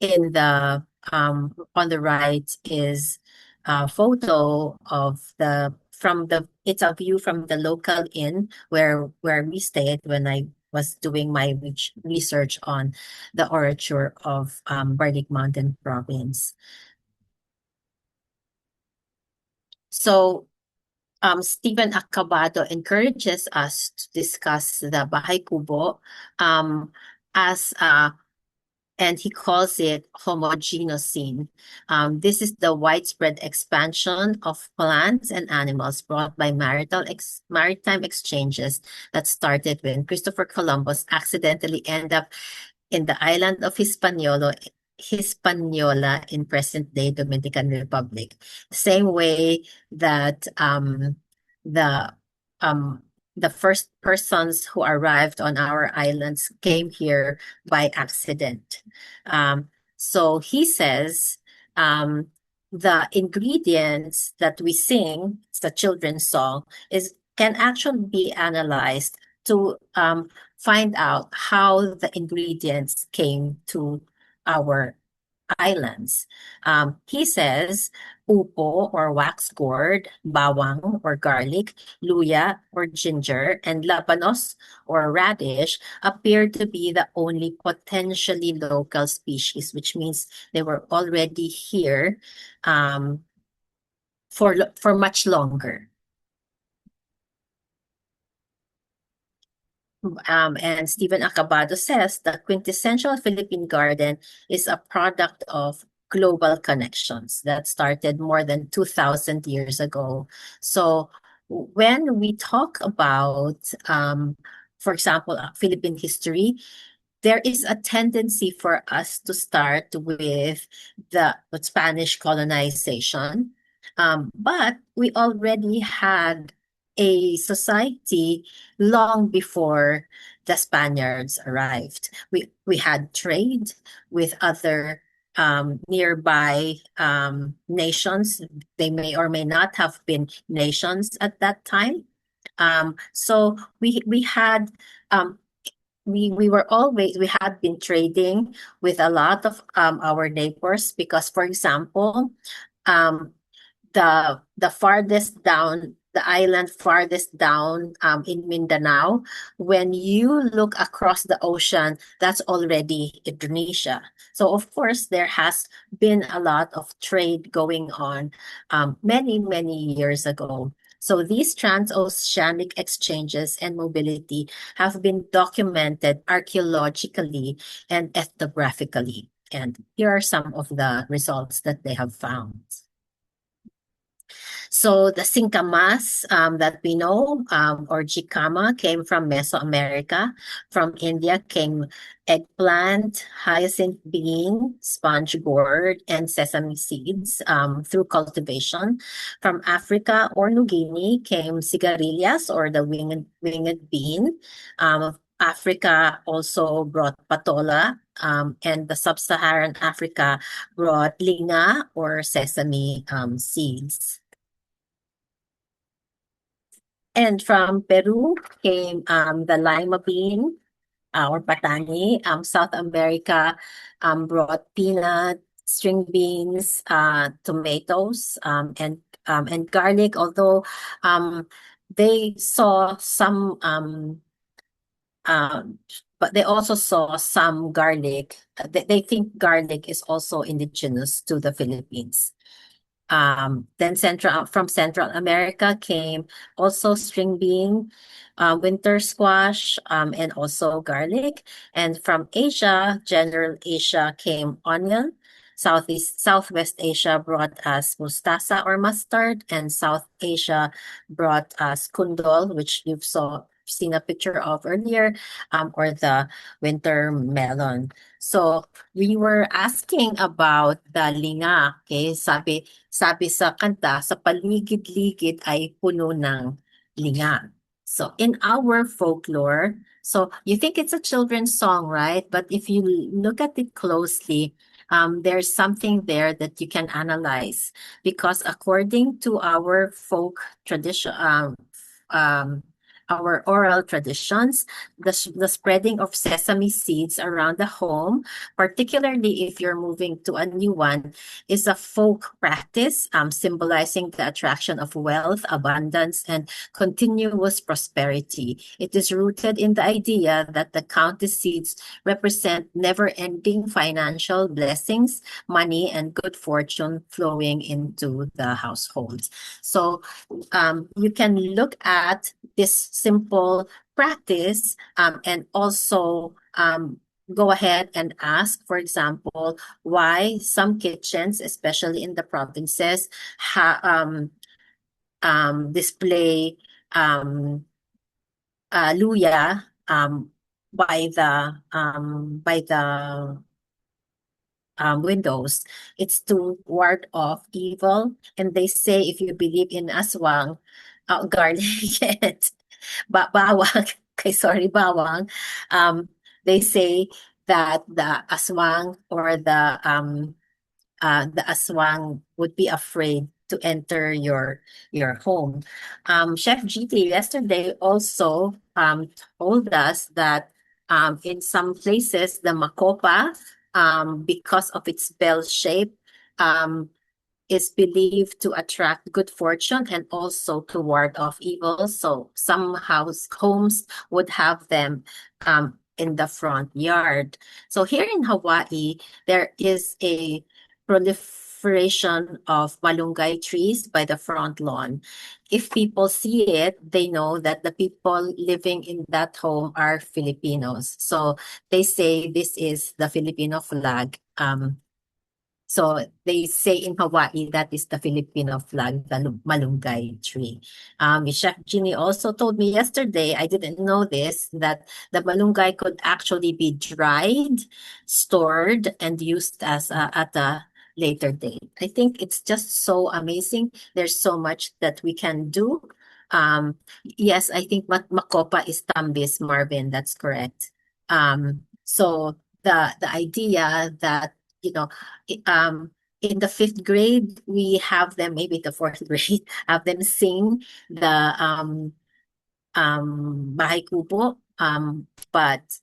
in the on the right is a photo of it's a view from the local inn where we stayed when I was doing my research on the orature of Barlig Mountain province. So Stephen Acabado encourages us to discuss the Bahay Kubo as and he calls it homogenocene. This is the widespread expansion of plants and animals brought by maritime exchanges that started when Christopher Columbus accidentally ended up in the island of Hispaniola in present-day Dominican Republic. Same way that the um, the first persons who arrived on our islands came here by accident. So he says the ingredients that we sing, it's a children's song, can actually be analyzed to find out how the ingredients came to our islands. He says upo or wax gourd, bawang or garlic, luya or ginger, and labanos or radish appear to be the only potentially local species, which means they were already here for much longer. And Stephen Acabado says the quintessential Philippine garden is a product of global connections that started more than 2,000 years ago. So when we talk about, for example, Philippine history, there is a tendency for us to start with the Spanish colonization. But we already had a society long before the Spaniards arrived. We had trade with other nearby nations. They may or may not have been nations at that time. So we had we had been trading with a lot of our neighbors because, for example, the farthest down, the island farthest down in Mindanao, when you look across the ocean, that's already Indonesia. So of course, there has been a lot of trade going on many, many years ago. So these transoceanic exchanges and mobility have been documented archaeologically and ethnographically. And here are some of the results that they have found. So the sincamas that we know, or jicama, came from Mesoamerica. From India came eggplant, hyacinth bean, sponge gourd, and sesame seeds through cultivation. From Africa or New Guinea came cigarillas, or the winged bean. Africa also brought patola, and the sub-Saharan Africa brought linga or sesame seeds. And from Peru came the lima bean or patani. South America brought peanut, string beans, tomatoes, and garlic. Although they saw some, but they also saw some garlic. They think garlic is also indigenous to the Philippines. Then from Central America came also string bean, winter squash, and also garlic. And from Asia, General Asia came onion. Southwest Asia brought us mustasa or mustard, and South Asia brought us kundol, which you've seen a picture of earlier, or the winter melon. So we were asking about the linga. Okay, sabi sa kanta, sa paligid-ligid ay puno ng linga. So in our folklore, so you think it's a children's song, right? But if you look at it closely, there's something there that you can analyze, because according to our folk tradition, our oral traditions, the spreading of sesame seeds around the home, particularly if you're moving to a new one, is a folk practice symbolizing the attraction of wealth, abundance, and continuous prosperity. It is rooted in the idea that the countless seeds represent never-ending financial blessings, money, and good fortune flowing into the household. So you can look at this simple practice and also go ahead and ask, for example, why some kitchens, especially in the provinces, display luya by the windows. It's to ward off evil. And they say if you believe in aswang, garlic and bawang, okay, sorry, bawang, they say that the aswang or the aswang would be afraid to enter your home. Chef GT yesterday also told us that in some places the makopa, because of its bell shape, is believed to attract good fortune and also to ward off evil. So some homes would have them in the front yard. So here in Hawaii, there is a proliferation of malunggay trees by the front lawn. If people see it, they know that the people living in that home are Filipinos. So they say this is the Filipino flag. So they say in Hawaii that is the Filipino flag, the malunggay tree. Chef Giney also told me yesterday, I didn't know this, that the malunggay could actually be dried, stored, and used as at a later date. I think it's just so amazing. There's so much that we can do. Yes, I think makopa is tambis, Marvin. That's correct. So the idea that in the fifth grade, we have them, maybe the fourth grade, have them sing the Bahay Kubo. But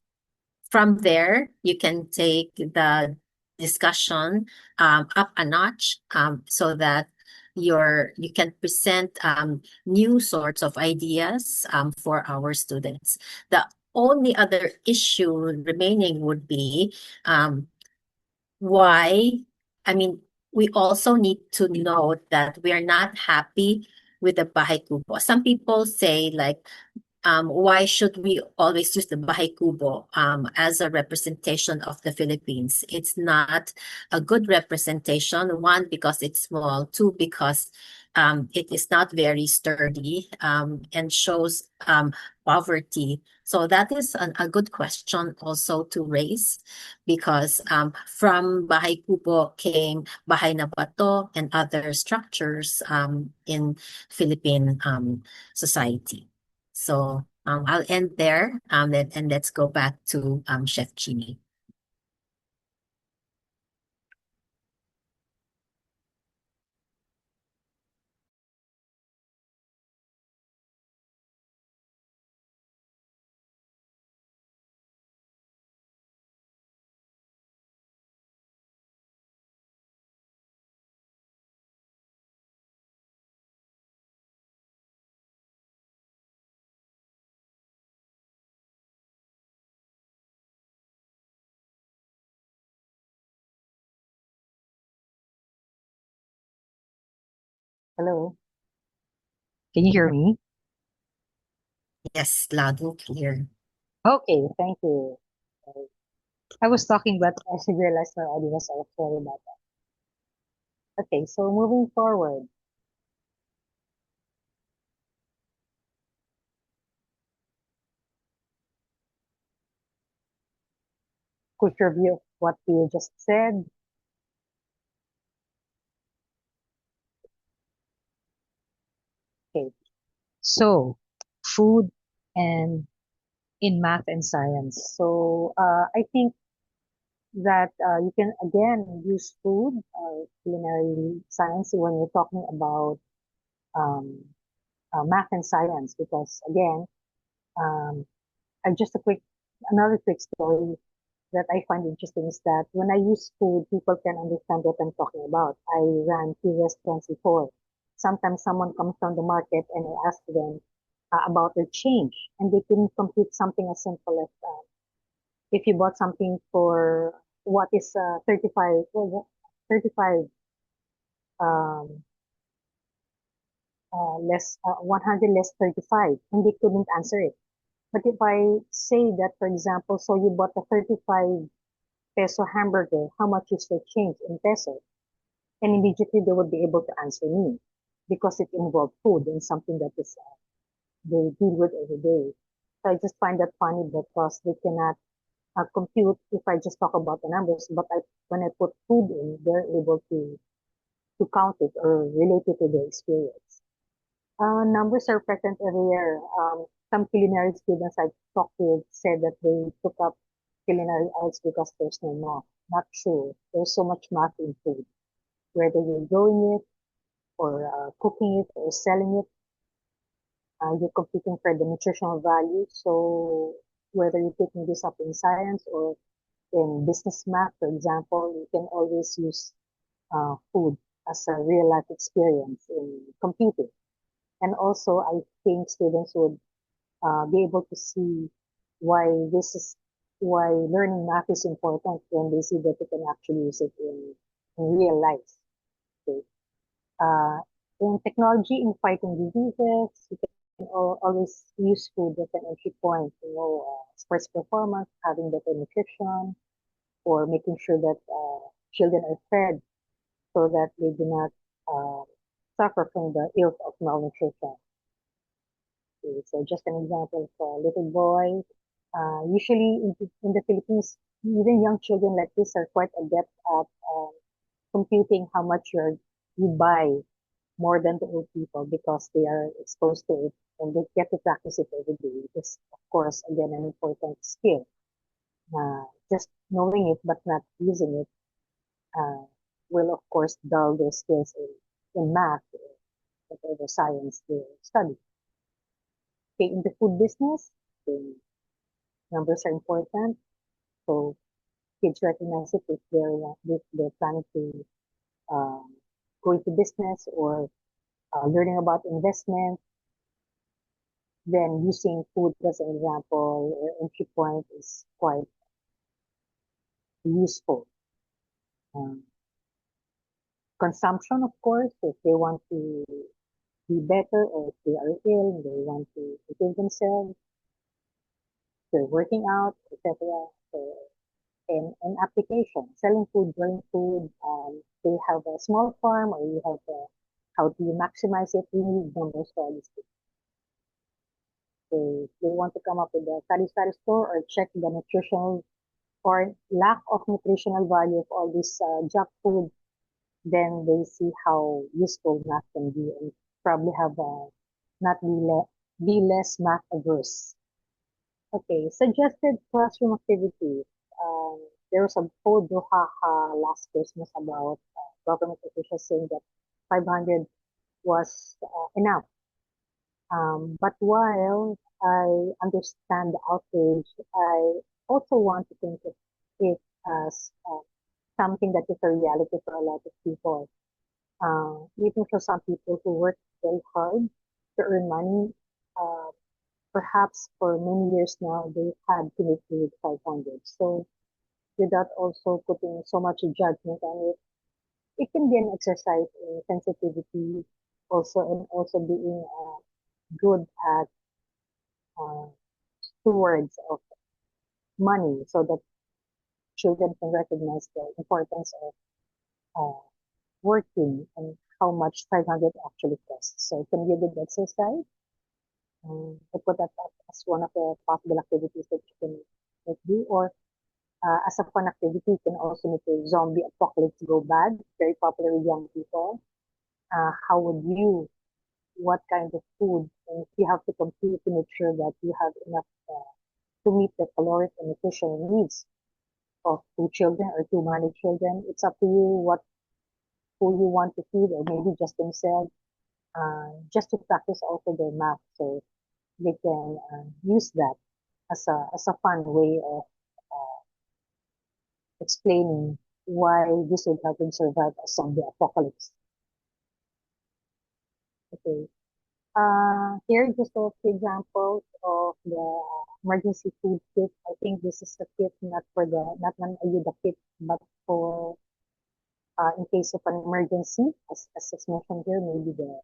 from there, you can take the discussion up a notch so that you can present new sorts of ideas for our students. The only other issue remaining would be why, we also need to note that we are not happy with the Bahay Kubo. Some people say why should we always use the Bahay Kubo as a representation of the Philippines? It's not a good representation. One, because it's small. Two, because it is not very sturdy and shows poverty. So that is a good question also to raise, because from Bahay Kubo came Bahay na Bato and other structures in Philippine society. So I'll end there and let's go back to Chef Giney. Hello. Can you hear me? Yes, loud and clear. Okay, thank you. I was talking, but I realized my audio was off. Sorry about that. Okay, so moving forward. Quick review of what you just said. Okay, so food and in math and science. So I think that you can again use food or culinary science when you're talking about math and science, because again, Another quick story that I find interesting is that when I use food, people can understand what I'm talking about. I ran two restaurants before. Sometimes someone comes from the market and I ask them about their change, and they can compute something as simple as if you bought something for what is 35, 35 um, less 100 less 35, and they couldn't answer it. But if I say that, for example, so you bought a 35 peso hamburger, how much is the change in peso? And immediately they would be able to answer me because it involved food and something that is they deal with every day. So I just find that funny because they cannot compute if I just talk about the numbers, but when I put food in, they're able to count it or relate it to their experience. Numbers are present everywhere. Some culinary students I've talked with said that they took up culinary arts because there's no math. Not true. There's so much math in food. Whether you're growing it or cooking it or selling it, you're competing for the nutritional value. So whether you're taking this up in science or in business math, for example, you can always use food as a real life experience in computing. And also, I think students would be able to see why this is why learning math is important when they see that they can actually use it in real life. Okay. In technology, in fighting diseases, you can always use food as an entry point. Sports performance, having better nutrition, or making sure that children are fed so that they do not suffer from the ills of malnutrition. Okay, so just an example for a little boy. Usually in the Philippines, even young children like this are quite adept at computing how much you buy more than the old people because they are exposed to it and they get to practice it every day. It is, of course, again, an important skill. Just knowing it but not using it will, of course, dull their skills in math or whatever science they study. Okay, in the food business, the numbers are important. So kids recognize it if they're planning to go into business or learning about investment. Then using food as an example or entry point is quite useful. Consumption, of course, if they want to be better or if they are ill, they want to improve themselves, they're working out, etc. So, and application, selling food, growing food, they have a small farm or you have how do you maximize it? We need numbers for all these things. So they want to come up with a study score or check the nutritional or lack of nutritional value of all this junk food, then they see how useful math can be and probably have not be less math averse. Okay, suggested classroom activities. There was a whole brouhaha last Christmas about government officials saying that 500 was enough. But while I understand the outrage, I also want to think of it as something that is a reality for a lot of people. Even for some people who work very hard to earn money, uh, perhaps for many years now, they had to make do with 500. So without also putting so much judgment on it, it can be an exercise in sensitivity also and also being good at uh, stewards of money so that children can recognize the importance of uh, working and how much 500 actually costs. So it can be a good exercise. I put that up as one of the possible activities that you can do. Or as a fun activity, you can also make a zombie apocalypse go bad, very popular with young people. How would you, what kind of food, and if you have to compete to make sure that you have enough to meet the caloric and nutritional needs of two children or two married children. It's up to you who you want to feed or maybe just themselves, just to practice also their math. So they can use that as a fun way of explaining why this would help them survive a zombie apocalypse. Okay. Here just a few examples of the emergency food kit. I think this is a kit not an ayuda kit, but for in case of an emergency, as is mentioned here, maybe the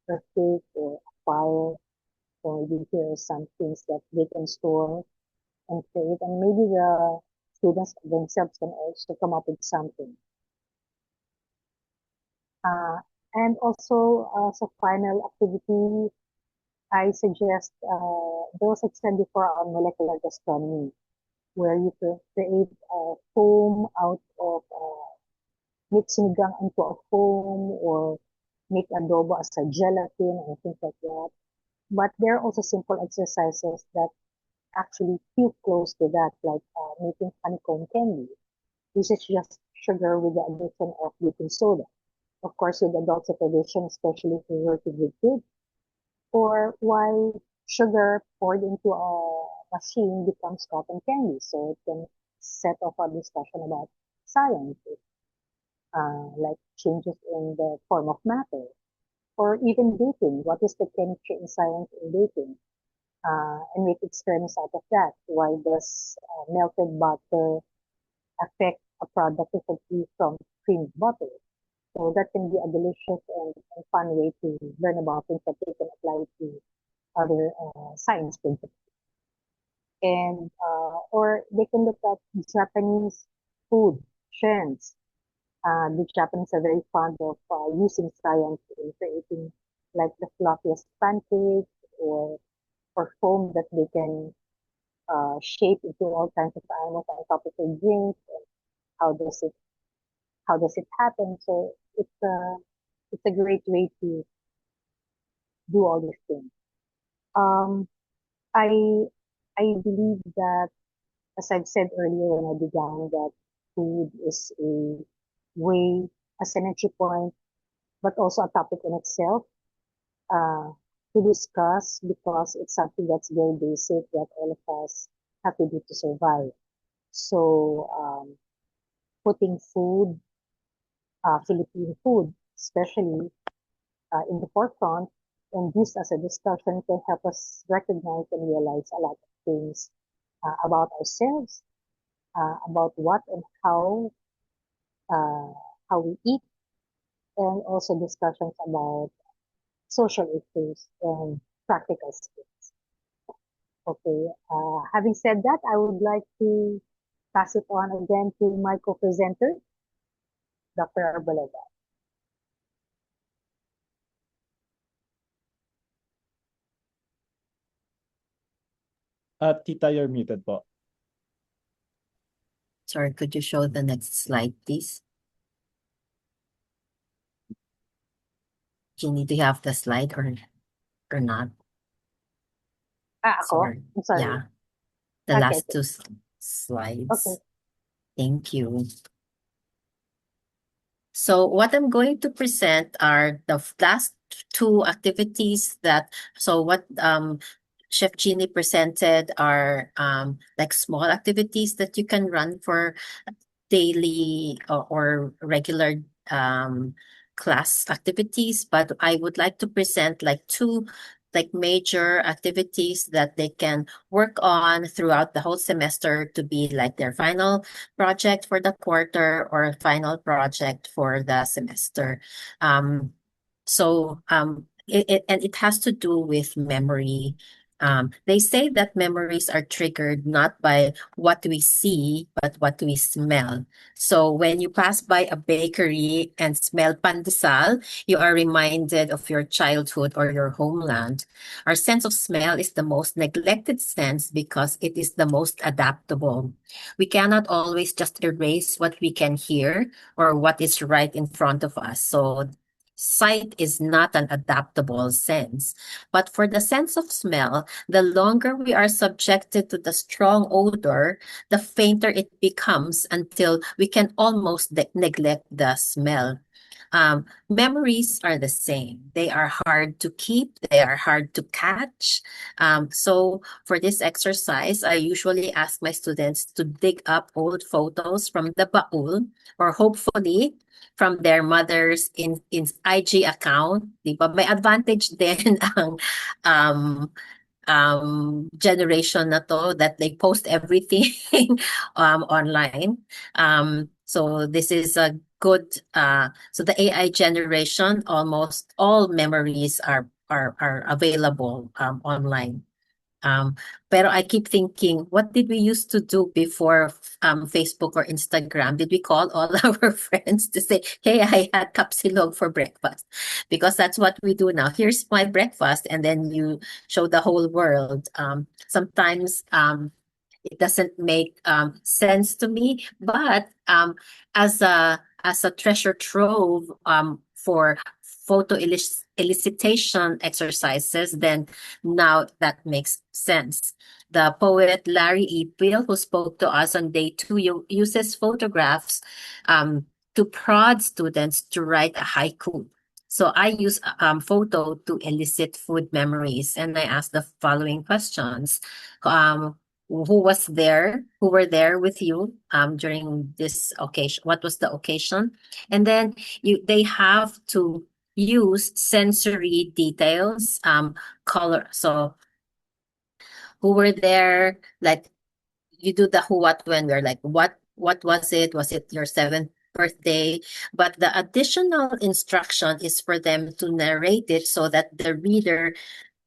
earthquake or a fire, or maybe here are some things that they can store and create, and maybe the students themselves can also come up with something. And also, as a final activity, I suggest those extend before on molecular gastronomy, where you create foam out of make sinigang into a foam or make adobo as a gelatin and things like that. But there are also simple exercises that actually feel close to that, like making honeycomb candy. This is just sugar with the addition of baking soda. Of course, with adult supervision, especially if you're working with kids, or why sugar poured into a machine becomes cotton candy. So it can set off a discussion about science, like changes in the form of matter, or even baking. What is the chemistry and science in baking? And make experiments out of that. Why does melted butter affect a product differently from creamed butter? So that can be a delicious and fun way to learn about things that they can apply to other science principles. And or they can look at Japanese food trends. The Japanese are very fond of using science in creating like the fluffiest pancakes or foam that they can shape into all kinds of animals on top of their drinks. And how does it happen? So it's a great way to do all these things. Um, I I believe that, as I've said earlier when I began, that food is a way, as an entry point, but also a topic in itself uh, to discuss because it's something that's very basic that all of us have to do to survive. So putting food, Philippine food, especially in the forefront and used as a discussion can help us recognize and realize a lot of things about ourselves, about what and uh, how we eat, and also discussions about social issues and practical skills. Okay, having said that, I would like to pass it on again to my co-presenter, Dr. Arboleda. Tita, you're muted po. Sorry, could you show the next slide, please? Giney, do you have the slide or not? Ako? Sorry. I'm sorry. Yeah, the Okay, last okay. two slides. Okay. Thank you. So what I'm going to present are the last two activities so what Chef Giney presented are like small activities that you can run for daily or regular class activities, but I would like to present like two like major activities that they can work on throughout the whole semester to be like their final project for the quarter or final project for the semester. It has to do with memory. They say that memories are triggered not by what we see, but what we smell. So when you pass by a bakery and smell pandesal, you are reminded of your childhood or your homeland. Our sense of smell is the most neglected sense because it is the most adaptable. We cannot always just erase what we can hear or what is right in front of us. So sight is not an adaptable sense. But for the sense of smell, the longer we are subjected to the strong odor, the fainter it becomes until we can almost neglect the smell. Memories are the same. They are hard to keep, they are hard to catch. So for this exercise, I usually ask my students to dig up old photos from the baul, or hopefully from their mother's in IG account. Di ba? May advantage din ang um, generation na to, that they post everything online. So this is a good so the AI generation, almost all memories are available online. Pero I keep thinking, what did we used to do before Facebook or Instagram? Did we call all our friends to say, hey, I had kapsilog for breakfast? Because that's what we do now. Here's my breakfast. And then you show the whole world. Sometimes it doesn't make sense to me, but as a treasure trove for photo elicitation exercises, then now that makes sense. The poet Larry Epil, who spoke to us on day 2, uses photographs to prod students to write a haiku. So I use photo to elicit food memories, and I ask the following questions. Who were there with you during this occasion? What was the occasion? And then they have to use sensory details, color. So who were there? Like, you do the who, what, when. We're like, what was it? Was it your 7th birthday? But the additional instruction is for them to narrate it so that the reader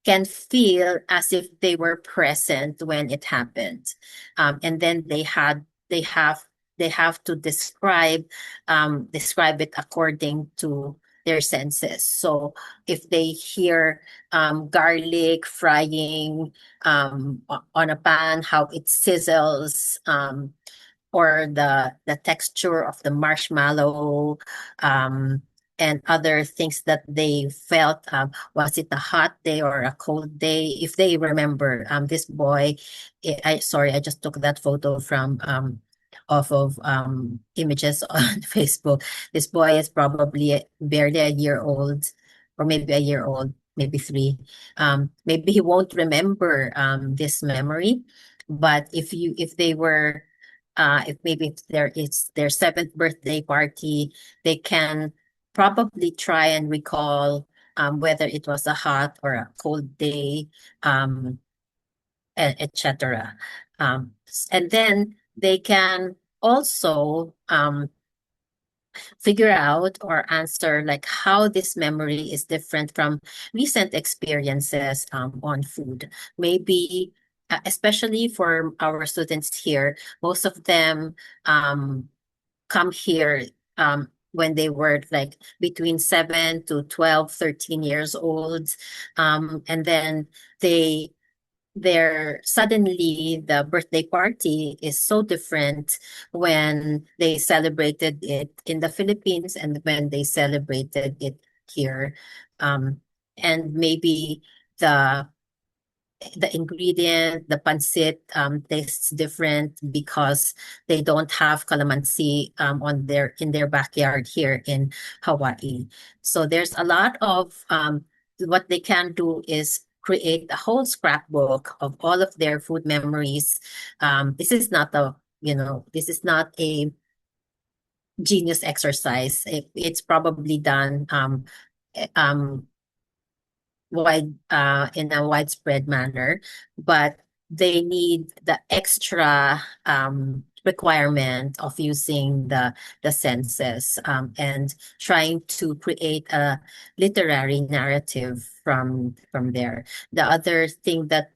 can feel as if they were present when it happened. And then they have to describe it according to their senses. So if they hear garlic frying on a pan, how it sizzles, or the texture of the marshmallow, and other things that they felt. Was it a hot day or a cold day? If they remember, this boy, I just took that photo from off of images on Facebook. This boy is probably barely a year old, or maybe a year old, maybe 3. Maybe he won't remember this memory, but if they were if maybe it's their 7th birthday party, they can probably try and recall whether it was a hot or a cold day, etc. And then they can also figure out or answer like how this memory is different from recent experiences on food. Maybe, especially for our students here, most of them come here when they were like between 7 to 12, 13 years old. And then suddenly the birthday party is so different when they celebrated it in the Philippines and when they celebrated it here. And maybe the ingredient, the pancit, tastes different because they don't have calamansi in their backyard here in Hawaii. So there's a lot of what they can do is create a whole scrapbook of all of their food memories. This is not a genius exercise. It's probably done in a widespread manner, but they need the extra requirement of using the senses and trying to create a literary narrative from there. The other thing that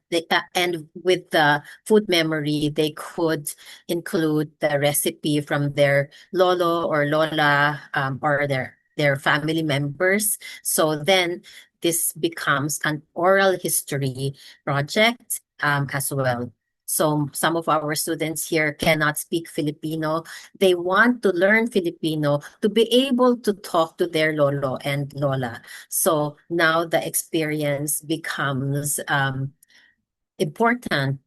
and with the food memory, they could include the recipe from their lolo or lola, or their family members. So then this becomes an oral history project as well. So some of our students here cannot speak Filipino. They want to learn Filipino to be able to talk to their lolo and lola. So now the experience becomes important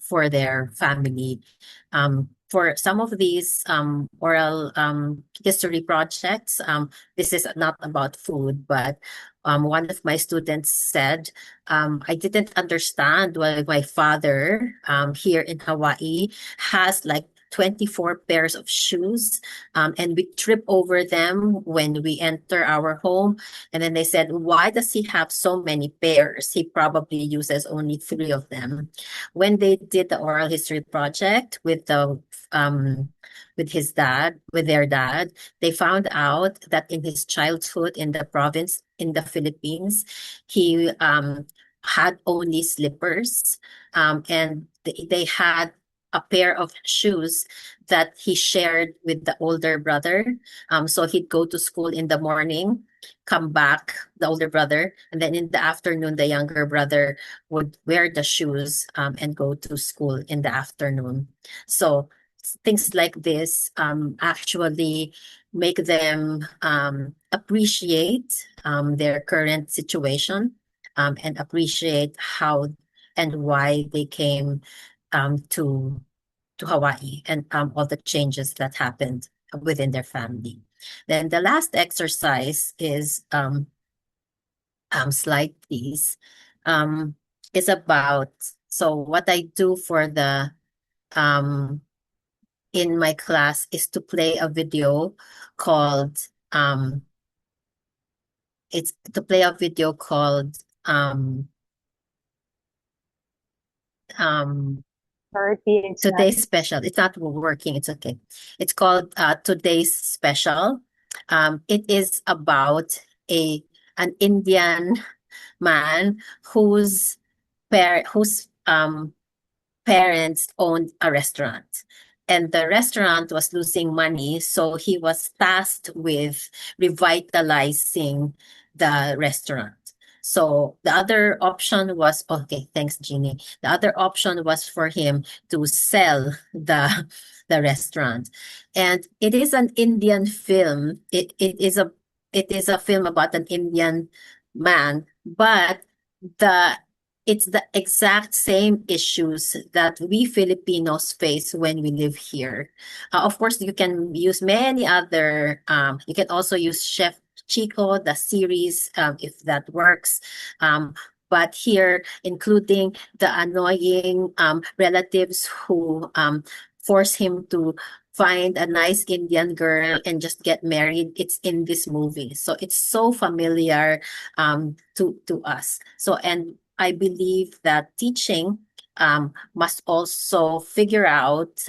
for their family. for some of these oral history projects, this is not about food, but one of my students said, I didn't understand why my father here in Hawaii has like 24 pairs of shoes, and we trip over them when we enter our home. And then they said, why does he have so many pairs? He probably uses only 3 of them. When they did the oral history project with their dad, they found out that in his childhood in the province in the Philippines, he had only slippers, and they had a pair of shoes that he shared with the older brother. So he'd go to school in the morning, come back, the older brother, and then in the afternoon, the younger brother would wear the shoes and go to school in the afternoon. So things like this actually make them appreciate their current situation, and appreciate how and why they came to Hawaii, and all the changes that happened within their family. Then the last exercise is slide please. Is about, so what I do for the in my class is to play a video called it's to play a video called Today's Special. It's not working. It's okay. It's called Today's Special. It is about an Indian man whose parents owned a restaurant. And the restaurant was losing money, so he was tasked with revitalizing the restaurant. So the other option was, okay, thanks, Giney. The other option was for him to sell the restaurant. And it is an Indian film. It is a film about an Indian man, but it's the exact same issues that we Filipinos face when we live here. Of course, you can use many other, you can also use Chef Chico, the series, if that works. But here, including the annoying relatives who force him to find a nice Indian girl and just get married, it's in this movie. So it's so familiar to us. So, and I believe that teaching must also figure out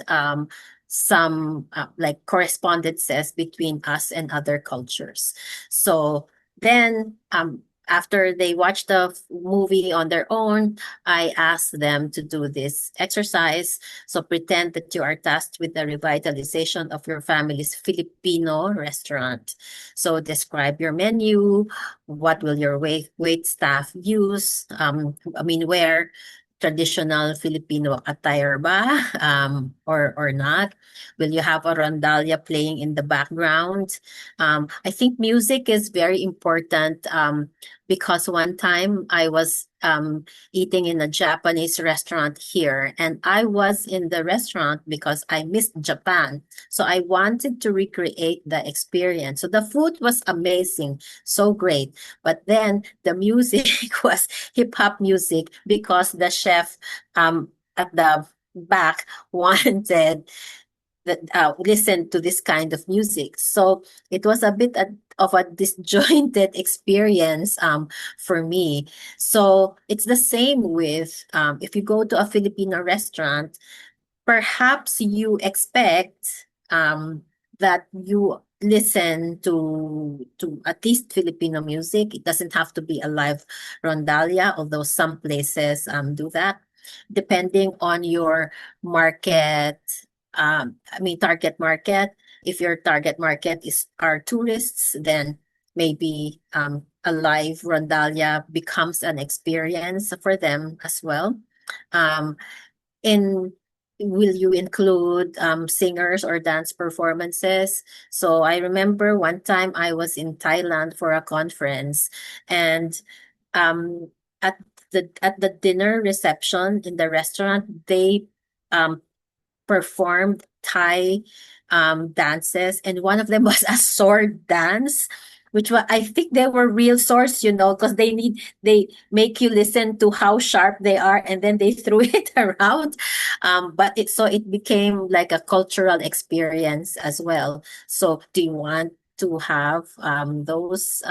some like correspondences between us and other cultures. So then after they watch the movie on their own, I ask them to do this exercise. So pretend that you are tasked with the revitalization of your family's Filipino restaurant. So describe your menu. What will your wait staff use? Wear traditional Filipino attire ba? Or not? Will you have a rondalla playing in the background? I think music is very important because one time I was eating in a Japanese restaurant here, and I was in the restaurant because I missed Japan. So I wanted to recreate the experience. So the food was amazing, so great. But then the music was hip hop music because the chef at the back wanted listen to this kind of music. So it was a bit of a disjointed experience for me. So it's the same with if you go to a Filipino restaurant, perhaps you expect that you listen to at least Filipino music. It doesn't have to be a live rondalla, although some places do that, depending on your market. Target market. If your target market are tourists, then maybe a live rondalla becomes an experience for them as well. Will you include singers or dance performances? So I remember one time I was in Thailand for a conference, and at the dinner reception in the restaurant, they performed Thai dances, and one of them was a sword dance, which I think they were real swords, because they make you listen to how sharp they are, and then they threw it around. But it became like a cultural experience as well. So do you want to have those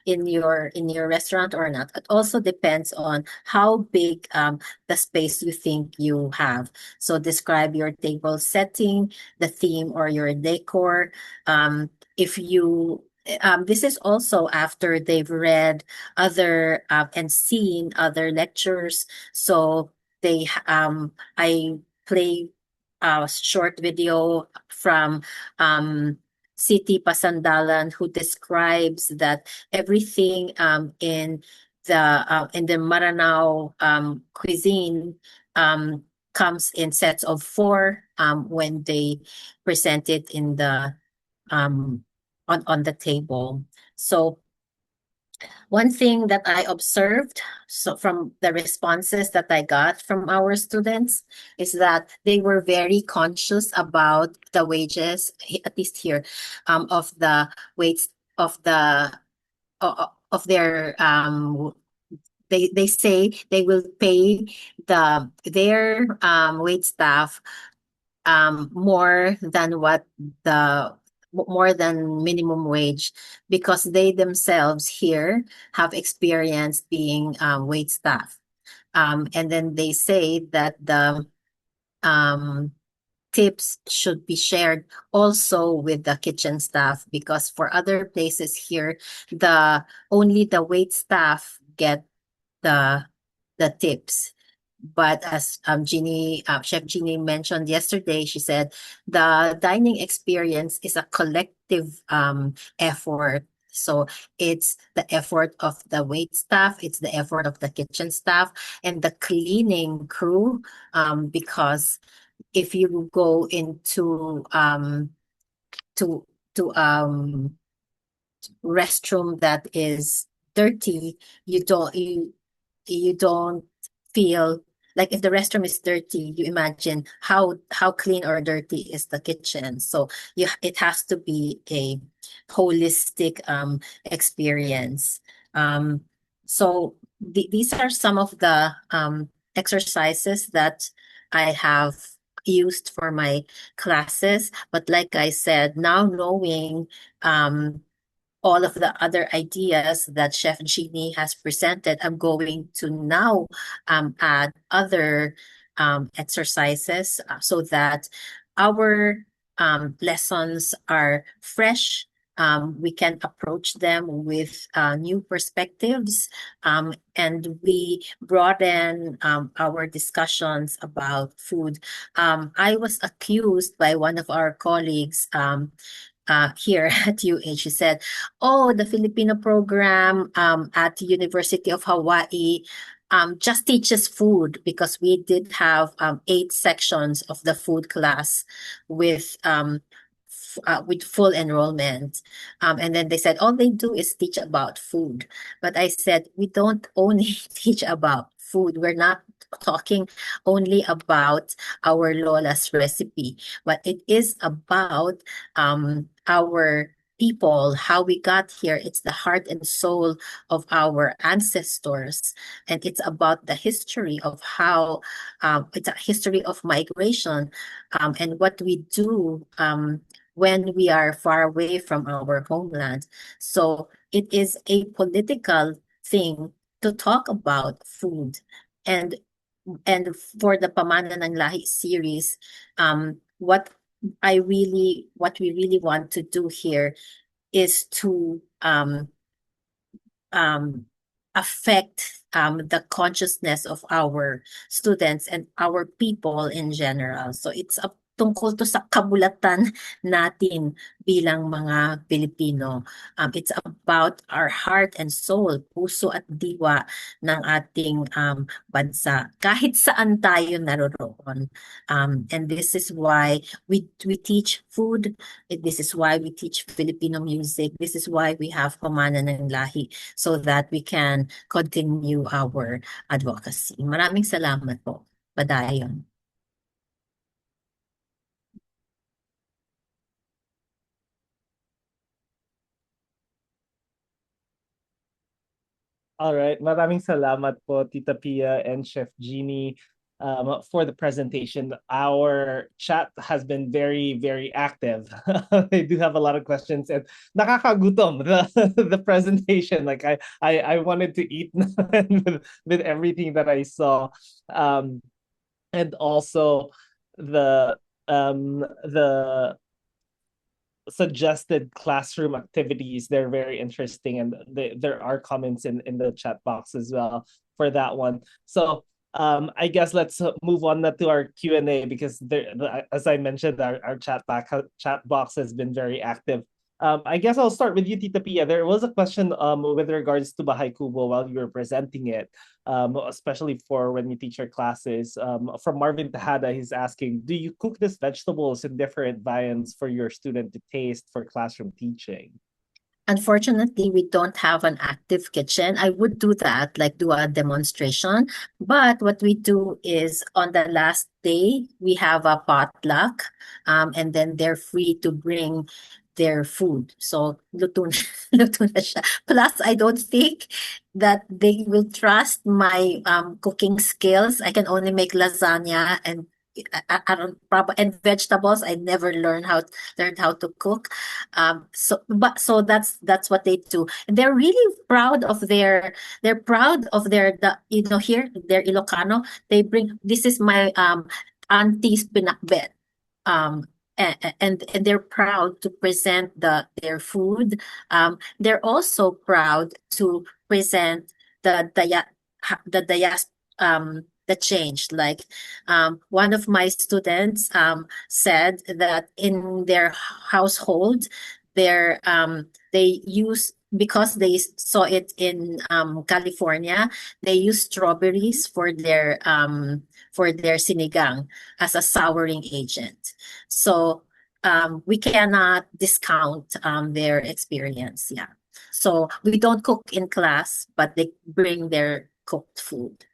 in your restaurant or not? It also depends on how big the space you think you have. So describe your table setting, the theme, or your decor. If you This is also after they've read other and seen other lectures. So I play a short video from City Pasandalan, who describes that everything in the Maranao cuisine comes in sets of four when they present it in the on the table. So one thing that I observed, so from the responses that I got from our students, is that they were very conscious about the wages, at least here, of the weights of of their they say they will pay their wait staff more than more than minimum wage, because they themselves here have experience being wait staff. And then they say that the tips should be shared also with the kitchen staff, because for other places here, only the wait staff get the tips. But as Chef Giney mentioned yesterday, she said the dining experience is a collective effort. So it's the effort of the wait staff, it's the effort of the kitchen staff, and the cleaning crew. Because if you go into to restroom that is dirty, you don't feel like, if the restroom is dirty, you imagine how clean or dirty is the kitchen. So it has to be a holistic experience. So these are some of the exercises that I have used for my classes. But like I said, now knowing all of the other ideas that Chef Giney has presented, I'm going to now add other exercises so that our lessons are fresh. We can approach them with new perspectives, and we broaden our discussions about food. I was accused by one of our colleagues here at UH. She said, "Oh, the Filipino program at the University of Hawaii just teaches food," because we did have 8 sections of the food class with full enrollment. And then they said, all they do is teach about food. But I said, we don't only teach about food. We're not talking only about our Lola's recipe, but it is about our people, how we got here. It's the heart and soul of our ancestors. And it's about the history of how, it's a history of migration, and what we do when we are far away from our homeland. So it is a political thing to talk about food. And for the Pamana ng Lahi series, what we really want to do here is to affect the consciousness of our students and our people in general. So it's tungkol to sa kabulatan natin bilang mga Pilipino. It's about our heart and soul, puso at diwa ng ating bansa, kahit saan tayo naroroon. And this is why we teach food. This is why we teach Filipino music. This is why we have Pamana ng Lahi, so that we can continue our advocacy. Maraming salamat po. Padayon. All right. Maraming salamat po, Tita Pia and Chef Giney, for the presentation. Our chat has been very, very active. They do have a lot of questions and nakakagutom the presentation. Like I wanted to eat with everything that I saw. And also the suggested classroom activities, they're very interesting, and there are comments in the chat box as well for that one. So I guess let's move on to our Q&A, because as I mentioned, our chat box has been very active. I guess I'll start with you, Tita Pia. There was a question with regards to Bahay Kubo while you were presenting it, especially for when you teach your classes. From Marvin Tejada, he's asking, do you cook these vegetables in different viands for your student to taste for classroom teaching? Unfortunately, we don't have an active kitchen. I would do that, like do a demonstration. But what we do is on the last day, we have a potluck, and then they're free to bring their food. So, luto na, luto na siya. Plus, I don't think that they will trust my cooking skills. I can only make lasagna and I don't and vegetables. I never learned how to cook. So that's what they do. And they're really proud of here they're Ilocano. They bring, this is my auntie's pinakbet. And they're proud to present their food. They're also proud to present the change. Like one of my students said that in their household, they use, because they saw it in California, they use strawberries for their sinigang as a souring agent. So we cannot discount their experience. Yeah. So we don't cook in class, but they bring their cooked food.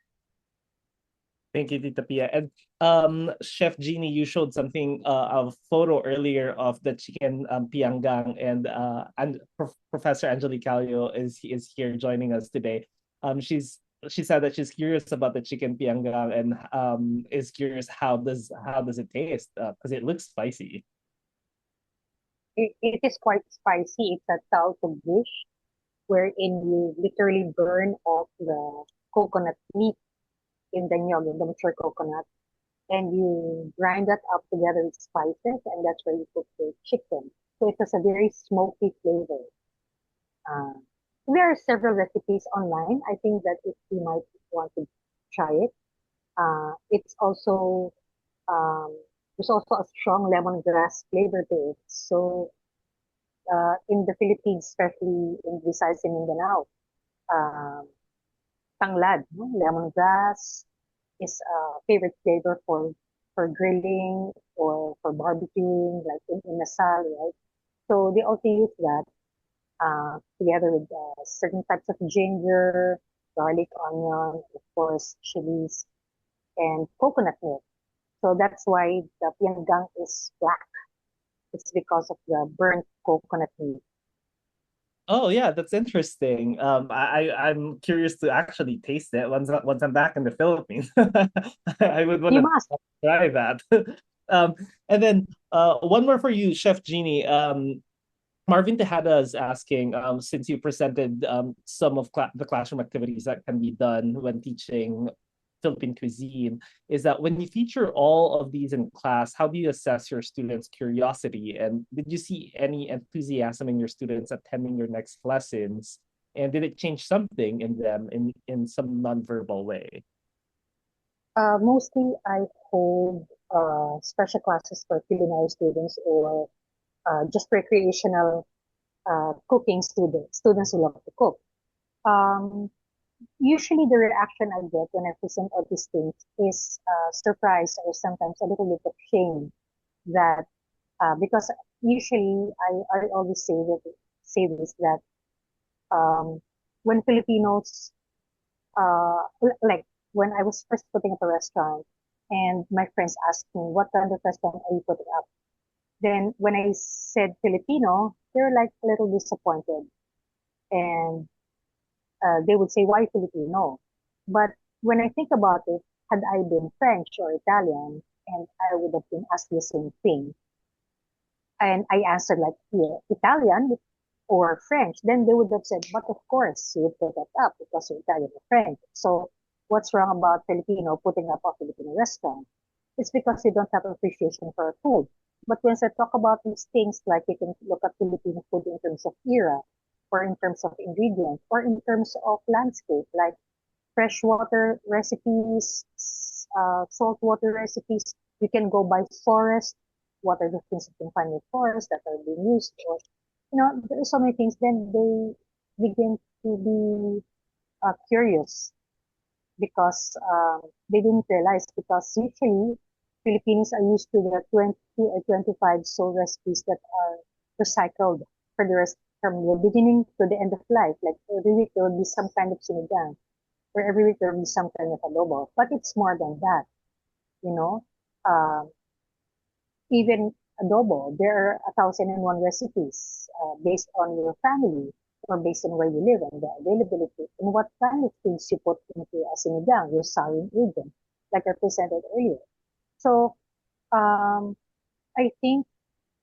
Thank you, Tita Pia. And Chef Giney, you showed something, a photo earlier of the chicken pianggang, and Professor Angelique Calio is here joining us today. She said that she's curious about the chicken pianggang and is curious how does it taste, because it looks spicy. It is quite spicy. It's a tauco dish wherein you literally burn off the coconut meat in the nyog, in the mature coconut, and you grind that up together with spices, and that's where you cook the chicken. So it has a very smoky flavor. Uh, there are several recipes online. I think that if you might want to try it, it's also there's also a strong lemongrass flavor to it. So in the Philippines, especially in Visayas and Mindanao, um, tanglad, no? Lemongrass is a favorite flavor for grilling or for barbecuing, like in Nasal, right? So they also use that together with certain types of ginger, garlic, onion, of course, chilies, and coconut milk. So that's why the pianggang is black. It's because of the burnt coconut milk. Oh yeah, that's interesting. I'm curious to actually taste it once I'm back in the Philippines. I would want You to must. try that. And then one more for you, Chef Giney. Marvin Tejada is asking, since you presented some of the classroom activities that can be done when teaching Philippine cuisine, is that when you feature all of these in class, how do you assess your students' curiosity? And did you see any enthusiasm in your students attending your next lessons? And did it change something in them in some nonverbal way? Mostly I hold special classes for culinary students or just recreational cooking students who love to cook. Um, Usually the reaction I get when I present all these things is surprise or sometimes a little bit of shame that because usually I always say this that when Filipinos like when I was first putting up a restaurant and my friends asked me what kind of restaurant are you putting up, then when I said Filipino, they were like a little disappointed. And they would say, why Filipino? But when I think about it, had I been French or Italian, and I would have been asked the same thing, and I answered like, yeah, Italian or French, then they would have said, but of course, you would put that up because you're Italian or French. So what's wrong about Filipino putting up a Filipino restaurant? It's because you don't have appreciation for food. But when I talk about these things, like you can look at Filipino food in terms of era, or in terms of ingredients, or in terms of landscape, like freshwater recipes, saltwater recipes. You can go by forest. What are the things you can find in forest that are being used? Or, there are so many things. Then they begin to be curious because they didn't realize, because usually Filipinos are used to the 20 or 25 soul recipes that are recycled for the rest from the beginning to the end of life. Like every week there will be some kind of sinigang, or every week there will be some kind of adobo. But it's more than that, you know. Even adobo, there are 1,001 recipes based on your family or based on where you live and the availability and what kind of things you put into a sinigang, your souring agent, like I presented earlier. So I think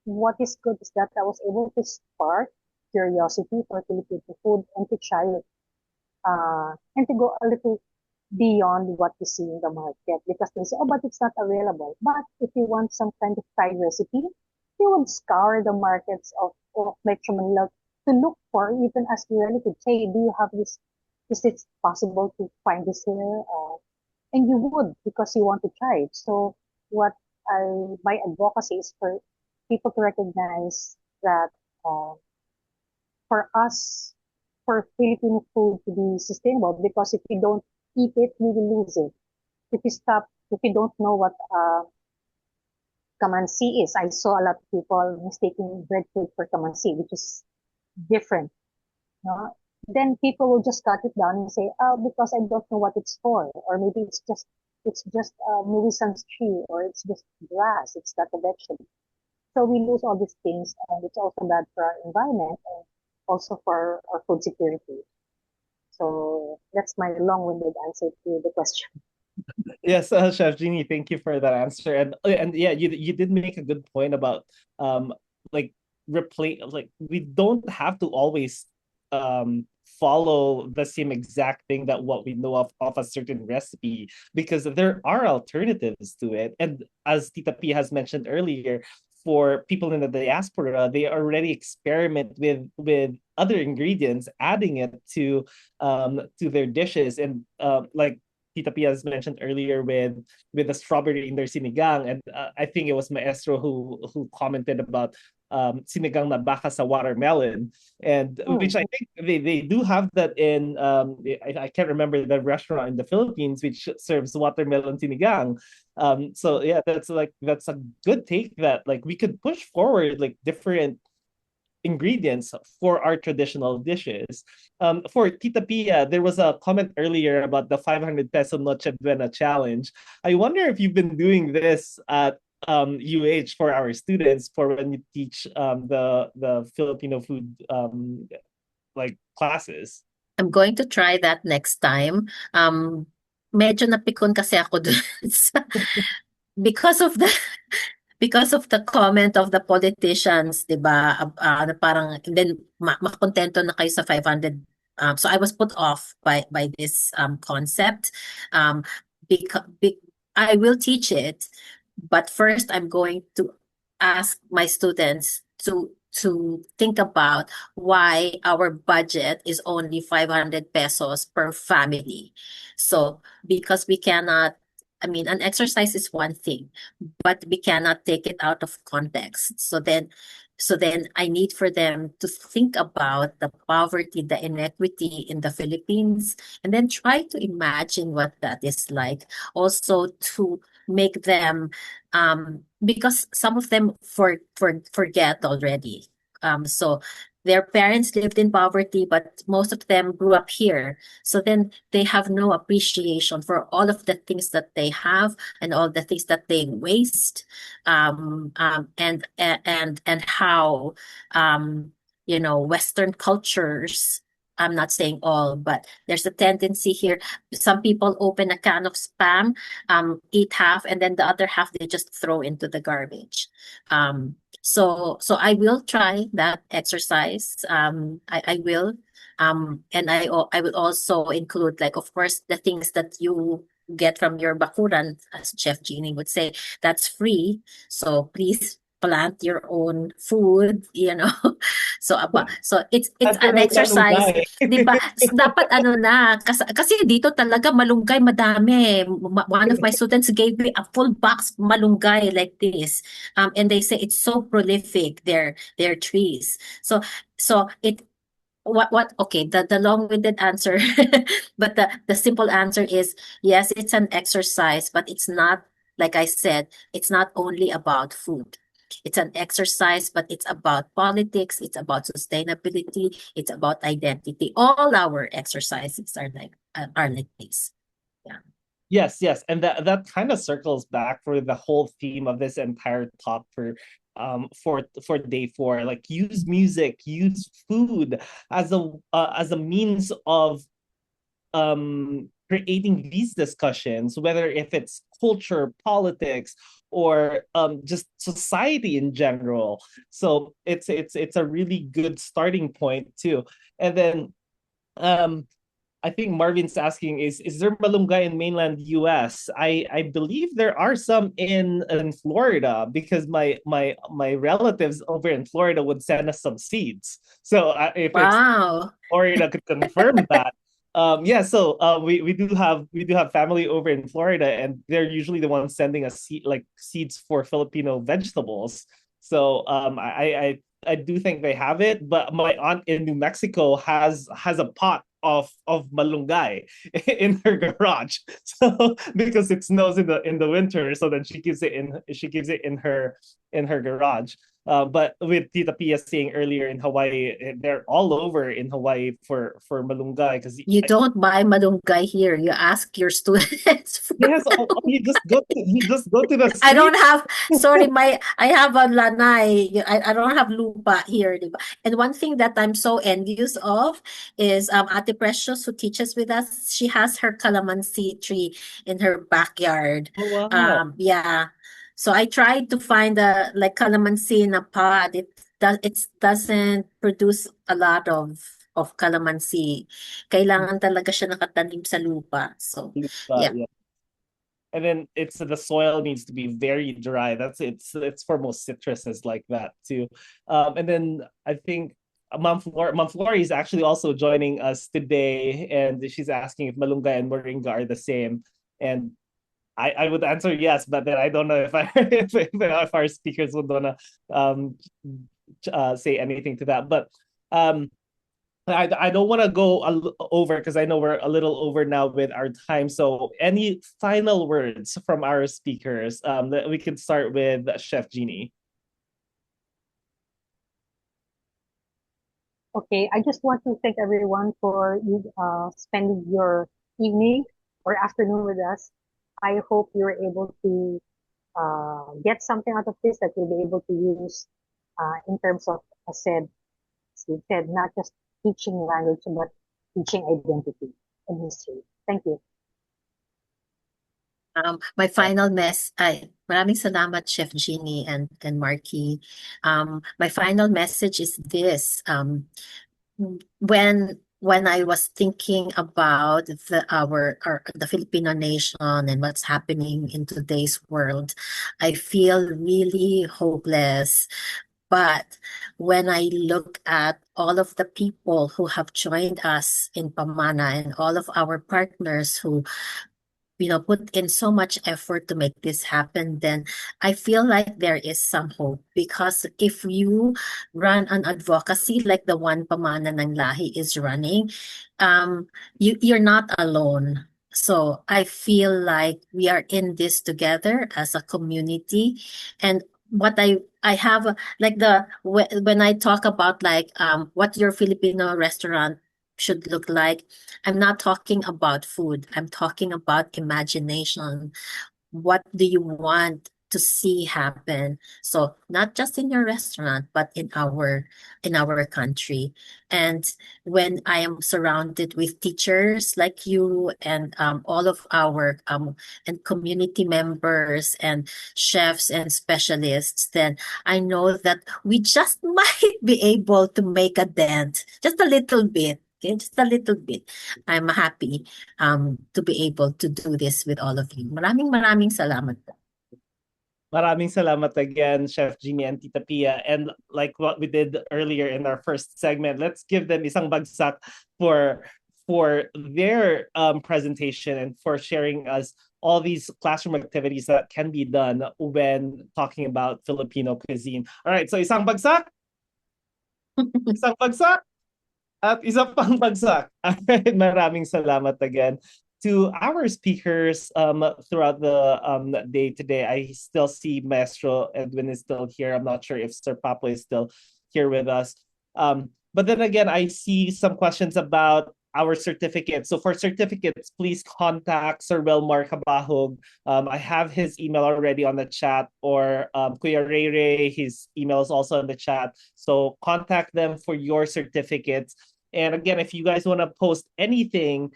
what is good is that I was able to spark curiosity for Filipino food and to try it and to go a little beyond what you see in the market, because they say, oh, but it's not available. But if you want some kind of fried recipe, you would scour the markets of Metro Manila to look for, even as the relative, say, do you have this? Is it possible to find this here? And you would, because you want to try it. So my advocacy is for people to recognize that for us, for Filipino food to be sustainable, because if we don't eat it, we will lose it. If you don't know what kamansi is, I saw a lot of people mistaking breadfruit for kamansi, which is different. No? Then people will just cut it down and say, oh, because I don't know what it's for, or maybe it's just maybe some tree, or it's just grass, it's not a vegetable. So we lose all these things, and it's also bad for our environment and also for our food security. So that's my long-winded answer to the question. Yes, Chef Giney, thank you for that answer. And yeah, you did make a good point about like we don't have to always follow the same exact thing that what we know of a certain recipe, because there are alternatives to it. And as Tita P has mentioned earlier, for people in the diaspora, they already experiment with other ingredients, adding it to their dishes. And like Tita Pia has mentioned earlier with the strawberry in their sinigang, and I think it was Maestro who commented about sinigang na baka sa watermelon, and which I think they do have that in I can't remember the restaurant in the Philippines which serves watermelon sinigang. So yeah, that's a good take, that like we could push forward like different ingredients for our traditional dishes. For Tita Pia, there was a comment earlier about the 500 peso Noche Buena challenge. I wonder if you've been doing this at UH for our students for when you teach the Filipino food like classes. I'm going to try that next time. Medyo napikon kasi ako dun because of the comment of the politicians, 'di ba? Na parang then makontento na kayo sa 500. So I was put off by this concept. Because I will teach it, but first I'm going to ask my students to think about why our budget is only 500 pesos per family. So because we cannot, I mean, an exercise is one thing, but we cannot take it out of context. So then I need for them to think about the poverty, the inequity in the Philippines, and then try to imagine what that is like. Also to make them, because some of them forget already. So their parents lived in poverty, but most of them grew up here. So then they have no appreciation for all of the things that they have and all the things that they waste, and how Western cultures I'm not saying all, but there's a tendency here. Some people open a can of Spam, eat half, and then the other half they just throw into the garbage. So I will try that exercise. I will. And I will also include, like, of course, the things that you get from your bakuran, as Chef Giney would say, that's free. So please plant your own food, you know. So it's an Natural exercise, malunggay. 'di ba? Dapat ano na, kasi dito talaga malunggay madami. One of my students gave me a full box malunggay like this. And they say it's so prolific, their trees. So it what okay, the long-winded answer, but the simple answer is yes, it's an exercise, but it's not, like I said, it's not only about food. It's an exercise, but it's about politics, it's about sustainability, it's about identity. All our exercises are like this. Yeah. Yes, and that kind of circles back for the whole theme of this entire talk for day 4. Like, use music, use food as a means of creating these discussions, whether if it's culture, politics, or just society in general. So it's a really good starting point too. And then I think Marvin's asking, is there malunggay in mainland US? I believe there are some in Florida, because my relatives over in Florida would send us some seeds. So if it's Wow. Florida could confirm that. Yeah, so we do have family over in Florida, and they're usually the ones sending us seeds for Filipino vegetables. So I do think they have it, but my aunt in New Mexico has a pot of malunggay in her garage. So because it snows in the winter, so then she keeps it in her garage. But with Tita Pia saying earlier, in Hawaii, they're all over in Hawaii for malunggay, because You don't buy malunggay here. You ask your students for yes, you just go to the street. I don't have, sorry, I have a lanai. I don't have lupa here, diba? And one thing that I'm so envious of is Ate Precious, who teaches with us. She has her calamansi tree in her backyard. Oh, wow. Yeah. So I tried to find a like calamansi in a pod. It doesn't produce a lot of calamansi. Kailangan talaga siya nakatanim sa lupa. So yeah. Yeah. And then the soil needs to be very dry. It's for most citruses like that too. And then I think Mom Flori is actually also joining us today, and she's asking if malunggay and moringa are the same. And I would answer yes, but then I don't know if if our speakers would wanna say anything to that. But I don't want to go over, because I know we're a little over now with our time. So any final words from our speakers? That we can start with Chef Giney. Okay, I just want to thank everyone for you spending your evening or afternoon with us. I hope you're able to get something out of this that you'll be able to use in terms of, as Steve said, not just teaching language, but teaching identity and history. Thank you. My final maraming salamat, Chef Giney and Markee. My final message is this. When I was thinking about the Filipino nation and what's happening in today's world, I feel really hopeless. But when I look at all of the people who have joined us in Pamana and all of our partners who put in so much effort to make this happen, then I feel like there is some hope. Because if you run an advocacy like the one Pamana ng Lahi is running, you're not alone. So I feel like we are in this together as a community. And what I have, like, when I talk about like what your Filipino restaurant should look like, I'm not talking about food. I'm talking about imagination. What do you want to see happen. So not just in your restaurant, but in our country. And when I am surrounded with teachers like you and all of our and community members and chefs and specialists, then I know that we just might be able to make a dent, just a little bit. Okay, just a little bit. I'm happy to be able to do this with all of you. Maraming salamat po. Maraming salamat again, Chef Giney and Tita Pia. And like what we did earlier in our first segment, let's give them isang bagsak for their presentation and for sharing us all these classroom activities that can be done when talking about Filipino cuisine. All right, so isang bagsak, isang bagsak, at isa pang bagsak. All right, maraming salamat again to our speakers throughout the day today. I still see Maestro Edwynn is still here. I'm not sure if Sir Papo is still here with us. But then again, I see some questions about our certificates. So for certificates, please contact Sir Wilmar Cabahog. I have his email already on the chat, or Kuya Ray Ray, his email is also in the chat. So contact them for your certificates. And again, if you guys want to post anything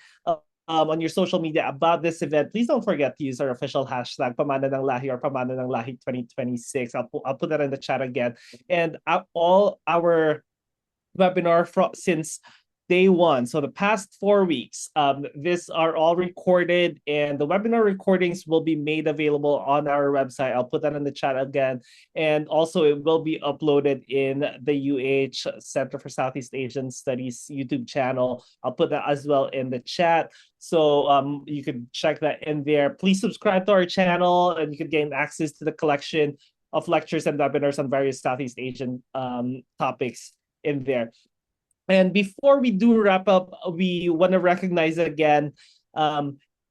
on your social media about this event, please don't forget to use our official hashtag Pamana ng Lahi or Pamana ng Lahi 2026. I'll put that in the chat again. And all our webinar since day one, so the past 4 weeks, these are all recorded, and the webinar recordings will be made available on our website. I'll put that in the chat again. And also it will be uploaded in the UH Center for Southeast Asian Studies YouTube channel. I'll put that as well in the chat. So you can check that in there. Please subscribe to our channel and you can gain access to the collection of lectures and webinars on various Southeast Asian topics in there. And before we do wrap up, we want to recognize again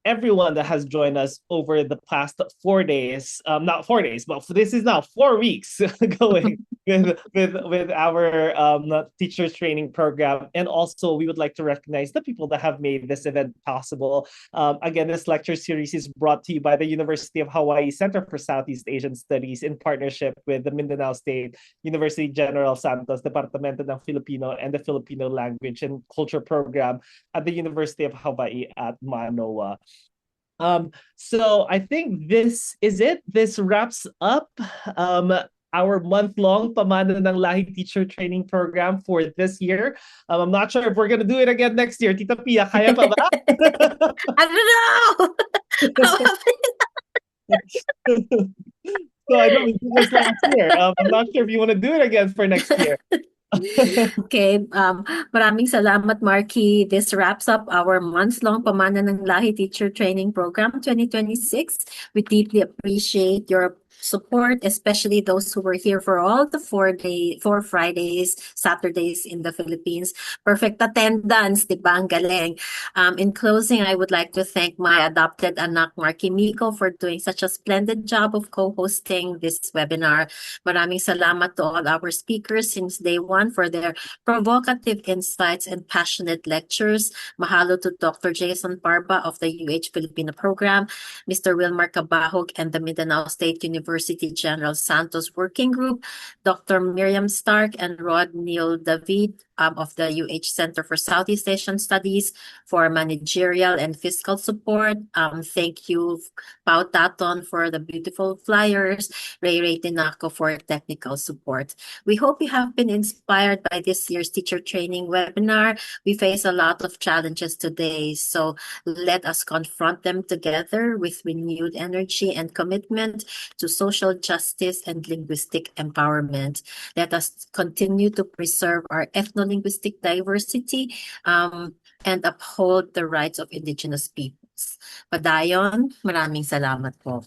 everyone that has joined us over the past 4 days. Not 4 days, but this is now 4 weeks going with our teachers training program. And also we would like to recognize the people that have made this event possible. Again, this lecture series is brought to you by the University of Hawaii Center for Southeast Asian Studies in partnership with the Mindanao State University General Santos, Departamento ng Filipino, and the Filipino Language and Culture Program at the University of Hawaii at Manoa. So I think this is it. This wraps up our month-long Pamana ng Lahi teacher training program for this year. I'm not sure if we're gonna do it again next year. Tita Pia, kaya pa ba? I don't know. So I know we did this last year. I'm not sure if you want to do it again for next year. Okay, maraming salamat, Markee. This wraps up our month-long Pamana ng Lahi Teacher Training Program 2026. We deeply appreciate your support, especially those who were here for all the 4 Fridays, Saturdays in the Philippines. Perfect attendance, di ba? Ang galing. In closing, I would like to thank my adopted anak, Markee Micu, for doing such a splendid job of co-hosting this webinar. Maraming salamat to all our speakers since day one for their provocative insights and passionate lectures. Mahalo to Dr. Jason Parba of the UH Filipino program, Mr. Wilmar Cabahog and the Mindanao State University General Santos Working Group, Dr. Miriam Stark and Rod Neil David of the UH Center for Southeast Asian Studies for managerial and fiscal support. Thank you, Pao Taton, for the beautiful flyers, Ray Ray Tinaco for technical support. We hope you have been inspired by this year's teacher training webinar. We face a lot of challenges today, so let us confront them together with renewed energy and commitment to social justice and linguistic empowerment. Let us continue to preserve our ethno-linguistic diversity and uphold the rights of indigenous peoples. Padayon, maraming salamat po.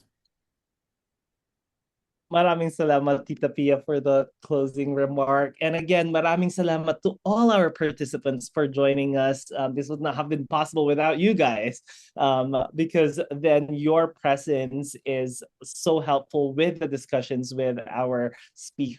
Maraming salamat, Tita Pia, for the closing remark. And again, maraming salamat to all our participants for joining us. This would not have been possible without you guys, because then your presence is so helpful with the discussions with our speakers.